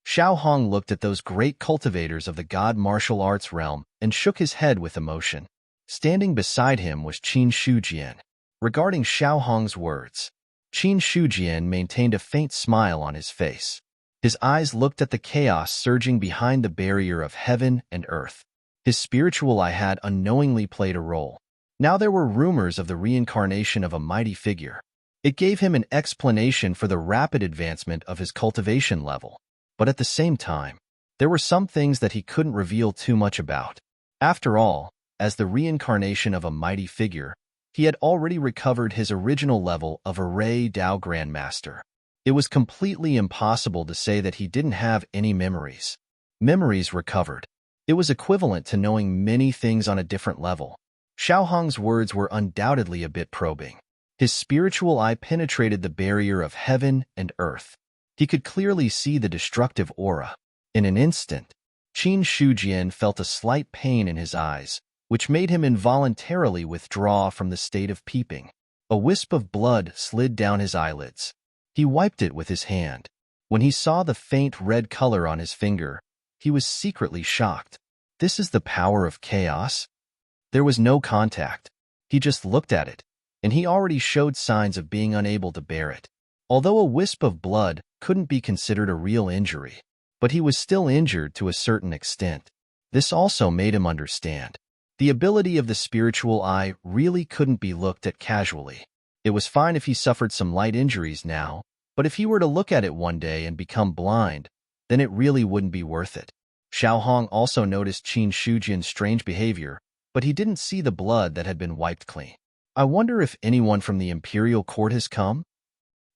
Xiao Hong looked at those great cultivators of the God martial arts realm and shook his head with emotion. Standing beside him was Qin Shujian. Regarding Xiao Hong's words, Qin Shujian maintained a faint smile on his face. His eyes looked at the chaos surging behind the barrier of heaven and earth. His spiritual eye had unknowingly played a role. Now there were rumors of the reincarnation of a mighty figure. It gave him an explanation for the rapid advancement of his cultivation level. But at the same time, there were some things that he couldn't reveal too much about. After all, as the reincarnation of a mighty figure, he had already recovered his original level of Array Dao Grandmaster. It was completely impossible to say that he didn't have any memories. Memories recovered. It was equivalent to knowing many things on a different level. Xiao Hong's words were undoubtedly a bit probing. His spiritual eye penetrated the barrier of heaven and earth. He could clearly see the destructive aura. In an instant, Qin Shujian felt a slight pain in his eyes, which made him involuntarily withdraw from the state of peeping. A wisp of blood slid down his eyelids. He wiped it with his hand. When he saw the faint red color on his finger, he was secretly shocked. This is the power of chaos? There was no contact. He just looked at it, and he already showed signs of being unable to bear it. Although a wisp of blood couldn't be considered a real injury, but he was still injured to a certain extent. This also made him understand. The ability of the spiritual eye really couldn't be looked at casually. It was fine if he suffered some light injuries now, but if he were to look at it one day and become blind, then it really wouldn't be worth it. Xiao Hong also noticed Qin Shujian's strange behavior, but he didn't see the blood that had been wiped clean. I wonder if anyone from the Imperial Court has come?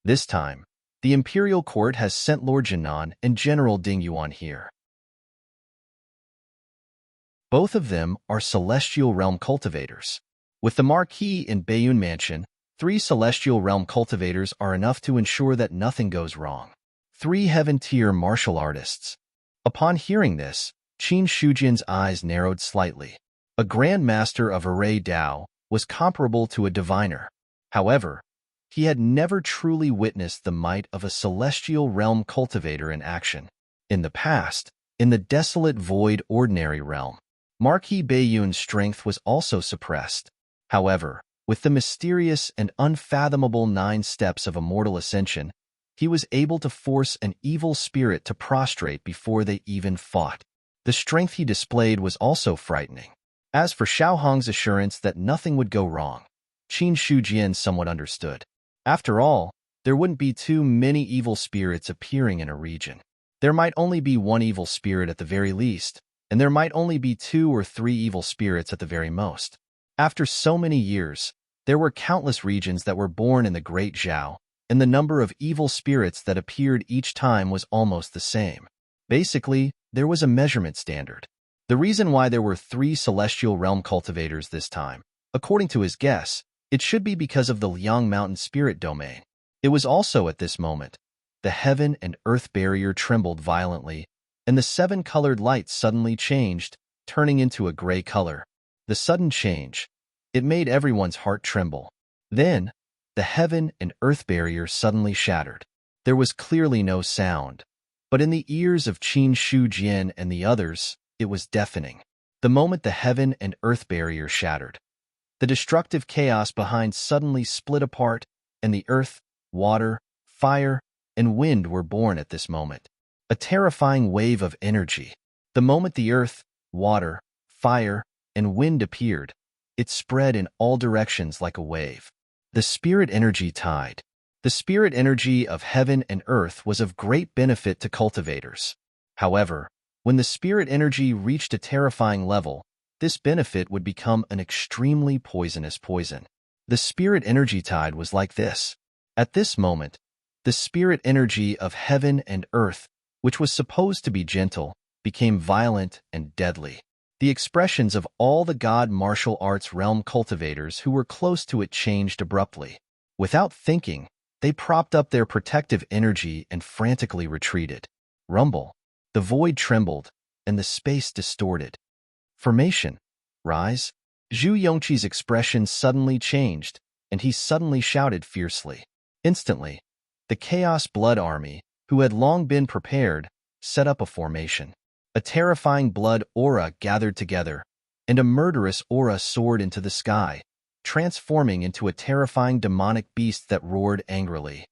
This time, the Imperial Court has sent Lord Jinan and General Ding Yuan here. Both of them are celestial realm cultivators. With the marquee in Bayun Mansion, 3 celestial realm cultivators are enough to ensure that nothing goes wrong. 3 heaven-tier martial artists. Upon hearing this, Qin Shujian's eyes narrowed slightly. A Grand Master of Array Dao was comparable to a diviner. However, he had never truly witnessed the might of a celestial realm cultivator in action. In the past, in the desolate void ordinary realm, Marquis Bayun's strength was also suppressed. However, with the mysterious and unfathomable 9 steps of immortal ascension, he was able to force an evil spirit to prostrate before they even fought. The strength he displayed was also frightening. As for Xiaohong's assurance that nothing would go wrong, Qin Shujian somewhat understood. After all, there wouldn't be too many evil spirits appearing in a region. There might only be 1 evil spirit at the very least, and there might only be 2 or 3 evil spirits at the very most. After so many years, there were countless regions that were born in the Great Zhao, and the number of evil spirits that appeared each time was almost the same. Basically, there was a measurement standard. The reason why there were 3 celestial realm cultivators this time, according to his guess, it should be because of the Liang Mountain spirit domain. It was also at this moment. The heaven and earth barrier trembled violently, and the 7 colored lights suddenly changed, turning into a gray color. The sudden change, it made everyone's heart tremble. Then, the heaven and earth barrier suddenly shattered. There was clearly no sound, but in the ears of Qin Shujian and the others, it was deafening. The moment the heaven and earth barrier shattered, the destructive chaos behind suddenly split apart, and the earth, water, fire, and wind were born at this moment. A terrifying wave of energy. The moment the earth, water, fire, and wind appeared, it spread in all directions like a wave. The spirit energy tide. The spirit energy of heaven and earth was of great benefit to cultivators. However, when the spirit energy reached a terrifying level, this benefit would become an extremely poisonous poison. The spirit energy tide was like this. At this moment, the spirit energy of heaven and earth, which was supposed to be gentle, became violent and deadly. The expressions of all the god martial arts realm cultivators who were close to it changed abruptly. Without thinking, they propped up their protective energy and frantically retreated. Rumble. The void trembled, and the space distorted. Formation. Rise. Zhu Yongqi's expression suddenly changed, and he suddenly shouted fiercely. Instantly, the Chaos Blood Army, who had long been prepared, set up a formation. A terrifying blood aura gathered together, and a murderous aura soared into the sky, transforming into a terrifying demonic beast that roared angrily.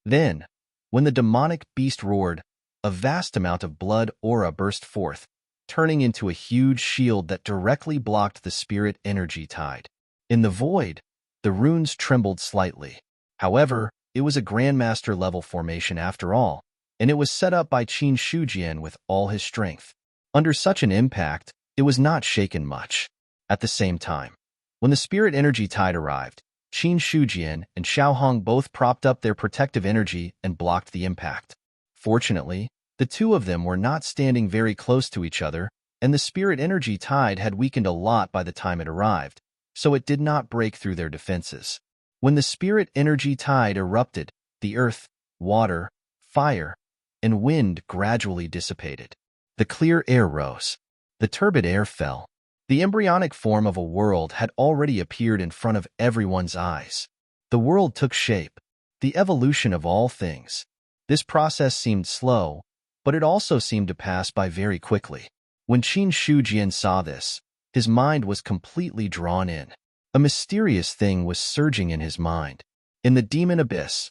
Then, when the demonic beast roared, a vast amount of blood aura burst forth, turning into a huge shield that directly blocked the spirit energy tide. In the void, the runes trembled slightly. However, it was a Grandmaster level formation after all, and it was set up by Qin Shujian with all his strength. Under such an impact, it was not shaken much. At the same time, when the spirit energy tide arrived, Qin Shujian and Xiaohong both propped up their protective energy and blocked the impact. Fortunately, the 2 of them were not standing very close to each other, and the spirit energy tide had weakened a lot by the time it arrived, so it did not break through their defenses. When the spirit energy tide erupted, the earth, water, fire, and wind gradually dissipated. The clear air rose. The turbid air fell. The embryonic form of a world had already appeared in front of everyone's eyes. The world took shape. The evolution of all things. This process seemed slow, but it also seemed to pass by very quickly. When Qin Shujian saw this, his mind was completely drawn in. A mysterious thing was surging in his mind. In the demon abyss,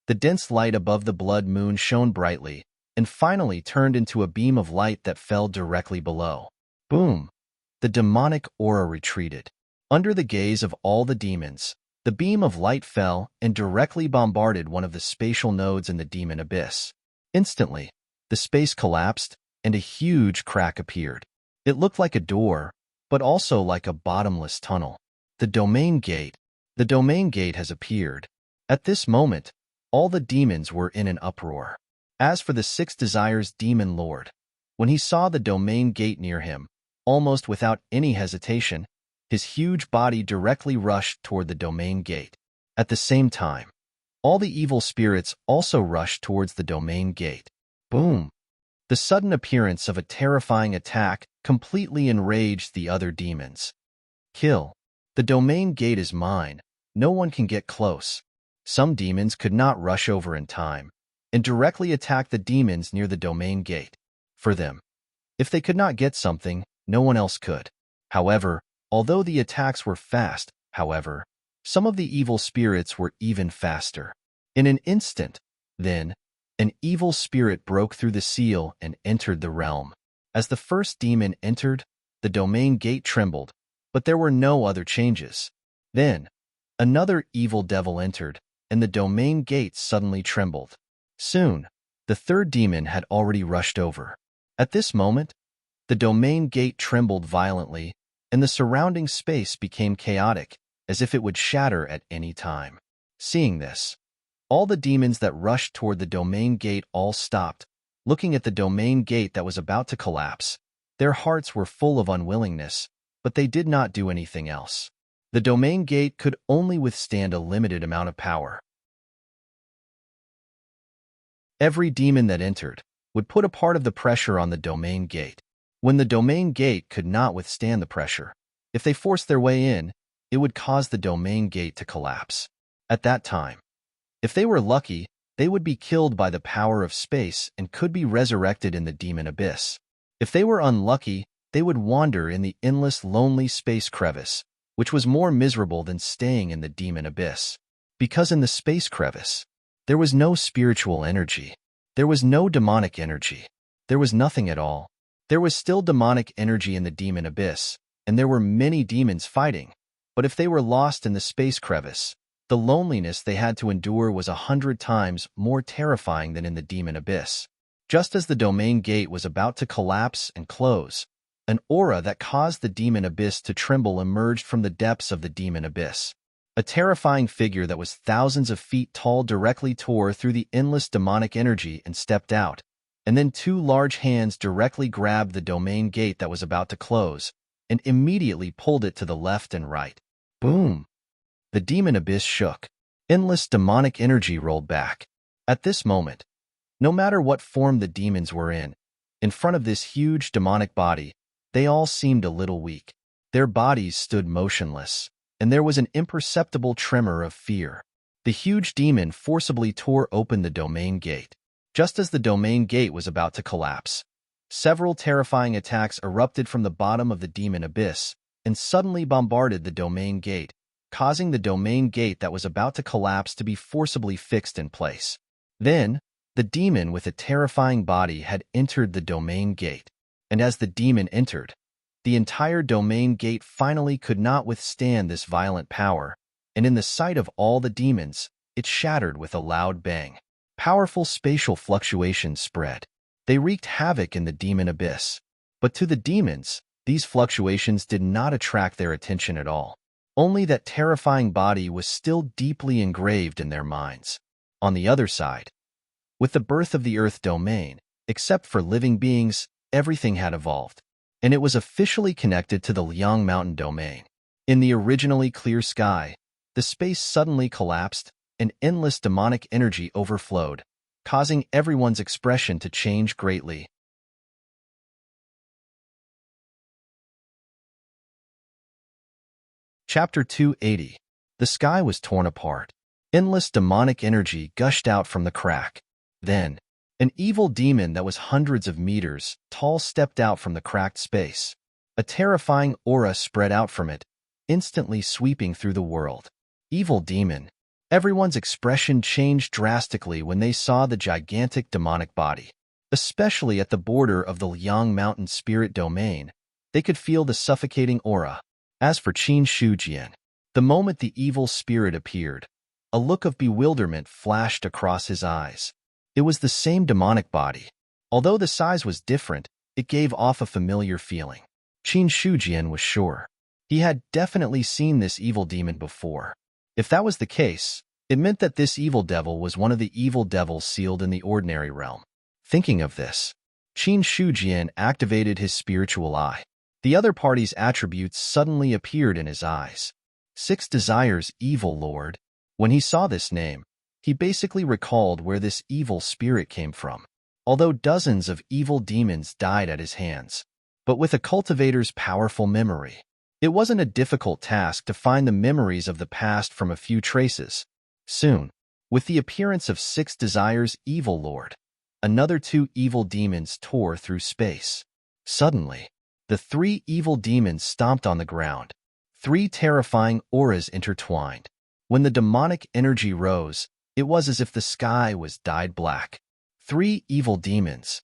the dense light above the blood moon shone brightly, and finally turned into a beam of light that fell directly below. Boom! The demonic aura retreated. Under the gaze of all the demons, the beam of light fell and directly bombarded one of the spatial nodes in the demon abyss. Instantly, the space collapsed, and a huge crack appeared. It looked like a door, but also like a bottomless tunnel. The domain gate. The domain gate has appeared. At this moment, all the demons were in an uproar. As for the 6 Desires Demon Lord, When he saw the domain gate near him, almost without any hesitation, his huge body directly rushed toward the domain gate. At the same time, all the evil spirits also rushed towards the domain gate. Boom! The sudden appearance of a terrifying attack completely enraged the other demons. Kill. The domain gate is mine. No one can get close. Some demons could not rush over in time and directly attack the demons near the domain gate. For them, if they could not get something, no one else could. However, although the attacks were fast, some of the evil spirits were even faster. In an instant, then, an evil spirit broke through the seal and entered the realm. As the first demon entered, the domain gate trembled, but there were no other changes. Then, another evil devil entered, and the domain gate suddenly trembled. Soon, the third demon had already rushed over. At this moment, the domain gate trembled violently, and the surrounding space became chaotic, as if it would shatter at any time. Seeing this, all the demons that rushed toward the domain gate all stopped, looking at the domain gate that was about to collapse. Their hearts were full of unwillingness, but they did not do anything else. The domain gate could only withstand a limited amount of power. Every demon that entered would put a part of the pressure on the domain gate. When the domain gate could not withstand the pressure, if they forced their way in, it would cause the domain gate to collapse. At that time, if they were lucky, they would be killed by the power of space and could be resurrected in the demon abyss. If they were unlucky, they would wander in the endless lonely space crevice, which was more miserable than staying in the demon abyss. Because in the space crevice, there was no spiritual energy. There was no demonic energy. There was nothing at all. There was still demonic energy in the demon abyss, and there were many demons fighting. But if they were lost in the space crevice, the loneliness they had to endure was 100 times more terrifying than in the demon abyss. Just as the domain gate was about to collapse and close, an aura that caused the demon abyss to tremble emerged from the depths of the demon abyss. A terrifying figure that was thousands of feet tall directly tore through the endless demonic energy and stepped out, and then two large hands directly grabbed the domain gate that was about to close and immediately pulled it to the left and right. Boom! The demon abyss shook. Endless demonic energy rolled back. At this moment, no matter what form the demons were in front of this huge demonic body, they all seemed a little weak. Their bodies stood motionless, and there was an imperceptible tremor of fear. The huge demon forcibly tore open the domain gate. Just as the domain gate was about to collapse, several terrifying attacks erupted from the bottom of the demon abyss and suddenly bombarded the domain gate, causing the domain gate that was about to collapse to be forcibly fixed in place. Then, the demon with a terrifying body had entered the domain gate, and as the demon entered, the entire domain gate finally could not withstand this violent power, and in the sight of all the demons, it shattered with a loud bang. Powerful spatial fluctuations spread. They wreaked havoc in the demon abyss. But to the demons, these fluctuations did not attract their attention at all. Only that terrifying body was still deeply engraved in their minds. On the other side, with the birth of the Earth domain, except for living beings, everything had evolved, and it was officially connected to the Liang Mountain domain. In the originally clear sky, the space suddenly collapsed, and endless demonic energy overflowed, causing everyone's expression to change greatly. Chapter 280. The sky was torn apart. Endless demonic energy gushed out from the crack. Then, an evil demon that was hundreds of meters tall stepped out from the cracked space. A terrifying aura spread out from it, instantly sweeping through the world. Evil demon. Everyone's expression changed drastically when they saw the gigantic demonic body. Especially at the border of the Liang Mountain spirit domain, they could feel the suffocating aura. As for Qin Shujian, the moment the evil spirit appeared, a look of bewilderment flashed across his eyes. It was the same demonic body. Although the size was different, it gave off a familiar feeling. Qin Shujian was sure. He had definitely seen this evil demon before. If that was the case, it meant that this evil devil was one of the evil devils sealed in the ordinary realm. Thinking of this, Qin Shujian activated his spiritual eye. The other party's attributes suddenly appeared in his eyes. 6 Desires, Evil Lord. When he saw this name, he basically recalled where this evil spirit came from. Although dozens of evil demons died at his hands, but with a cultivator's powerful memory, it wasn't a difficult task to find the memories of the past from a few traces. Soon, with the appearance of 6 Desires, Evil Lord, another 2 evil demons tore through space. Suddenly, the 3 evil demons stomped on the ground. 3 terrifying auras intertwined. When the demonic energy rose, it was as if the sky was dyed black. 3 evil demons.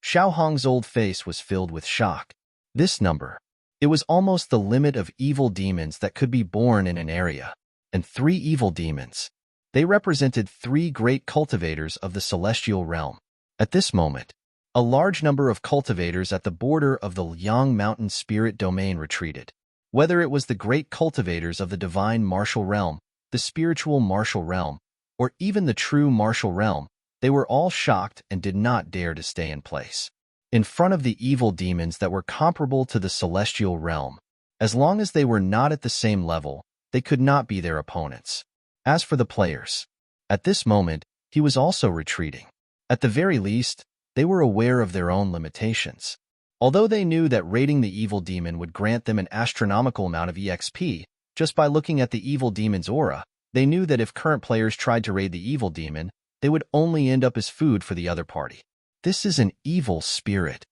Xiao Hong's old face was filled with shock. This number. It was almost the limit of evil demons that could be born in an area. And 3 evil demons. They represented 3 great cultivators of the celestial realm. At this moment, a large number of cultivators at the border of the Liang Mountain Spirit Domain retreated. Whether it was the great cultivators of the divine martial realm, the spiritual martial realm, or even the true martial realm, they were all shocked and did not dare to stay in place. In front of the evil demons that were comparable to the celestial realm, as long as they were not at the same level, they could not be their opponents. As for the players, at this moment, he was also retreating. At the very least, they were aware of their own limitations. Although they knew that raiding the evil demon would grant them an astronomical amount of EXP, just by looking at the evil demon's aura, they knew that if current players tried to raid the evil demon, they would only end up as food for the other party. This is an evil spirit.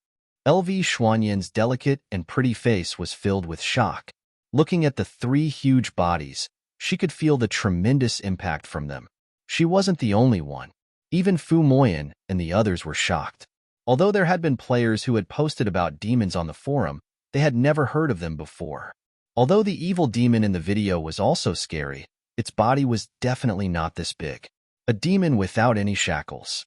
LV Xuanyan's delicate and pretty face was filled with shock. Looking at the 3 huge bodies, she could feel the tremendous impact from them. She wasn't the only one. Even Fu Moyan and the others were shocked. Although there had been players who had posted about demons on the forum, they had never heard of them before. Although the evil demon in the video was also scary, its body was definitely not this big. A demon without any shackles.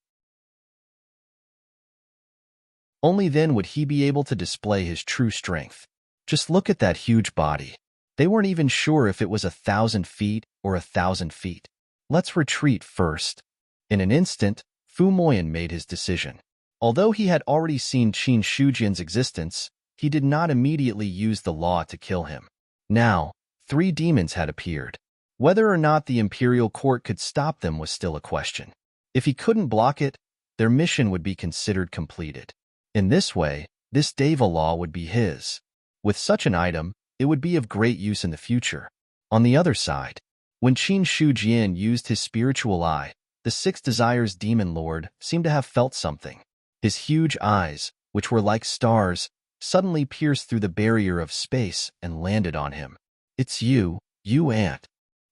Only then would he be able to display his true strength. Just look at that huge body. They weren't even sure if it was 1,000 feet or 1,000 feet. Let's retreat first. In an instant, Fu Moyan made his decision. Although he had already seen Qin Shujian's existence, he did not immediately use the law to kill him. Now, 3 demons had appeared. Whether or not the imperial court could stop them was still a question. If he couldn't block it, their mission would be considered completed. In this way, this Deva law would be his. With such an item, it would be of great use in the future. On the other side, when Qin Shujian used his spiritual eye, the 6 Desires Demon Lord seemed to have felt something. His huge eyes, which were like stars, suddenly pierced through the barrier of space and landed on him. It's you ant.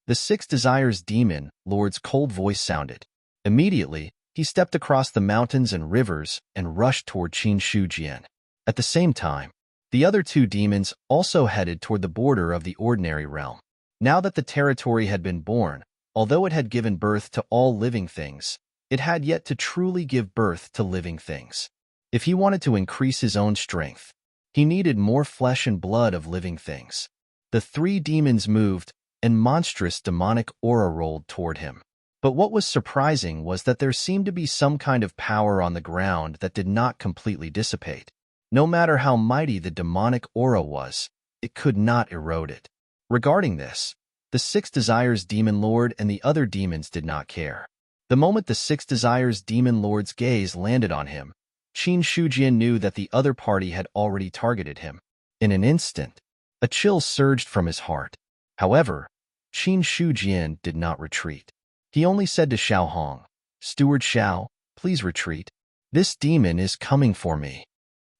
The 6 Desires Demon Lord's cold voice sounded. Immediately, he stepped across the mountains and rivers and rushed toward Qin Shujian. At the same time, the other 2 demons also headed toward the border of the ordinary realm. Now that the territory had been born, although it had given birth to all living things, it had yet to truly give birth to living things. If he wanted to increase his own strength, he needed more flesh and blood of living things. The 3 demons moved, and monstrous demonic aura rolled toward him. But what was surprising was that there seemed to be some kind of power on the ground that did not completely dissipate. No matter how mighty the demonic aura was, it could not erode it. Regarding this, the 6 Desires Demon Lord and the other demons did not care. The moment the 6 Desires Demon Lord's gaze landed on him, Qin Shujian knew that the other party had already targeted him. In an instant, a chill surged from his heart. However, Qin Shujian did not retreat. He only said to Xiao Hong, "Steward Xiao, please retreat. This demon is coming for me."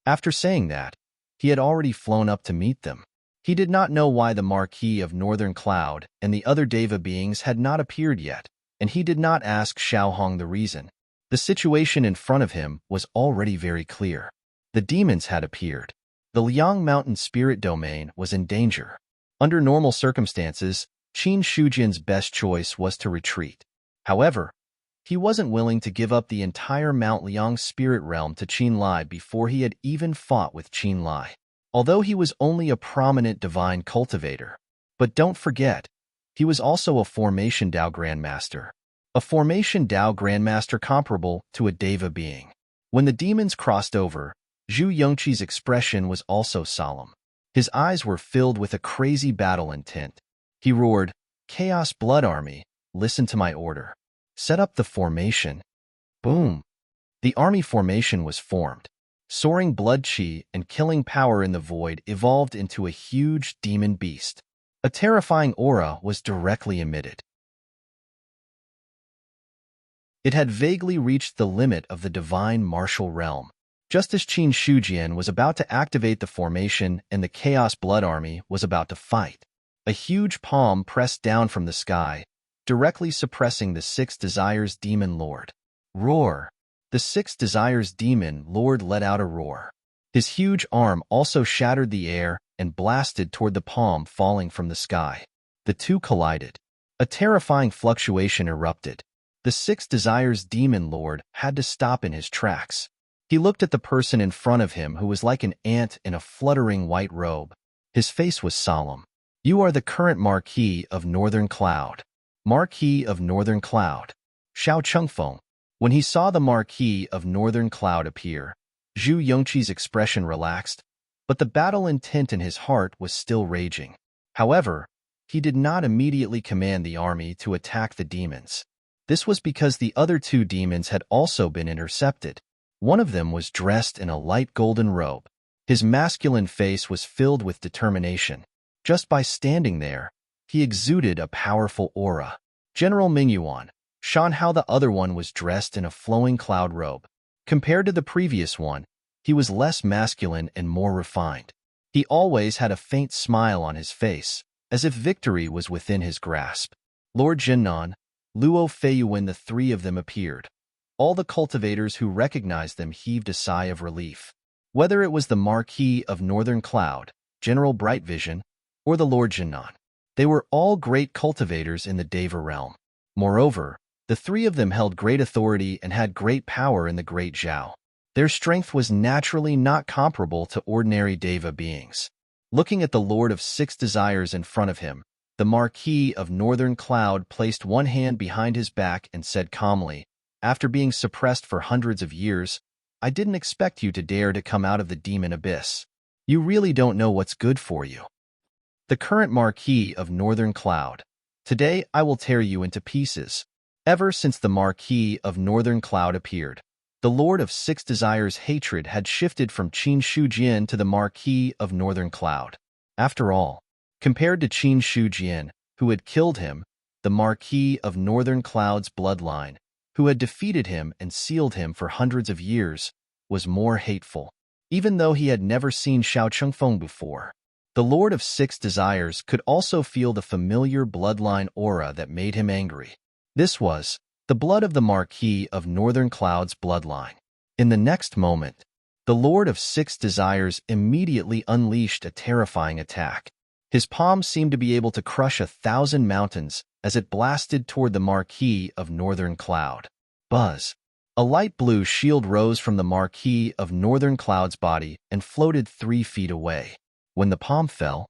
After saying that, he had already flown up to meet them. He did not know why the Marquis of Northern Cloud and the other Deva beings had not appeared yet, and he did not ask Xiao Hong the reason. The situation in front of him was already very clear. The demons had appeared. The Liang Mountain Spirit Domain was in danger. Under normal circumstances, Qin Shujian's best choice was to retreat. However, he wasn't willing to give up the entire Mount Liang Spirit Realm to Qin Lai before he had even fought with Qin Lai. Although he was only a prominent divine cultivator. But don't forget, he was also a Formation Dao Grandmaster. A Formation Dao Grandmaster comparable to a Deva being. When the demons crossed over, Zhu Yongqi's expression was also solemn. His eyes were filled with a crazy battle intent. He roared, "Chaos Blood Army, listen to my order. Set up the formation." Boom! The army formation was formed. Soaring blood chi and killing power in the void evolved into a huge demon beast. A terrifying aura was directly emitted. It had vaguely reached the limit of the divine martial realm. Just as Qin Shujian was about to activate the formation and the Chaos Blood Army was about to fight, a huge palm pressed down from the sky, directly suppressing the Six Desires Demon Lord. Roar! The Six Desires Demon Lord let out a roar. His huge arm also shattered the air and blasted toward the palm falling from the sky. The two collided. A terrifying fluctuation erupted. The Six Desires Demon Lord had to stop in his tracks. He looked at the person in front of him who was like an ant in a fluttering white robe. His face was solemn. "You are the current Marquis of Northern Cloud." Marquis of Northern Cloud. Xiao Chengfeng. When he saw the Marquis of Northern Cloud appear, Zhu Yongqi's expression relaxed, but the battle intent in his heart was still raging. However, he did not immediately command the army to attack the demons. This was because the other two demons had also been intercepted. One of them was dressed in a light golden robe. His masculine face was filled with determination. Just by standing there, he exuded a powerful aura. General Mingyuan, shone how the other one was dressed in a flowing cloud robe. Compared to the previous one, he was less masculine and more refined. He always had a faint smile on his face, as if victory was within his grasp. Lord Jinnan, Luo Feiyu. When the three of them appeared, all the cultivators who recognized them heaved a sigh of relief. Whether it was the Marquis of Northern Cloud, General Bright Vision, or the Lord Jinnan, they were all great cultivators in the Deva realm. Moreover, the three of them held great authority and had great power in the Great Zhao. Their strength was naturally not comparable to ordinary Deva beings. Looking at the Lord of Six Desires in front of him, the Marquis of Northern Cloud placed one hand behind his back and said calmly, "After being suppressed for hundreds of years, I didn't expect you to dare to come out of the demon abyss. You really don't know what's good for you." The current Marquis of Northern Cloud. "Today I will tear you into pieces." Ever since the Marquis of Northern Cloud appeared, the Lord of Six Desires' hatred had shifted from Qin Shujian to the Marquis of Northern Cloud. After all, compared to Qin Shujian, who had killed him, the Marquis of Northern Cloud's bloodline, who had defeated him and sealed him for hundreds of years, was more hateful. Even though he had never seen Xiao Chengfeng before, the Lord of Six Desires could also feel the familiar bloodline aura that made him angry. This was the blood of the Marquis of Northern Cloud's bloodline. In the next moment, the Lord of Six Desires immediately unleashed a terrifying attack. His palm seemed to be able to crush 1,000 mountains as it blasted toward the Marquis of Northern Cloud. Buzz! A light blue shield rose from the Marquis of Northern Cloud's body and floated 3 feet away. When the palm fell,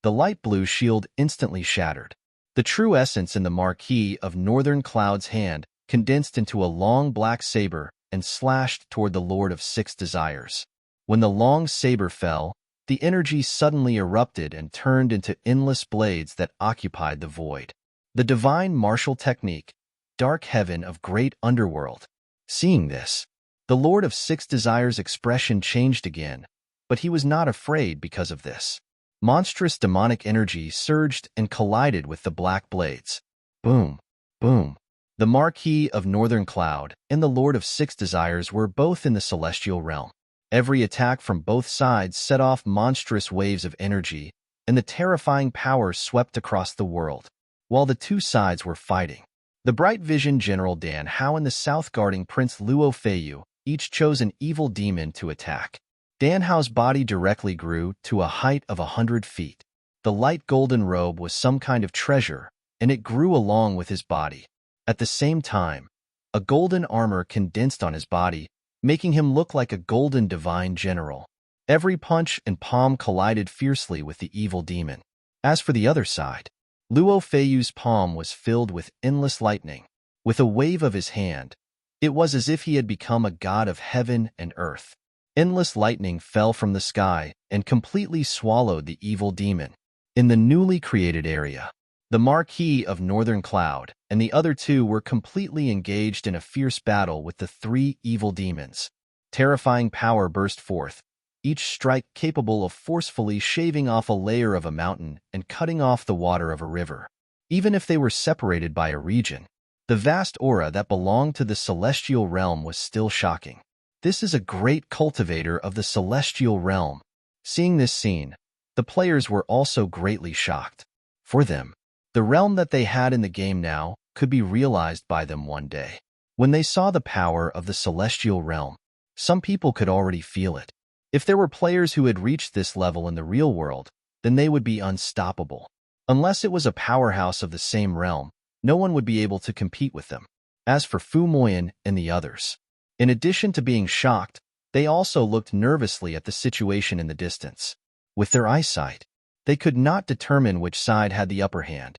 the light blue shield instantly shattered. The true essence in the Marquis of Northern Cloud's hand condensed into a long black saber and slashed toward the Lord of Six Desires. When the long saber fell, the energy suddenly erupted and turned into endless blades that occupied the void. The divine martial technique, dark heaven of great underworld. Seeing this, the Lord of Six Desires' expression changed again, but he was not afraid because of this. Monstrous demonic energy surged and collided with the black blades. Boom! Boom! The Marquis of Northern Cloud and the Lord of Six Desires were both in the celestial realm. Every attack from both sides set off monstrous waves of energy, and the terrifying power swept across the world. While the two sides were fighting, the Bright Vision General Dan Hao and the South Guarding Prince Luo Feiyu each chose an evil demon to attack. Dan Hao's body directly grew to a height of 100 feet. The light golden robe was some kind of treasure, and it grew along with his body. At the same time, a golden armor condensed on his body, making him look like a golden divine general. Every punch and palm collided fiercely with the evil demon. As for the other side, Luo Feiyu's palm was filled with endless lightning. With a wave of his hand, It was as if he had become a god of heaven and earth. Endless lightning fell from the sky and completely swallowed the evil demon. In the newly created area, the Marquis of Northern Cloud and the other two were completely engaged in a fierce battle with the three evil demons. Terrifying power burst forth, each strike capable of forcefully shaving off a layer of a mountain and cutting off the water of a river. Even if they were separated by a region, the vast aura that belonged to the celestial realm was still shocking. This is a great cultivator of the celestial realm. Seeing this scene, the players were also greatly shocked. For them, the realm that they had in the game now could be realized by them one day. When they saw the power of the celestial realm, some people could already feel it. If there were players who had reached this level in the real world, then they would be unstoppable. Unless it was a powerhouse of the same realm, no one would be able to compete with them. As for Fu Moyen and the others, in addition to being shocked, they also looked nervously at the situation in the distance. With their eyesight, they could not determine which side had the upper hand.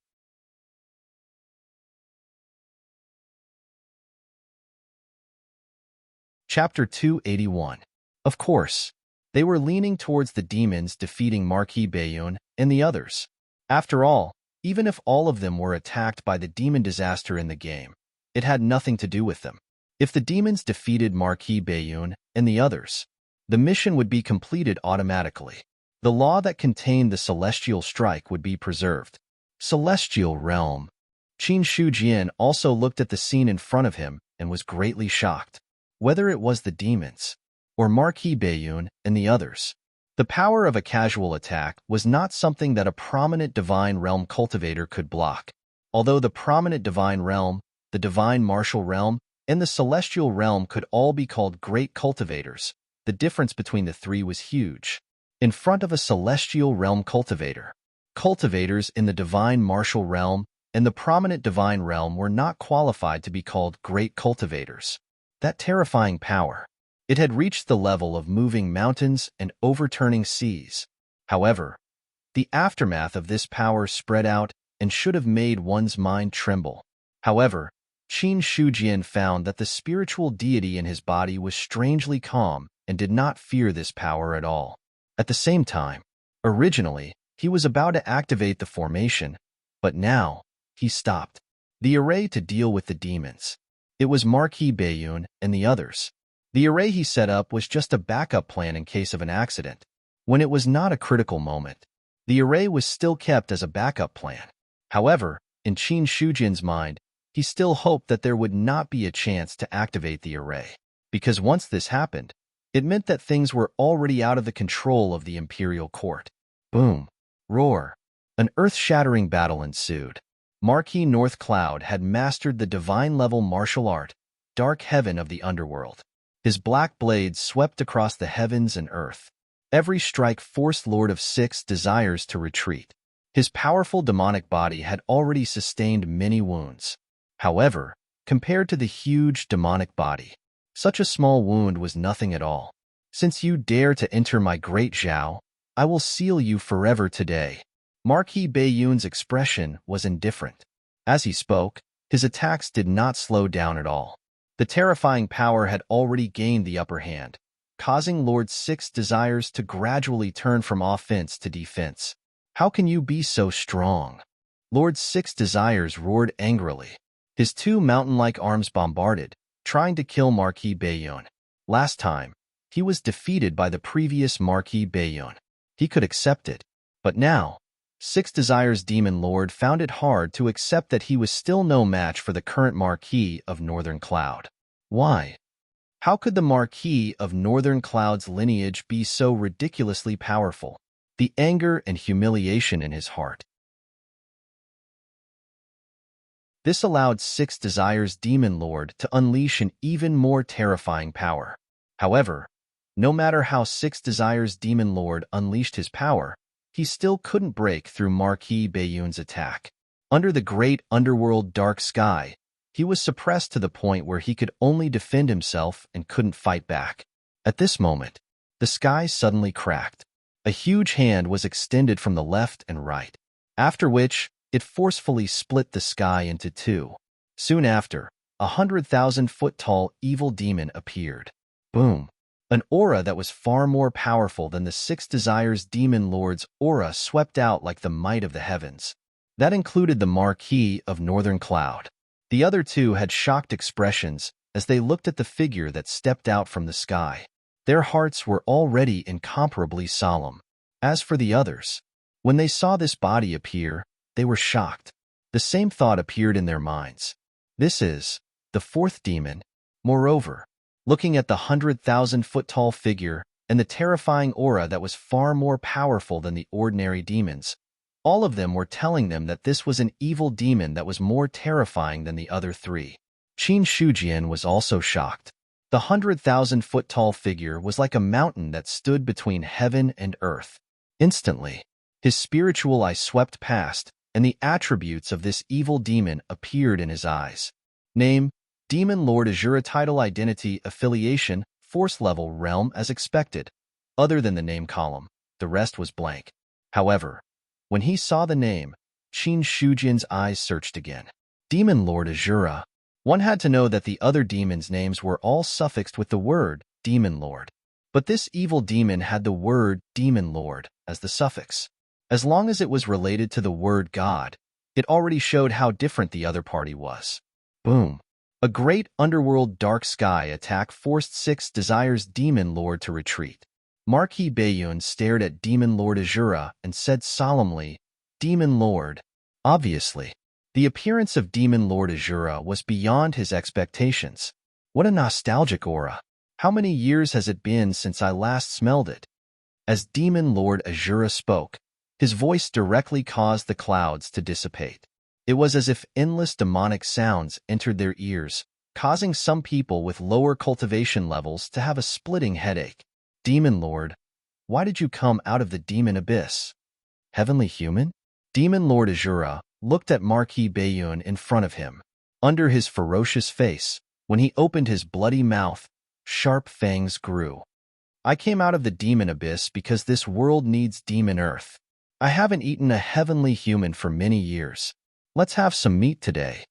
Chapter 281. Of course, they were leaning towards the demons defeating Marquis Bayun and the others. After all, even if all of them were attacked by the demon disaster in the game, it had nothing to do with them. If the demons defeated Marquis Bayun and the others, the mission would be completed automatically. The law that contained the celestial strike would be preserved. Celestial realm. Qin Shujian also looked at the scene in front of him and was greatly shocked. Whether it was the demons or Marquis Bayun and the others, the power of a casual attack was not something that a prominent divine realm cultivator could block. Although the prominent divine realm, the divine martial realm, and the celestial realm could all be called great cultivators, the difference between the three was huge. In front of a celestial realm cultivator, cultivators in the divine martial realm and the prominent divine realm were not qualified to be called great cultivators. That terrifying power, it had reached the level of moving mountains and overturning seas. However, the aftermath of this power spread out and should have made one's mind tremble. However, Qin Shujian found that the spiritual deity in his body was strangely calm and did not fear this power at all. At the same time, originally, he was about to activate the formation, but now, he stopped the array to deal with the demons. It was Marquis Bayun and the others. The array he set up was just a backup plan in case of an accident. When it was not a critical moment, the array was still kept as a backup plan. However, in Qin Shujian's mind, he still hoped that there would not be a chance to activate the array, because once this happened, it meant that things were already out of the control of the imperial court. Boom. Roar. An earth-shattering battle ensued. Marquis North Cloud had mastered the divine-level martial art, Dark Heaven of the Underworld. His black blades swept across the heavens and earth. Every strike forced Lord of Six Desires to retreat. His powerful demonic body had already sustained many wounds. However, compared to the huge demonic body, such a small wound was nothing at all. Since you dare to enter my great Zhao, I will seal you forever today. Marquis Bayun's expression was indifferent. As he spoke, his attacks did not slow down at all. The terrifying power had already gained the upper hand, causing Lord Six Desires to gradually turn from offense to defense. How can you be so strong? Lord Six Desires roared angrily. His two mountain-like arms bombarded, trying to kill Marquis Bayun. Last time, he was defeated by the previous Marquis Bayun. He could accept it. But now, Six Desires' Demon Lord found it hard to accept that he was still no match for the current Marquis of Northern Cloud. Why? How could the Marquis of Northern Cloud's lineage be so ridiculously powerful? The anger and humiliation in his heart. This allowed Six Desires' Demon Lord to unleash an even more terrifying power. However, no matter how Six Desires' Demon Lord unleashed his power, he still couldn't break through Marquis Bayun's attack. Under the great underworld dark sky, he was suppressed to the point where he could only defend himself and couldn't fight back. At this moment, the sky suddenly cracked. A huge hand was extended from the left and right, after which, it forcefully split the sky into two. Soon after, 100,000-foot-tall evil demon appeared. Boom! An aura that was far more powerful than the Six Desires Demon Lord's aura swept out like the might of the heavens. That included the Marquis of Northern Cloud. The other two had shocked expressions as they looked at the figure that stepped out from the sky. Their hearts were already incomparably solemn. As for the others, when they saw this body appear, they were shocked. The same thought appeared in their minds. This is the fourth demon. Moreover, looking at the 100,000-foot-tall figure and the terrifying aura that was far more powerful than the ordinary demons, all of them were telling them that this was an evil demon that was more terrifying than the other three. Qin Shujian was also shocked. The 100,000-foot-tall figure was like a mountain that stood between heaven and earth. Instantly, his spiritual eye swept past, and the attributes of this evil demon appeared in his eyes. Name: Demon Lord Azura. Title: Identity: Affiliation: Force Level: Realm. As expected, other than the name column, the rest was blank. However, when he saw the name, Qin Shujian's eyes searched again. Demon Lord Azura. One had to know that the other demons' names were all suffixed with the word Demon Lord. But this evil demon had the word Demon Lord as the suffix. As long as it was related to the word God, it already showed how different the other party was. Boom! A great underworld dark sky attack forced Six Desires Demon Lord to retreat. Marquis Bayun stared at Demon Lord Azura and said solemnly, "Demon Lord." Obviously, the appearance of Demon Lord Azura was beyond his expectations. What a nostalgic aura! How many years has it been since I last smelled it? As Demon Lord Azura spoke, his voice directly caused the clouds to dissipate. It was as if endless demonic sounds entered their ears, causing some people with lower cultivation levels to have a splitting headache. Demon Lord, why did you come out of the demon abyss? Heavenly human? Demon Lord Azura looked at Marquis Bayun in front of him. Under his ferocious face, when he opened his bloody mouth, sharp fangs grew. I came out of the demon abyss because this world needs demon earth. I haven't eaten a heavenly human for many years. Let's have some meat today.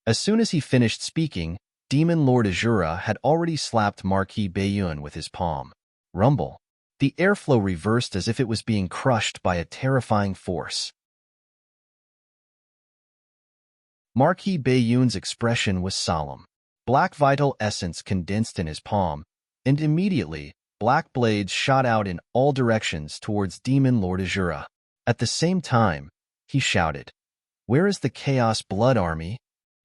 As soon as he finished speaking, Demon Lord Azura had already slapped Marquis Bayun with his palm. Rumble. The airflow reversed as if it was being crushed by a terrifying force. Marquis Bayun's expression was solemn. Black vital essence condensed in his palm, and immediately, black blades shot out in all directions towards Demon Lord Azura. At the same time, he shouted, "Where is the Chaos Blood Army?"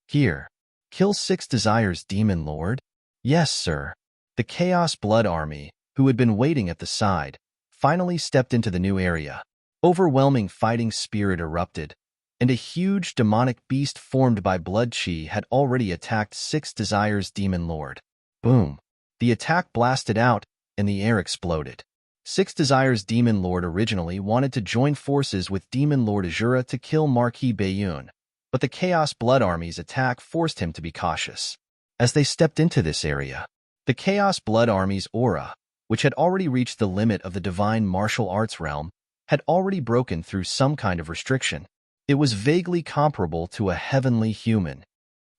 "Here. Kill Six Desires Demon Lord?" "Yes, sir." The Chaos Blood Army, who had been waiting at the side, finally stepped into the new area. Overwhelming fighting spirit erupted, and a huge demonic beast formed by blood chi had already attacked Six Desires Demon Lord. Boom! The attack blasted out, and the air exploded. Six Desires Demon Lord originally wanted to join forces with Demon Lord Azura to kill Marquis Bayun, but the Chaos Blood Army's attack forced him to be cautious. As they stepped into this area, the Chaos Blood Army's aura, which had already reached the limit of the divine martial arts realm, had already broken through some kind of restriction. It was vaguely comparable to a heavenly human.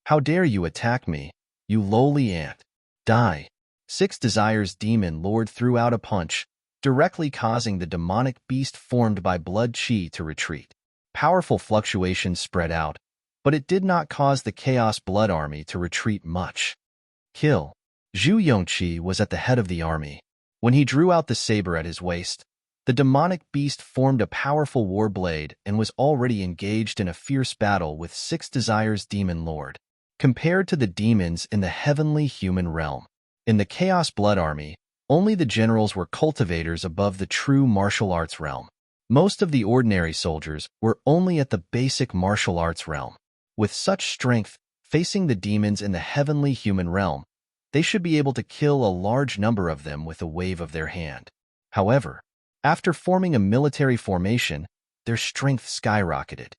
"How dare you attack me, you lowly ant? Die!" Six Desires Demon Lord threw out a punch, directly causing the demonic beast formed by blood chi to retreat. Powerful fluctuations spread out, but it did not cause the Chaos Blood Army to retreat much. Kill. Zhu Yongqi was at the head of the army. When he drew out the saber at his waist, the demonic beast formed a powerful war blade and was already engaged in a fierce battle with Six Desires Demon Lord. Compared to the demons in the heavenly human realm, in the Chaos Blood Army, only the generals were cultivators above the true martial arts realm. Most of the ordinary soldiers were only at the basic martial arts realm. With such strength, facing the demons in the heavenly human realm, they should be able to kill a large number of them with a wave of their hand. However, after forming a military formation, their strength skyrocketed.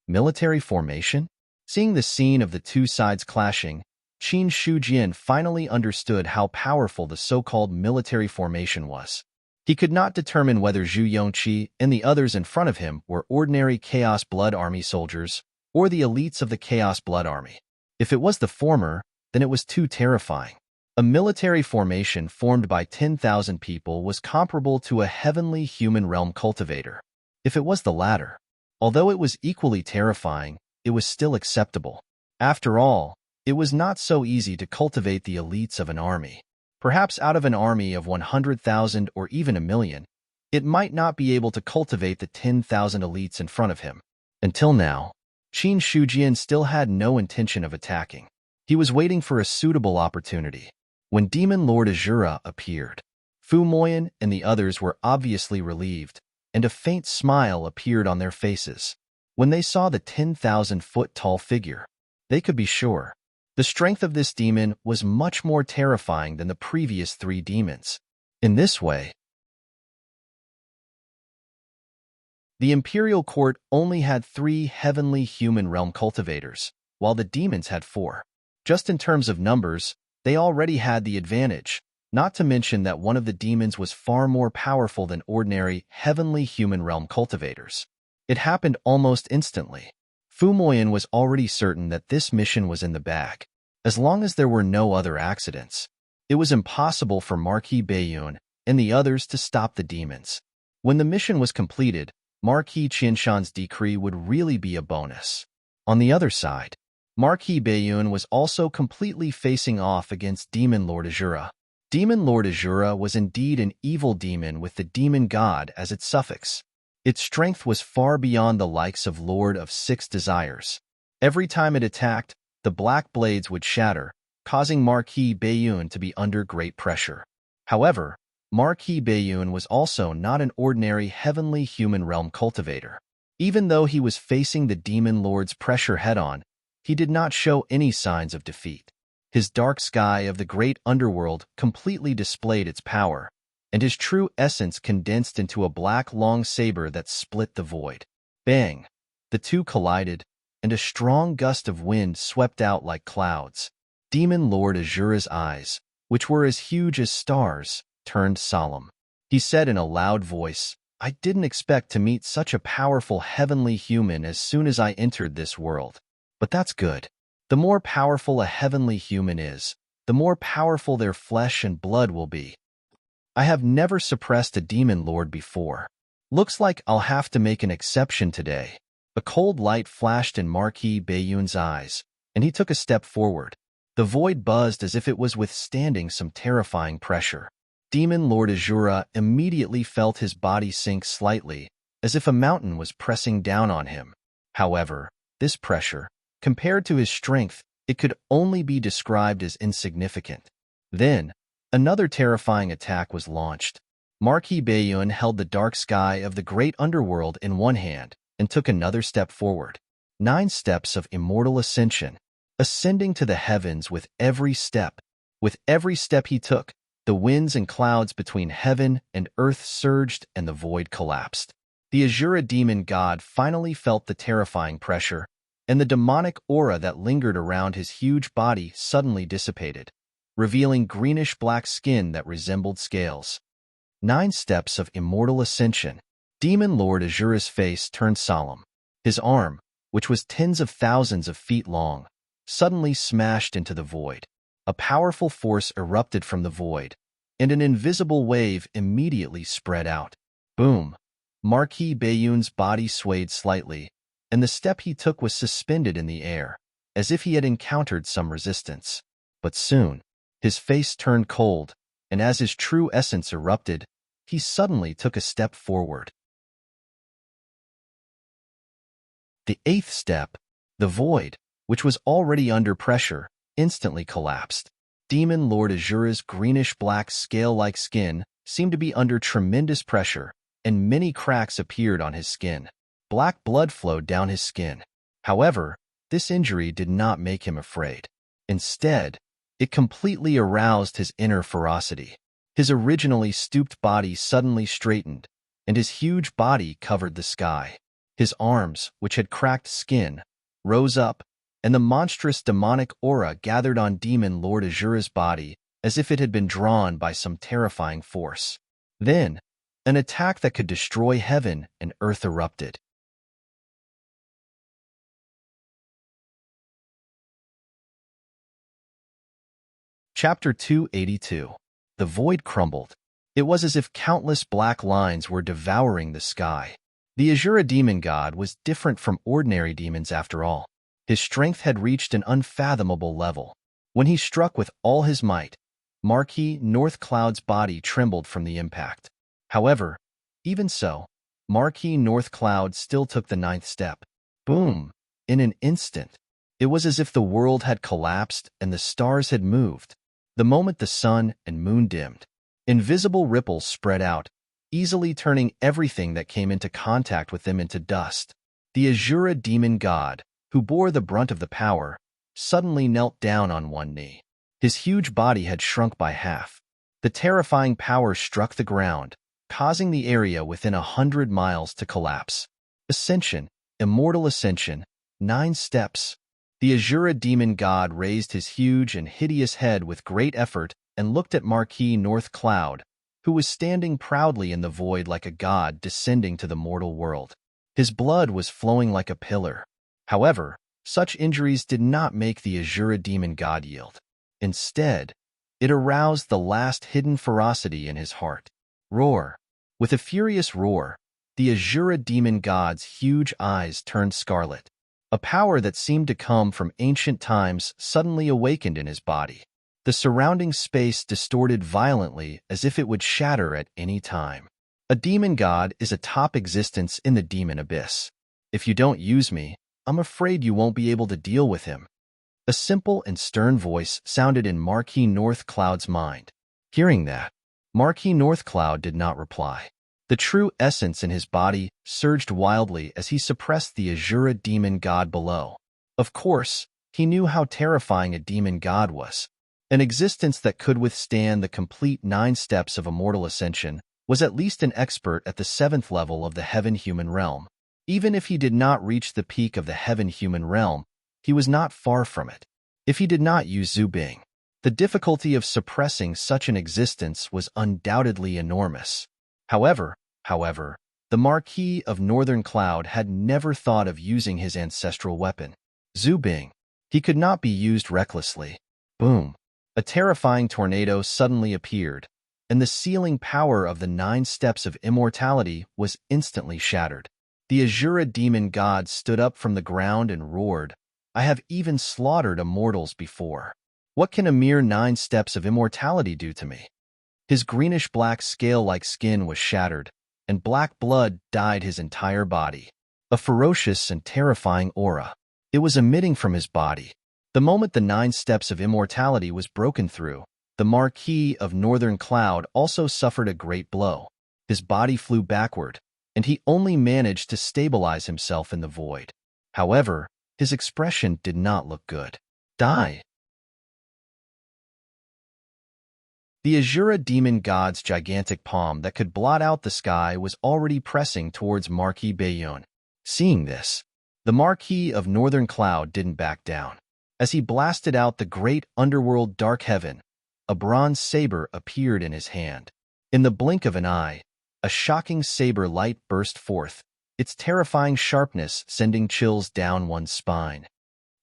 Military formation? Seeing the scene of the two sides clashing, Qin Shujian finally understood how powerful the so-called military formation was. He could not determine whether Zhu Yongqi and the others in front of him were ordinary Chaos Blood Army soldiers or the elites of the Chaos Blood Army. If it was the former, then it was too terrifying. A military formation formed by 10,000 people was comparable to a heavenly human realm cultivator. If it was the latter, although it was equally terrifying, it was still acceptable. After all, it was not so easy to cultivate the elites of an army. Perhaps out of an army of 100,000 or even a million, it might not be able to cultivate the 10,000 elites in front of him. Until now, Qin Shujian still had no intention of attacking. He was waiting for a suitable opportunity. When Demon Lord Azura appeared, Fu Moyan and the others were obviously relieved, and a faint smile appeared on their faces. When they saw the 10,000-foot-tall figure, they could be sure. The strength of this demon was much more terrifying than the previous 3 demons. In this way, the Imperial Court only had 3 heavenly human realm cultivators, while the demons had 4. Just in terms of numbers, they already had the advantage, not to mention that one of the demons was far more powerful than ordinary heavenly human realm cultivators. It happened almost instantly. Fu Moyan was already certain that this mission was in the bag. As long as there were no other accidents, it was impossible for Marquis Bayun and the others to stop the demons. When the mission was completed, Marquis Qianshan's decree would really be a bonus. On the other side, Marquis Bayun was also completely facing off against Demon Lord Azura. Demon Lord Azura was indeed an evil demon with the demon god as its suffix. Its strength was far beyond the likes of Lord of 6 Desires. Every time it attacked, the black blades would shatter, causing Marquis Bayun to be under great pressure. However, Marquis Bayun was also not an ordinary heavenly human realm cultivator. Even though he was facing the Demon Lord's pressure head-on, he did not show any signs of defeat. His dark sky of the great underworld completely displayed its power, and his true essence condensed into a black long saber that split the void. Bang! The two collided, and a strong gust of wind swept out like clouds. Demon Lord Azura's eyes, which were as huge as stars, turned solemn. He said in a loud voice, "I didn't expect to meet such a powerful heavenly human as soon as I entered this world. But that's good. The more powerful a heavenly human is, the more powerful their flesh and blood will be. I have never suppressed a demon lord before. Looks like I'll have to make an exception today." A cold light flashed in Marquis Bayun's eyes, and he took a step forward. The void buzzed as if it was withstanding some terrifying pressure. Demon Lord Azura immediately felt his body sink slightly, as if a mountain was pressing down on him. However, this pressure, compared to his strength, it could only be described as insignificant. Then, another terrifying attack was launched. Marquis Bayun held the dark sky of the great underworld in one hand and took another step forward. 9 steps of immortal ascension, ascending to the heavens with every step. With every step he took, the winds and clouds between heaven and earth surged and the void collapsed. The Azura demon god finally felt the terrifying pressure, and the demonic aura that lingered around his huge body suddenly dissipated, revealing greenish-black skin that resembled scales. 9 steps of immortal ascension. Demon Lord Azura's face turned solemn. His arm, which was tens of thousands of feet long, suddenly smashed into the void. A powerful force erupted from the void, and an invisible wave immediately spread out. Boom! Marquis Bayun's body swayed slightly, and the step he took was suspended in the air, as if he had encountered some resistance. But soon, his face turned cold, and as his true essence erupted, he suddenly took a step forward. The 8th step, the void, which was already under pressure, instantly collapsed. Demon Lord Azura's greenish-black scale-like skin seemed to be under tremendous pressure, and many cracks appeared on his skin. Black blood flowed down his skin. However, this injury did not make him afraid. Instead, it completely aroused his inner ferocity. His originally stooped body suddenly straightened, and his huge body covered the sky. His arms, which had cracked skin, rose up, and the monstrous demonic aura gathered on Demon Lord Azura's body as if it had been drawn by some terrifying force. Then, an attack that could destroy heaven and earth erupted. Chapter 282. The void crumbled. It was as if countless black lines were devouring the sky. The Azura demon god was different from ordinary demons after all. His strength had reached an unfathomable level. When he struck with all his might, Marquis North Cloud's body trembled from the impact. However, even so, Marquis North Cloud still took the ninth step. Boom! In an instant. It was as if the world had collapsed and the stars had moved. The moment the sun and moon dimmed, invisible ripples spread out, easily turning everything that came into contact with them into dust. The Azura demon god, who bore the brunt of the power, suddenly knelt down on one knee. His huge body had shrunk by half. The terrifying power struck the ground, causing the area within 100 miles to collapse. Ascension, immortal ascension, 9 steps. The Azura demon god raised his huge and hideous head with great effort and looked at Marquis North Cloud, who was standing proudly in the void like a god descending to the mortal world. His blood was flowing like a pillar. However, such injuries did not make the Azura demon god yield. Instead, it aroused the last hidden ferocity in his heart. Roar. With a furious roar, the Azura demon god's huge eyes turned scarlet. A power that seemed to come from ancient times suddenly awakened in his body. The surrounding space distorted violently as if it would shatter at any time. A demon god is a top existence in the demon abyss. If you don't use me, I'm afraid you won't be able to deal with him. A simple and stern voice sounded in Marquis North Cloud's mind. Hearing that, Marquis North Cloud did not reply. The true essence in his body surged wildly as he suppressed the Azura demon god below. Of course, he knew how terrifying a demon god was. An existence that could withstand the complete 9 steps of immortal ascension was at least an expert at the 7th level of the heaven-human realm. Even if he did not reach the peak of the heaven-human realm, he was not far from it. If he did not use Zubing, the difficulty of suppressing such an existence was undoubtedly enormous. However, the Marquis of Northern Cloud had never thought of using his ancestral weapon, Zubing. He could not be used recklessly. Boom! A terrifying tornado suddenly appeared, and the sealing power of the 9 steps of immortality was instantly shattered. The Azura demon god stood up from the ground and roared, "I have even slaughtered immortals before. What can a mere 9 steps of immortality do to me?" His greenish-black scale-like skin was shattered, and black blood dyed his entire body. A ferocious and terrifying aura. It was emitting from his body. The moment the 9 steps of immortality was broken through, the Marquis of Northern Cloud also suffered a great blow. His body flew backward, and he only managed to stabilize himself in the void. However, his expression did not look good. Die! The Azura demon god's gigantic palm that could blot out the sky was already pressing towards Marquis Bayonne. Seeing this, the Marquis of Northern Cloud didn't back down. As he blasted out the great underworld dark heaven, a bronze saber appeared in his hand. In the blink of an eye, a shocking saber light burst forth, its terrifying sharpness sending chills down one's spine.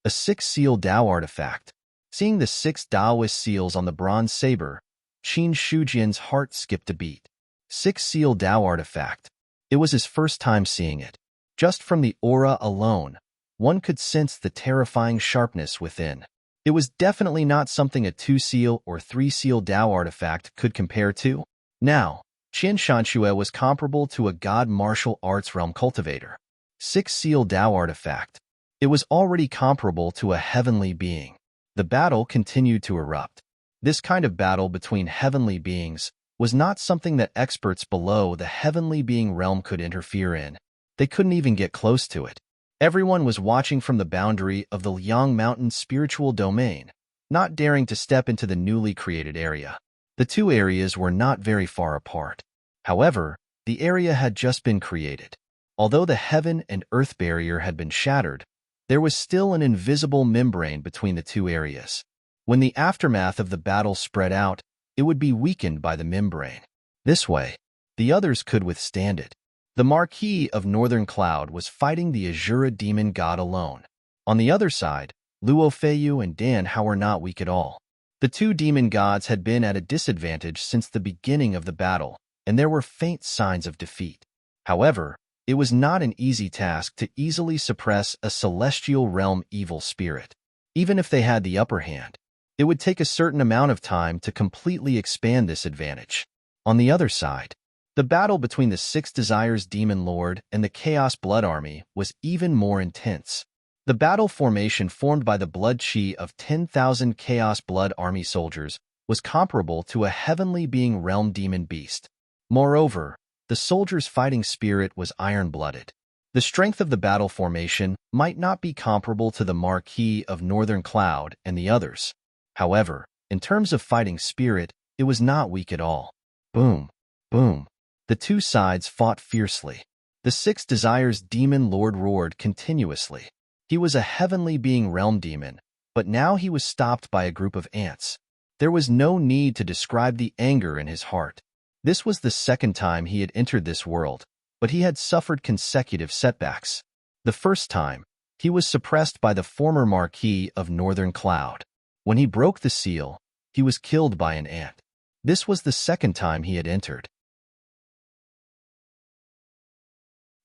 A 6-seal Dao artifact. Seeing the 6 Daoist seals on the bronze saber, Qin Shujian's heart skipped a beat. 6-seal Dao artifact. It was his first time seeing it. Just from the aura alone, one could sense the terrifying sharpness within. It was definitely not something a 2-seal or 3-seal Dao artifact could compare to. Now, Qin Shanxue was comparable to a god martial arts realm cultivator. 6-seal Dao artifact. It was already comparable to a heavenly being. The battle continued to erupt. This kind of battle between heavenly beings was not something that experts below the heavenly being realm could interfere in. They couldn't even get close to it. Everyone was watching from the boundary of the Liang Mountain spiritual domain, not daring to step into the newly created area. The 2 areas were not very far apart. However, the area had just been created. Although the heaven and earth barrier had been shattered, there was still an invisible membrane between the 2 areas. When the aftermath of the battle spread out, it would be weakened by the membrane. This way, the others could withstand it. The Marquis of Northern Cloud was fighting the Azura demon god alone. On the other side, Luo Feiyu and Dan Hao were not weak at all. The two demon gods had been at a disadvantage since the beginning of the battle, and there were faint signs of defeat. However, it was not an easy task to easily suppress a celestial realm evil spirit. Even if they had the upper hand, it would take a certain amount of time to completely expand this advantage. On the other side, the battle between the Six Desires Demon Lord and the Chaos Blood Army was even more intense. The battle formation formed by the blood chi of 10,000 Chaos Blood Army soldiers was comparable to a heavenly being realm demon beast. Moreover, the soldiers' fighting spirit was iron-blooded. The strength of the battle formation might not be comparable to the Marquis of Northern Cloud and the others. However, in terms of fighting spirit, it was not weak at all. Boom, boom. The two sides fought fiercely. The Six Desires Demon Lord roared continuously. He was a heavenly being realm demon, but now he was stopped by a group of ants. There was no need to describe the anger in his heart. This was the second time he had entered this world, but he had suffered consecutive setbacks. The first time, he was suppressed by the former Marquis of Northern Cloud. When he broke the seal, he was killed by an ant. This was the second time he had entered.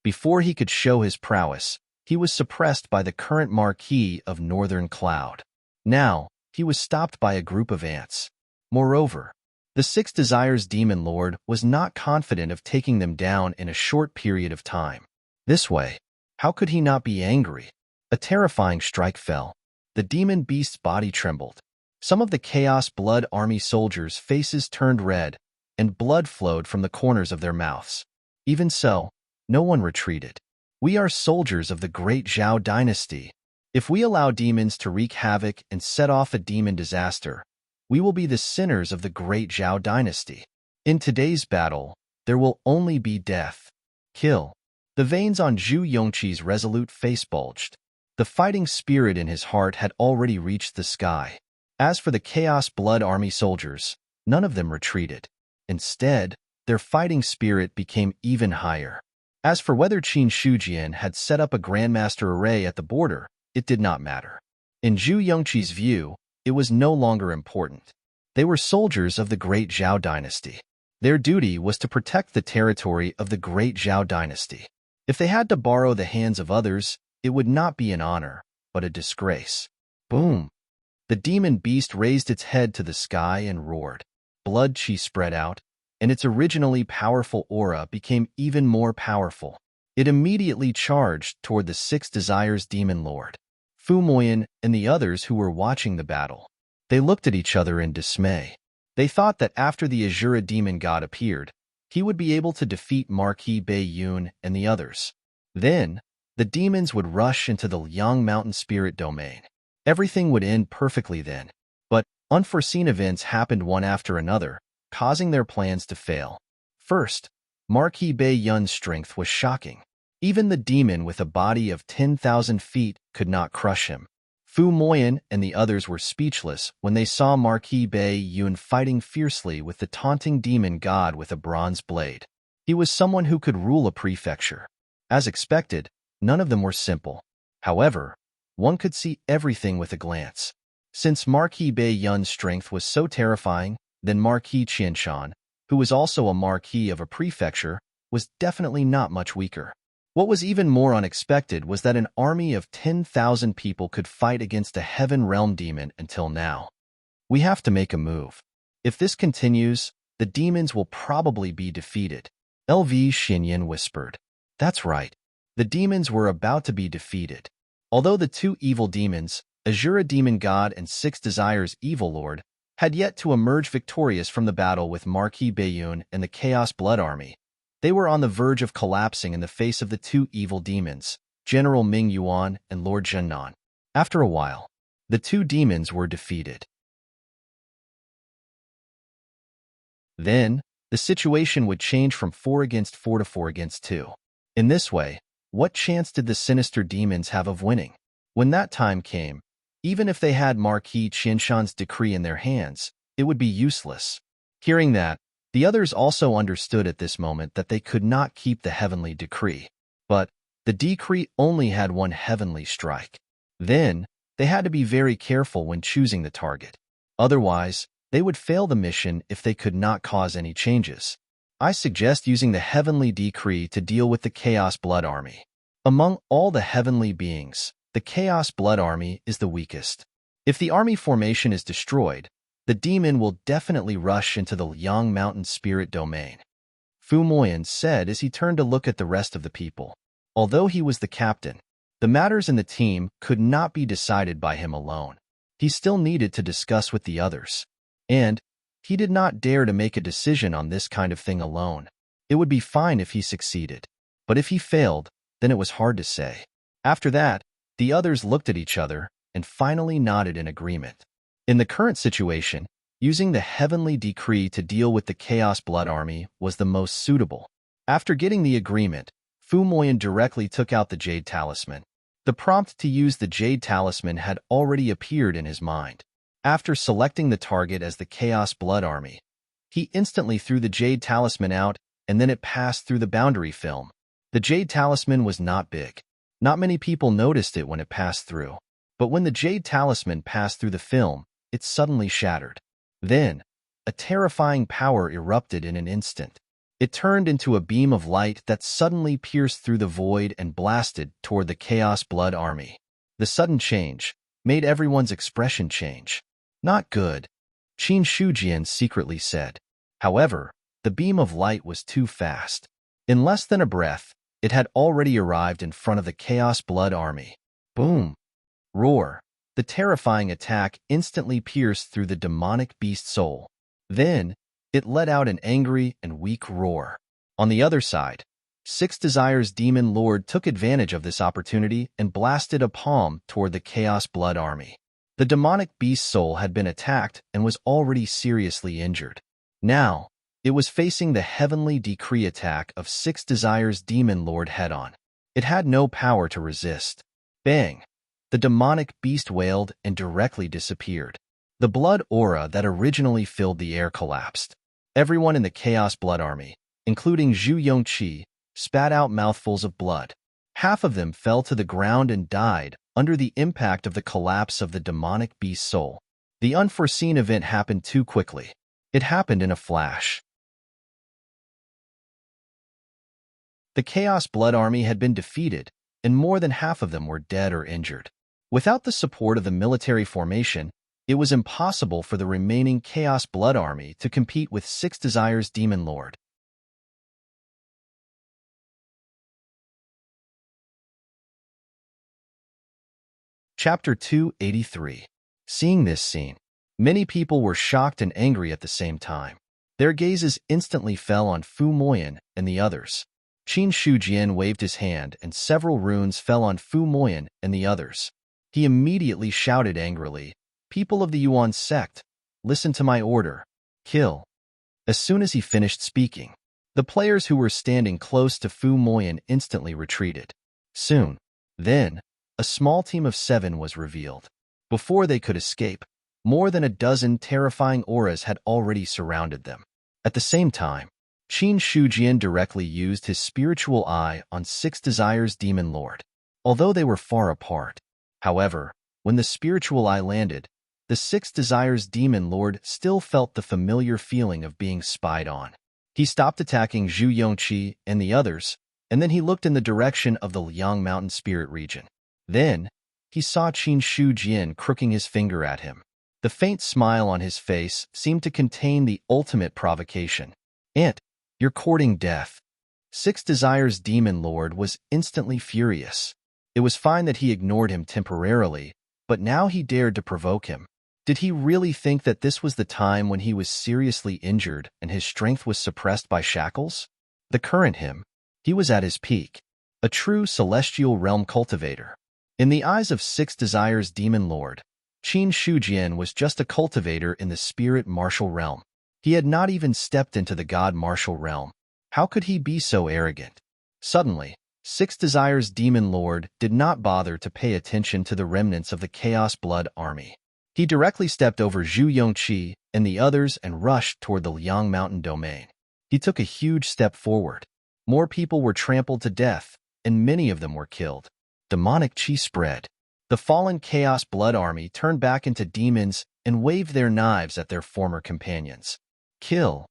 Before he could show his prowess, he was suppressed by the current Marquis of Northern Cloud. Now, he was stopped by a group of ants. Moreover, the Six Desires Demon Lord was not confident of taking them down in a short period of time. This way, how could he not be angry? A terrifying strike fell. The demon beast's body trembled. Some of the Chaos Blood Army soldiers' faces turned red, and blood flowed from the corners of their mouths. Even so, no one retreated. We are soldiers of the great Zhao dynasty. If we allow demons to wreak havoc and set off a demon disaster, we will be the sinners of the great Zhao dynasty. In today's battle, there will only be death. Kill. The veins on Zhu Yongqi's resolute face bulged. The fighting spirit in his heart had already reached the sky. As for the Chaos Blood Army soldiers, none of them retreated. Instead, their fighting spirit became even higher. As for whether Qin Shujian had set up a Grandmaster array at the border, it did not matter. In Zhu Yongqi's view, it was no longer important. They were soldiers of the great Zhao dynasty. Their duty was to protect the territory of the great Zhao dynasty. If they had to borrow the hands of others, it would not be an honor, but a disgrace. Boom! The demon beast raised its head to the sky and roared. Blood chi spread out, and its originally powerful aura became even more powerful. It immediately charged toward the Six Desires Demon Lord, Fu Moyan, and the others who were watching the battle. They looked at each other in dismay. They thought that after the Azura demon god appeared, he would be able to defeat Marquis Bei Yun and the others. Then, the demons would rush into the Liang Mountain Spirit Domain. Everything would end perfectly then. But unforeseen events happened one after another, causing their plans to fail. First, Marquis Bei Yun's strength was shocking. Even the demon with a body of 10,000 feet could not crush him. Fu Moyan and the others were speechless when they saw Marquis Bei Yun fighting fiercely with the taunting demon god with a bronze blade. He was someone who could rule a prefecture. As expected, none of them were simple. However, one could see everything with a glance. Since Marquis Bei Yun's strength was so terrifying, then Marquis Qianshan, who was also a marquis of a prefecture, was definitely not much weaker. What was even more unexpected was that an army of 10,000 people could fight against a heaven realm demon until now. We have to make a move. If this continues, the demons will probably be defeated. LV Xinyan whispered. That's right. The demons were about to be defeated. Although the two evil demons, Azura Demon God and Six Desires Evil Lord, had yet to emerge victorious from the battle with Marquis Bei Yun and the Chaos Blood Army, they were on the verge of collapsing in the face of the two evil demons, General Ming Yuan and Lord Zhennan. After a while, the two demons were defeated. Then, the situation would change from 4 against 4 to 4 against 2. In this way, what chance did the sinister demons have of winning? When that time came, even if they had Marquis Qianshan's decree in their hands, it would be useless. Hearing that, the others also understood at this moment that they could not keep the heavenly decree. But the decree only had one heavenly strike. Then, they had to be very careful when choosing the target. Otherwise, they would fail the mission if they could not cause any changes. I suggest using the heavenly decree to deal with the Chaos Blood Army. Among all the heavenly beings, the Chaos Blood Army is the weakest. If the army formation is destroyed, the demon will definitely rush into the Liang Mountain Spirit Domain. Fu Moyan said as he turned to look at the rest of the people. Although he was the captain, the matters in the team could not be decided by him alone. He still needed to discuss with the others. And he did not dare to make a decision on this kind of thing alone. It would be fine if he succeeded, but if he failed, then it was hard to say. After that, the others looked at each other and finally nodded in agreement. In the current situation, using the heavenly decree to deal with the Chaos Blood Army was the most suitable. After getting the agreement, Fu Moyan directly took out the Jade Talisman. The prompt to use the Jade Talisman had already appeared in his mind. After selecting the target as the Chaos Blood Army, he instantly threw the Jade Talisman out, and then it passed through the boundary film. The Jade Talisman was not big. Not many people noticed it when it passed through. But when the Jade Talisman passed through the film, it suddenly shattered. Then, a terrifying power erupted in an instant. It turned into a beam of light that suddenly pierced through the void and blasted toward the Chaos Blood Army. The sudden change made everyone's expression change. Not good, Qin Shujian secretly said. However, the beam of light was too fast. In less than a breath, it had already arrived in front of the Chaos Blood Army. Boom! Roar! The terrifying attack instantly pierced through the demonic beast soul. Then, it let out an angry and weak roar. On the other side, Six Desires Demon Lord took advantage of this opportunity and blasted a palm toward the Chaos Blood Army. The demonic beast soul had been attacked and was already seriously injured. Now, it was facing the heavenly decree attack of Six Desires Demon Lord head-on. It had no power to resist. Bang! The demonic beast wailed and directly disappeared. The blood aura that originally filled the air collapsed. Everyone in the Chaos Blood Army, including Zhu Yongqi, spat out mouthfuls of blood. Half of them fell to the ground and died under the impact of the collapse of the demonic beast soul. The unforeseen event happened too quickly. It happened in a flash. The Chaos Blood Army had been defeated, and more than half of them were dead or injured. Without the support of the military formation, it was impossible for the remaining Chaos Blood Army to compete with Six Desires Demon Lord. Chapter 283. Seeing this scene, many people were shocked and angry at the same time. Their gazes instantly fell on Fu Moyan and the others. Qin Shujian waved his hand and several runes fell on Fu Moyan and the others. He immediately shouted angrily, "People of the Yuan sect, listen to my order. Kill." As soon as he finished speaking, the players who were standing close to Fu Moyan instantly retreated. Soon, then, a small team of 7 was revealed. Before they could escape, more than a dozen terrifying auras had already surrounded them. At the same time, Qin Shujian directly used his spiritual eye on Six Desires Demon Lord. Although they were far apart, however, when the spiritual eye landed, the Six Desires Demon Lord still felt the familiar feeling of being spied on. He stopped attacking Zhu Yongqi and the others, and then he looked in the direction of the Liang Mountain Spirit region. Then, he saw Qin Shujian crooking his finger at him. The faint smile on his face seemed to contain the ultimate provocation. "Ant, you're courting death." Six Desires Demon Lord was instantly furious. It was fine that he ignored him temporarily, but now he dared to provoke him. Did he really think that this was the time when he was seriously injured and his strength was suppressed by shackles? The current him, he was at his peak, a true celestial realm cultivator. In the eyes of Six Desires Demon Lord, Qin Shujian was just a cultivator in the spirit martial realm. He had not even stepped into the god martial realm. How could he be so arrogant? Suddenly, Six Desires Demon Lord did not bother to pay attention to the remnants of the Chaos Blood Army. He directly stepped over Zhu Yongqi and the others and rushed toward the Liang Mountain domain. He took a huge step forward. More people were trampled to death, and many of them were killed. Demonic chi spread. The fallen Chaos Blood Army turned back into demons and waved their knives at their former companions. Kill.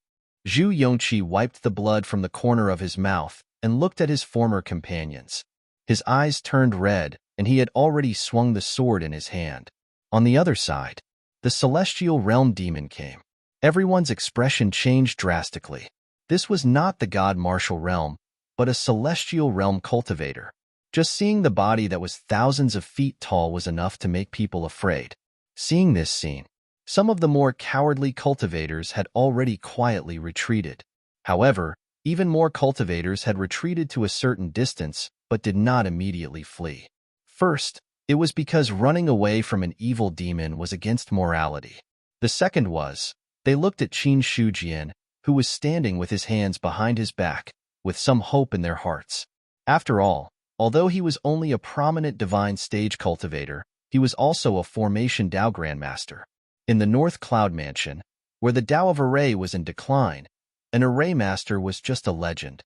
Zhu Yongqi wiped the blood from the corner of his mouth and looked at his former companions. His eyes turned red, and he had already swung the sword in his hand. On the other side, the Celestial Realm demon came. Everyone's expression changed drastically. This was not the God Martial Realm, but a Celestial Realm cultivator. Just seeing the body that was thousands of feet tall was enough to make people afraid. Seeing this scene, some of the more cowardly cultivators had already quietly retreated. However, even more cultivators had retreated to a certain distance but did not immediately flee. First, it was because running away from an evil demon was against morality. The second was, they looked at Qin Shujian, who was standing with his hands behind his back, with some hope in their hearts. After all, although he was only a prominent divine stage cultivator, he was also a formation Dao Grandmaster. In the North Cloud Mansion, where the Dao of Array was in decline, an Array Master was just a legend.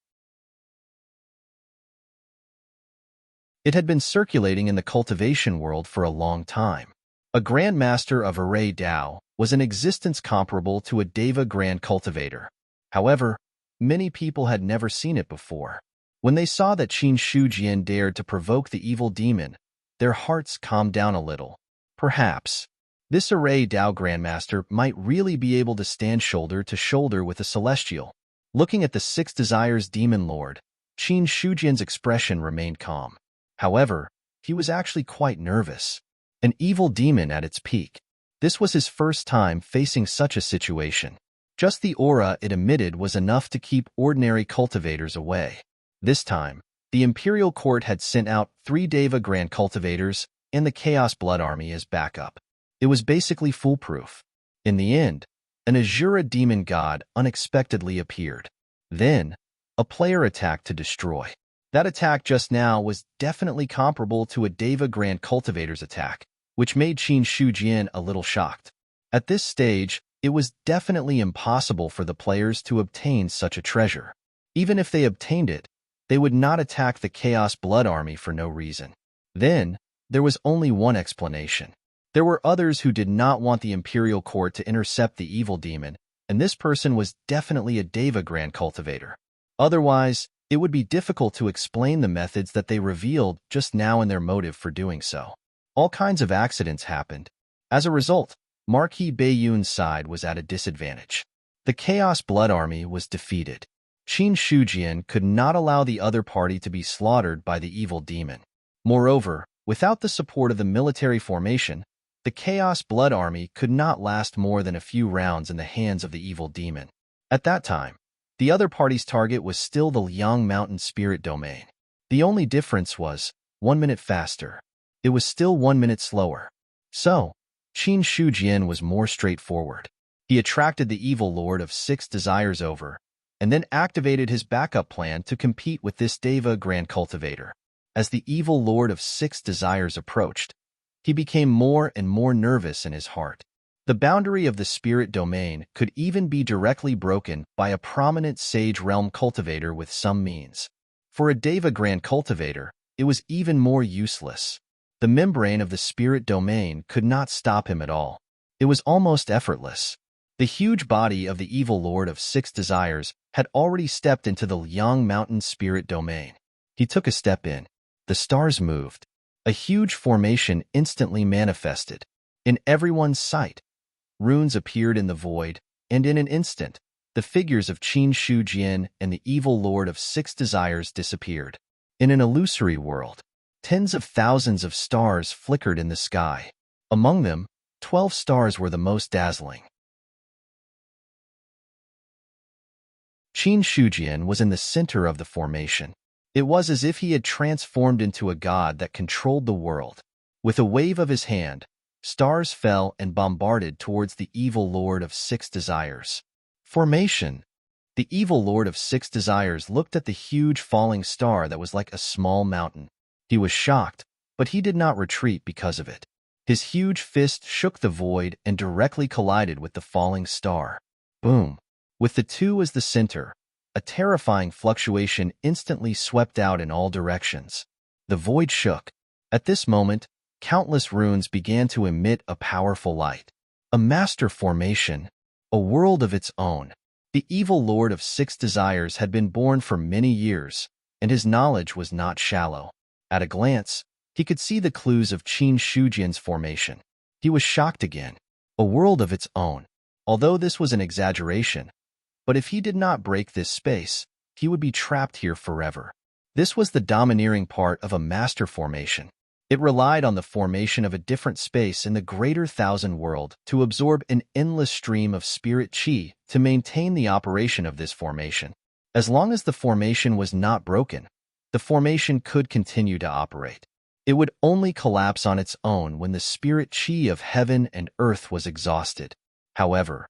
It had been circulating in the cultivation world for a long time. A Grandmaster of Array Dao was an existence comparable to a Deva Grand Cultivator. However, many people had never seen it before. When they saw that Qin Shujian dared to provoke the evil demon, their hearts calmed down a little. Perhaps this Array Dao Grandmaster might really be able to stand shoulder to shoulder with a Celestial. Looking at the Six Desires Demon Lord, Qin Shujian's expression remained calm. However, he was actually quite nervous. An evil demon at its peak. This was his first time facing such a situation. Just the aura it emitted was enough to keep ordinary cultivators away. This time, the Imperial Court had sent out 3 Deva Grand Cultivators and the Chaos Blood Army as backup. It was basically foolproof. In the end, an Azura demon god unexpectedly appeared. Then, a player attacked to destroy. That attack just now was definitely comparable to a Deva Grand Cultivator's attack, which made Qin Shujian a little shocked. At this stage, it was definitely impossible for the players to obtain such a treasure. Even if they obtained it, they would not attack the Chaos Blood Army for no reason. Then, there was only one explanation. There were others who did not want the Imperial Court to intercept the evil demon, and this person was definitely a Deva Grand Cultivator. Otherwise, it would be difficult to explain the methods that they revealed just now and their motive for doing so. All kinds of accidents happened. As a result, Marquis Baiyun's side was at a disadvantage. The Chaos Blood Army was defeated. Qin Shujian could not allow the other party to be slaughtered by the evil demon. Moreover, without the support of the military formation, the Chaos Blood Army could not last more than a few rounds in the hands of the evil demon. At that time, the other party's target was still the Liang Mountain Spirit Domain. The only difference was 1 minute faster. It was still 1 minute slower. So, Qin Shujian was more straightforward. He attracted the evil Lord of 6 Desires over, and then activated his backup plan to compete with this Deva Grand Cultivator. As the evil Lord of 6 Desires approached, he became more and more nervous in his heart. The boundary of the spirit domain could even be directly broken by a prominent Sage Realm cultivator with some means. For a Deva Grand Cultivator, it was even more useless. The membrane of the spirit domain could not stop him at all. It was almost effortless. The huge body of the evil Lord of 6 Desires had already stepped into the Liang Mountain Spirit Domain. He took a step in. The stars moved. A huge formation instantly manifested. In everyone's sight, runes appeared in the void, and in an instant, the figures of Qin Shujian and the evil Lord of 6 Desires disappeared. In an illusory world, tens of thousands of stars flickered in the sky. Among them, 12 stars were the most dazzling. Qin Shujian was in the center of the formation. It was as if he had transformed into a god that controlled the world. With a wave of his hand, stars fell and bombarded towards the evil Lord of 6 Desires. Formation. The evil Lord of 6 Desires looked at the huge falling star that was like a small mountain. He was shocked, but he did not retreat because of it. His huge fist shook the void and directly collided with the falling star. Boom! With the 2 as the center, a terrifying fluctuation instantly swept out in all directions. The void shook. At this moment, countless runes began to emit a powerful light. A master formation, a world of its own. The evil Lord of Six Desires had been born for many years, and his knowledge was not shallow. At a glance, he could see the clues of Qin Shujian's formation. He was shocked again. A world of its own. Although this was an exaggeration, but if he did not break this space, he would be trapped here forever. This was the domineering part of a master formation. It relied on the formation of a different space in the greater thousand world to absorb an endless stream of spirit qi to maintain the operation of this formation. As long as the formation was not broken, the formation could continue to operate. It would only collapse on its own when the spirit qi of heaven and earth was exhausted. However,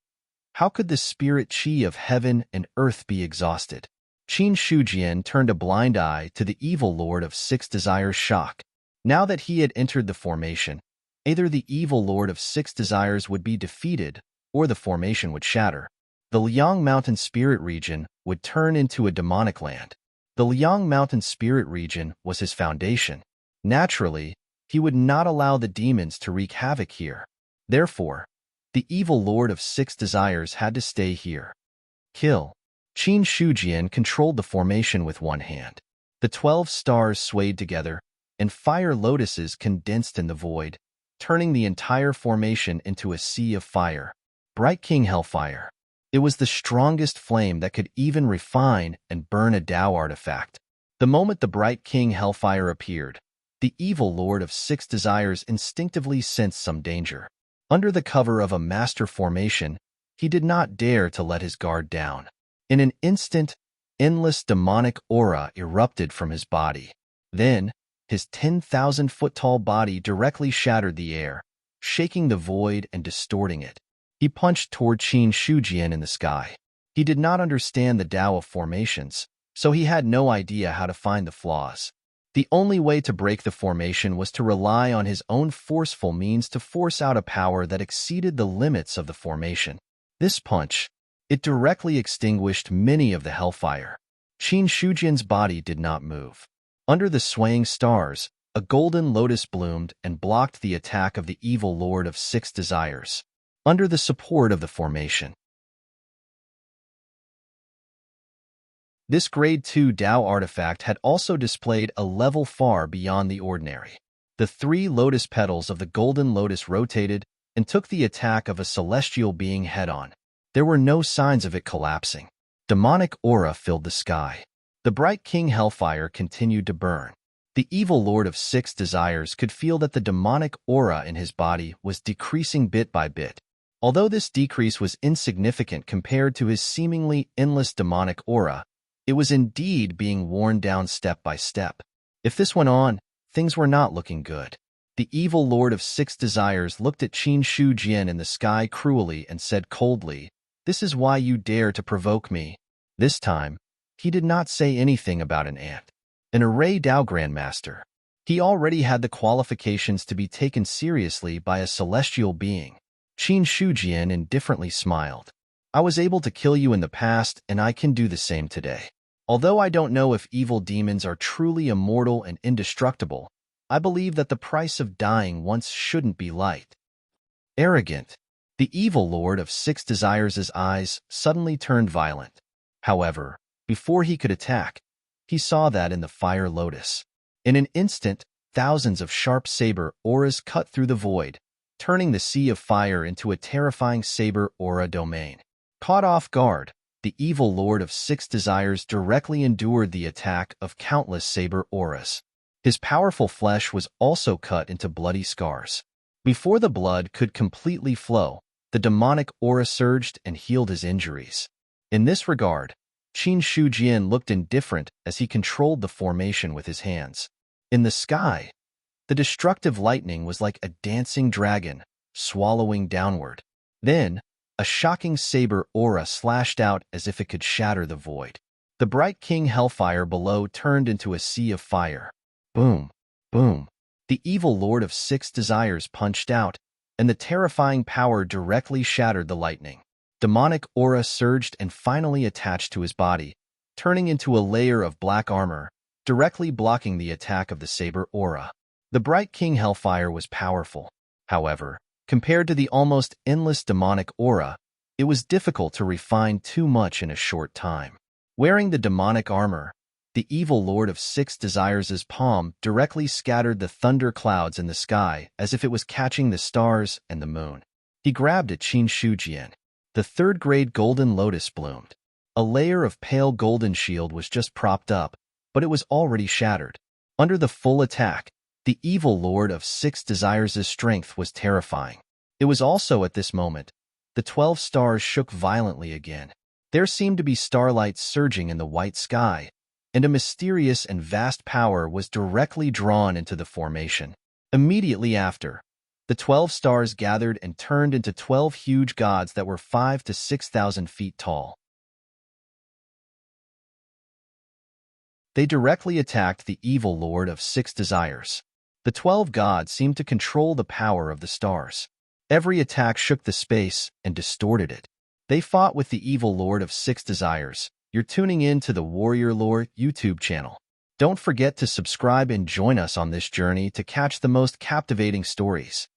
how could the spirit qi of heaven and earth be exhausted? Qin Shujian turned a blind eye to the evil Lord of Six Desires' shock. Now that he had entered the formation, either the evil Lord of Six Desires would be defeated or the formation would shatter. The Liang Mountain Spirit Region would turn into a demonic land. The Liang Mountain Spirit Region was his foundation. Naturally, he would not allow the demons to wreak havoc here. Therefore, the evil Lord of Six Desires had to stay here. Kill. Qin Shujian controlled the formation with one hand. The 12 stars swayed together, and fire lotuses condensed in the void, turning the entire formation into a sea of fire. Bright King Hellfire. It was the strongest flame that could even refine and burn a Tao artifact. The moment the Bright King Hellfire appeared, the evil Lord of Six Desires instinctively sensed some danger. Under the cover of a master formation, he did not dare to let his guard down. In an instant, endless demonic aura erupted from his body. Then, his 10,000-foot-tall body directly shattered the air, shaking the void and distorting it. He punched toward Qin Shujian in the sky. He did not understand the Tao of formations, so he had no idea how to find the flaws. The only way to break the formation was to rely on his own forceful means to force out a power that exceeded the limits of the formation. This punch, it directly extinguished many of the hellfire. Qin Shujian's body did not move. Under the swaying stars, a golden lotus bloomed and blocked the attack of the evil Lord of Six Desires. Under the support of the formation, this Grade 2 Tao artifact had also displayed a level far beyond the ordinary. The 3 lotus petals of the golden lotus rotated and took the attack of a celestial being head-on. There were no signs of it collapsing. Demonic aura filled the sky. The Bright King Hellfire continued to burn. The evil Lord of Six Desires could feel that the demonic aura in his body was decreasing bit by bit. Although this decrease was insignificant compared to his seemingly endless demonic aura, it was indeed being worn down step by step. If this went on, things were not looking good. The evil Lord of Six Desires looked at Qin Shujian in the sky cruelly and said coldly, "This is why you dare to provoke me." This time, he did not say anything about an ant. An array Tao Grandmaster. He already had the qualifications to be taken seriously by a celestial being. Qin Shujian indifferently smiled. "I was able to kill you in the past, and I can do the same today. Although I don't know if evil demons are truly immortal and indestructible, I believe that the price of dying once shouldn't be light." Arrogant. The evil Lord of Six Desires' eyes suddenly turned violent. However, before he could attack, he saw that in the fire lotus. In an instant, thousands of sharp saber auras cut through the void, turning the sea of fire into a terrifying saber aura domain. Caught off guard, the evil Lord of Six Desires directly endured the attack of countless saber auras. His powerful flesh was also cut into bloody scars. Before the blood could completely flow, the demonic aura surged and healed his injuries. In this regard, Qin Shujian looked indifferent as he controlled the formation with his hands. In the sky, the destructive lightning was like a dancing dragon, swallowing downward. Then, a shocking saber aura slashed out as if it could shatter the void. The Bright King Hellfire below turned into a sea of fire. Boom, boom. The evil Lord of Six Desires punched out, and the terrifying power directly shattered the lightning. Demonic aura surged and finally attached to his body, turning into a layer of black armor, directly blocking the attack of the saber aura. The bright King Hellfire was powerful. However, compared to the almost endless demonic aura, it was difficult to refine too much in a short time. Wearing the demonic armor, the evil Lord of Six Desires' palm directly scattered the thunder clouds in the sky as if it was catching the stars and the moon. He grabbed at Qin Shujian. The third-grade golden lotus bloomed. A layer of pale golden shield was just propped up, but it was already shattered. Under the full attack, the evil Lord of Six Desires' strength was terrifying. It was also at this moment the 12 stars shook violently again. There seemed to be starlight surging in the white sky, and a mysterious and vast power was directly drawn into the formation. Immediately after, the 12 stars gathered and turned into 12 huge gods that were 5,000 to 6,000 feet tall. They directly attacked the evil Lord of Six Desires. The 12 gods seemed to control the power of the stars. Every attack shook the space and distorted it. They fought with the evil Lord of Six Desires. You're tuning in to the Warrior Lore YouTube channel. Don't forget to subscribe and join us on this journey to catch the most captivating stories.